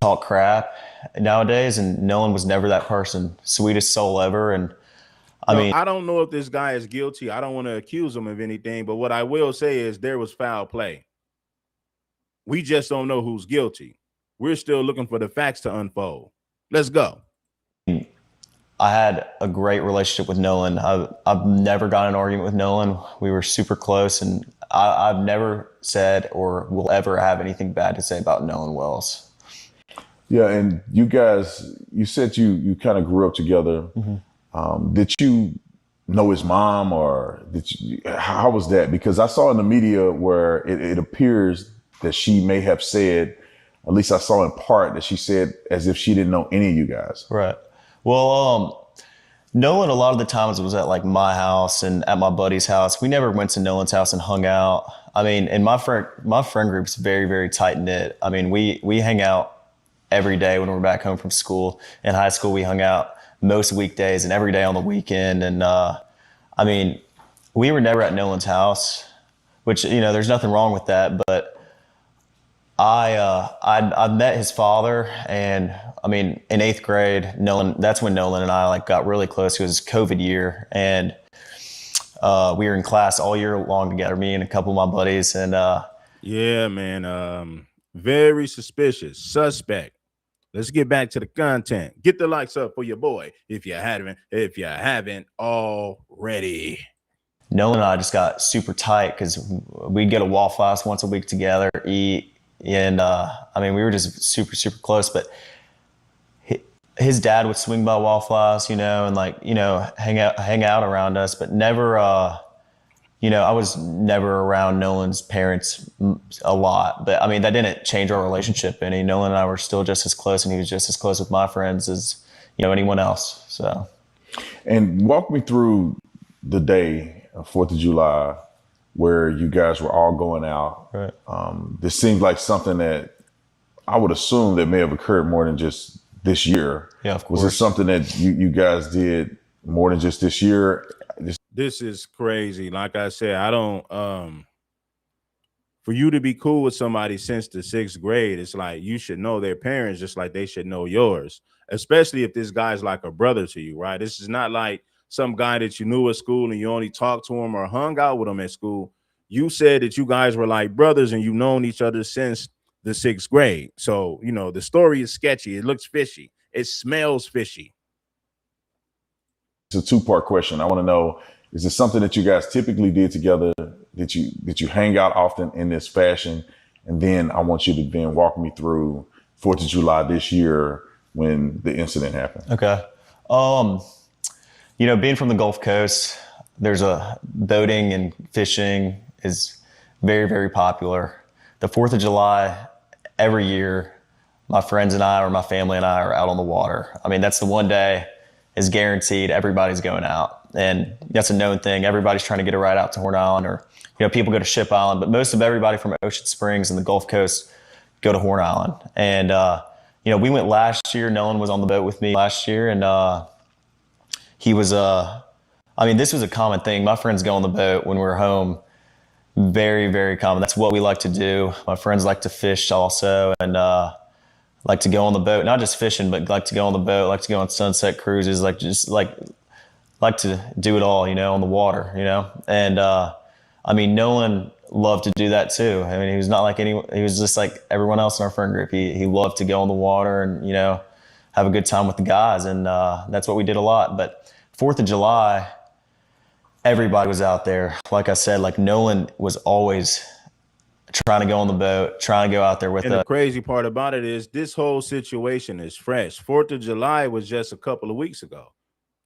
talk crap nowadays, and Nolan was never that person. Sweetest soul ever. And I mean, I don't know if this guy is guilty. I don't want to accuse him of anything, but what I will say is there was foul play. We just don't know who's guilty. We're still looking for the facts to unfold. Let's go. I had a great relationship with Nolan. I've never got in an argument with Nolan. We were super close, and I've never said or will ever have anything bad to say about Nolan Wells. Yeah, and you guys, you said you kind of grew up together. Mm-hmm. Did you know his mom, or how was that? Because I saw in the media where it appears that she may have said, at least I saw in part, that she said as if she didn't know any of you guys. Right. Well, Nolan, a lot of the times was at like my house and at my buddy's house. We never went to Nolan's house and hung out. I mean, and my friend group's very, very tight knit. I mean, we hang out every day when we're back home from school. In high school, we hung out most weekdays and every day on the weekend. And I mean, we were never at Nolan's house, which, you know, there's nothing wrong with that. But I met his father, and I mean, in 8th grade, that's when Nolan and I like got really close. It was COVID year, and we were in class all year long together, me and a couple of my buddies. And yeah, man, very suspect. Let's get back to the content. Get the likes up for your boy if you haven't already. Nolan and I just got super tight because we'd get a Waffle House once a week together, eat. And I mean, we were just super, super close. But his dad would swing by Waffle House, you know, and like, you know, hang out around us, but never, you know, I was never around Nolan's parents a lot. But I mean, that didn't change our relationship any. Nolan and I were still just as close, and he was just as close with my friends as, you know, anyone else. So. And walk me through the day of 4th of July where you guys were all going out. Right. This seems like something that I would assume that may have occurred more than just this year. Yeah, of course. Was it something that you guys did more than just this year? This is crazy. Like I said, I don't, for you to be cool with somebody since the 6th grade, it's like you should know their parents just like they should know yours, especially if this guy's like a brother to you, right? This is not like some guy that you knew at school and you only talked to him or hung out with him at school. You said that you guys were like brothers and you've known each other since the 6th grade. So, you know, the story is sketchy. It looks fishy. It smells fishy. It's a 2-part question. I want to know, is it something that you guys typically did together? That you hang out often in this fashion? And then I want you to then walk me through 4th of July this year when the incident happened. Okay. You know, being from the Gulf Coast, there's boating and fishing is very, very popular. The 4th of July, every year, my friends and I, or my family and I, are out on the water. I mean, that's the one day is guaranteed everybody's going out. And that's a known thing. Everybody's trying to get a ride out to Horn Island, or, you know, people go to Ship Island, but most of everybody from Ocean Springs and the Gulf Coast go to Horn Island. And, you know, we went last year. Nolan was on the boat with me last year, and he was, I mean, this was a common thing. My friends go on the boat when we're home. Very, very common. That's what we like to do. My friends like to fish also, and like to go on the boat, not just fishing, but like to go on the boat, like to go on sunset cruises, like to do it all, you know, on the water, you know. And I mean, Nolan loved to do that too. I mean, he was not like he was just like everyone else in our friend group. He loved to go on the water and, you know, have a good time with the guys, and that's what we did a lot. But 4th of July, everybody was out there. Like I said, like Nolan was always trying to go on the boat, trying to go out there with And us. the crazy part about it is this whole situation is fresh. 4th of July was just a couple of weeks ago.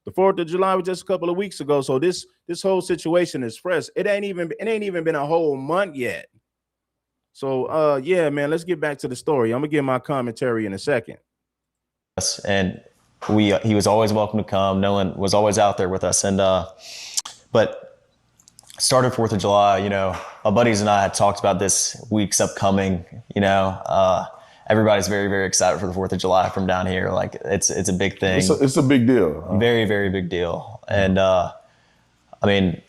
The 4th of July was just a couple of weeks ago. So this whole situation is fresh. It ain't even been a whole month yet. So yeah, man, let's get back to the story. I'm gonna give my commentary in a second. And he was always welcome to come. Nolan was always out there with us. And but started 4th of July, you know, my buddies and I had talked about this week's upcoming, you know, everybody's very, very excited for the 4th of July from down here. Like it's a big thing. It's a big deal. Very, very big deal. And I mean,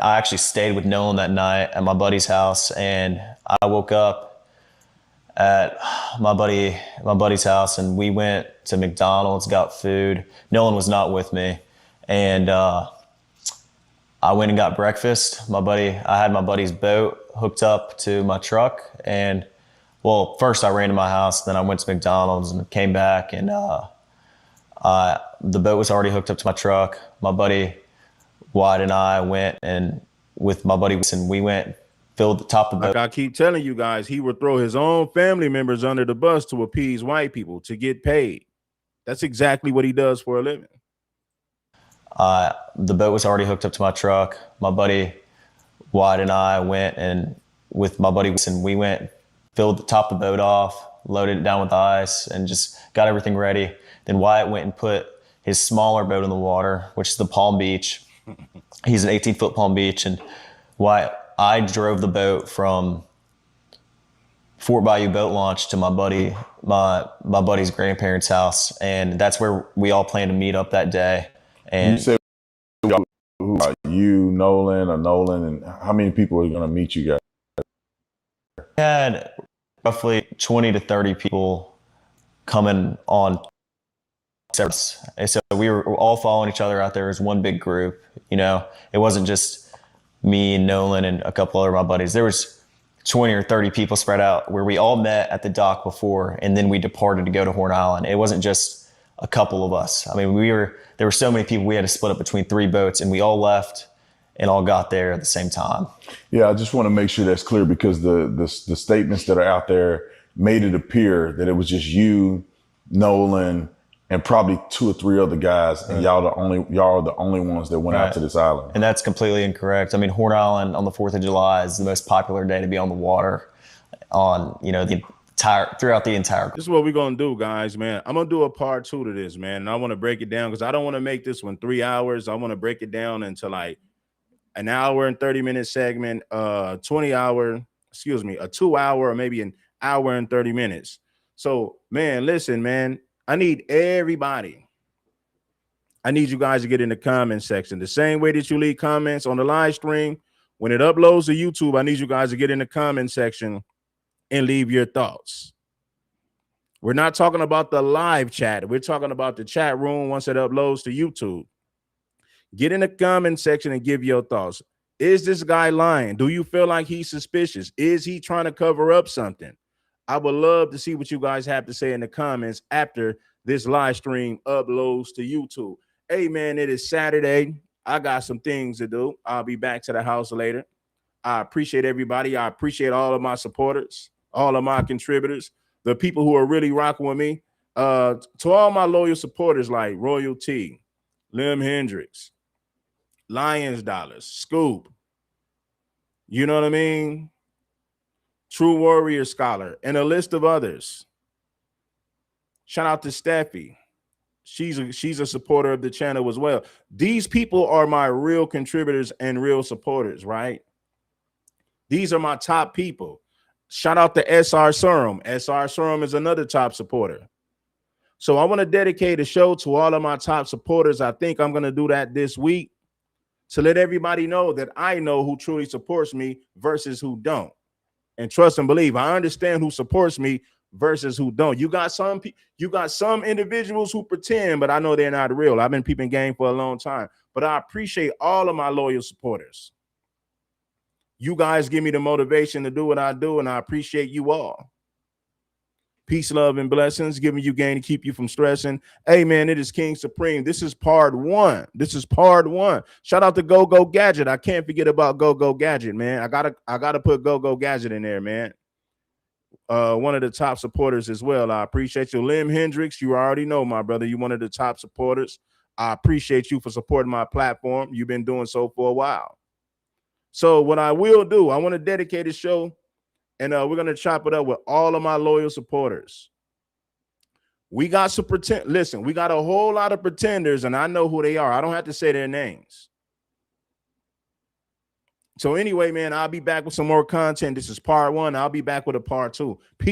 I actually stayed with Nolan that night at my buddy's house, and I woke up at my buddy's house, and we went to McDonald's, got food. Nolan was not with me. And I went and got breakfast. I had my buddy's boat hooked up to my truck, and well, first I ran to my house, then I went to McDonald's and came back, and the boat was already hooked up to my truck. My buddy Wyatt and I went, and with my buddy, and we went, filled the top of the boat. Like I keep telling you guys, he would throw his own family members under the bus to appease white people to get paid. That's exactly what he does for a living. The boat was already hooked up to my truck. My buddy Wyatt and I went, and with my buddy, and we went, filled the top of the boat off, loaded it down with ice, and just got everything ready. Then Wyatt went and put his smaller boat in the water, which is the Palm Beach. He's an 18-foot Palm Beach, and I drove the boat from Fort Bayou Boat Launch to my buddy's grandparents' house, and that's where we all planned to meet up that day. And you said you, Nolan, and how many people are going to meet you guys? We had roughly 20 to 30 people coming on. And so we were all following each other out there as one big group. You know, it wasn't just me and Nolan and a couple other of my buddies. There was 20 or 30 people spread out where we all met at the dock before, and then we departed to go to Horn Island. It wasn't just a couple of us. I mean, there were so many people, we had to split up between 3 boats, and we all left and all got there at the same time. Yeah, I just want to make sure that's clear, because the statements that are out there made it appear that it was just you, Nolan, and probably 2 or 3 other guys, and y'all are the only ones that went out to this island. And that's completely incorrect. I mean, Horn Island on the 4th of July is the most popular day to be on the water on, you know, throughout the entire. This is what we're gonna do, guys, man. I'm gonna do a part 2 to this, man. And I want to break it down because I don't want to make this one 3 hours. I want to break it down into like an hour and 30-minute segment, a 2-hour, or maybe an hour and 30 minutes. So, man, listen, man, I need everybody. I need you guys to get in the comment section. The same way that you leave comments on the live stream, when it uploads to YouTube, I need you guys to get in the comment section and leave your thoughts. We're not talking about the live chat. We're talking about the chat room once it uploads to YouTube. Get in the comment section and give your thoughts. Is this guy lying? Do you feel like he's suspicious? Is he trying to cover up something? I would love to see what you guys have to say in the comments after this live stream uploads to YouTube. Hey, man, it is Saturday. I got some things to do. I'll be back to the house later. I appreciate everybody. I appreciate all of my supporters, all of my contributors, the people who are really rocking with me. To all my loyal supporters like Royalty, Lim Hendricks, Lions Dollars, Scoop, you know what I mean? True Warrior Scholar, and a list of others. Shout out to Steffi. She's a supporter of the channel as well. These people are my real contributors and real supporters, right? These are my top people. Shout out to SR Serum. SR Serum is another top supporter. So I want to dedicate a show to all of my top supporters. I think I'm going to do that this week to let everybody know that I know who truly supports me versus who don't. And trust and believe, I understand who supports me versus who don't. You got some individuals who pretend, but I know they're not real. I've been peeping game for a long time, but I appreciate all of my loyal supporters. You guys give me the motivation to do what I do, and I appreciate you all. Peace, love, and blessings, giving you gain to keep you from stressing. Hey, man, it is King Supreme. This is part one. Shout out to Go Go Gadget. I can't forget about Go Go Gadget, man. I gotta put Go Go Gadget in there, man. One of the top supporters as well. I appreciate you. Lim Hendricks, you already know, my brother. You're one of the top supporters. I appreciate you for supporting my platform. You've been doing so for a while. So what I will do, I want to dedicate a show, and we're going to chop it up with all of my loyal supporters. We got some pretend. Listen, we got a whole lot of pretenders, and I know who they are. I don't have to say their names. So anyway, man, I'll be back with some more content. This is part one. I'll be back with a part two. Peace.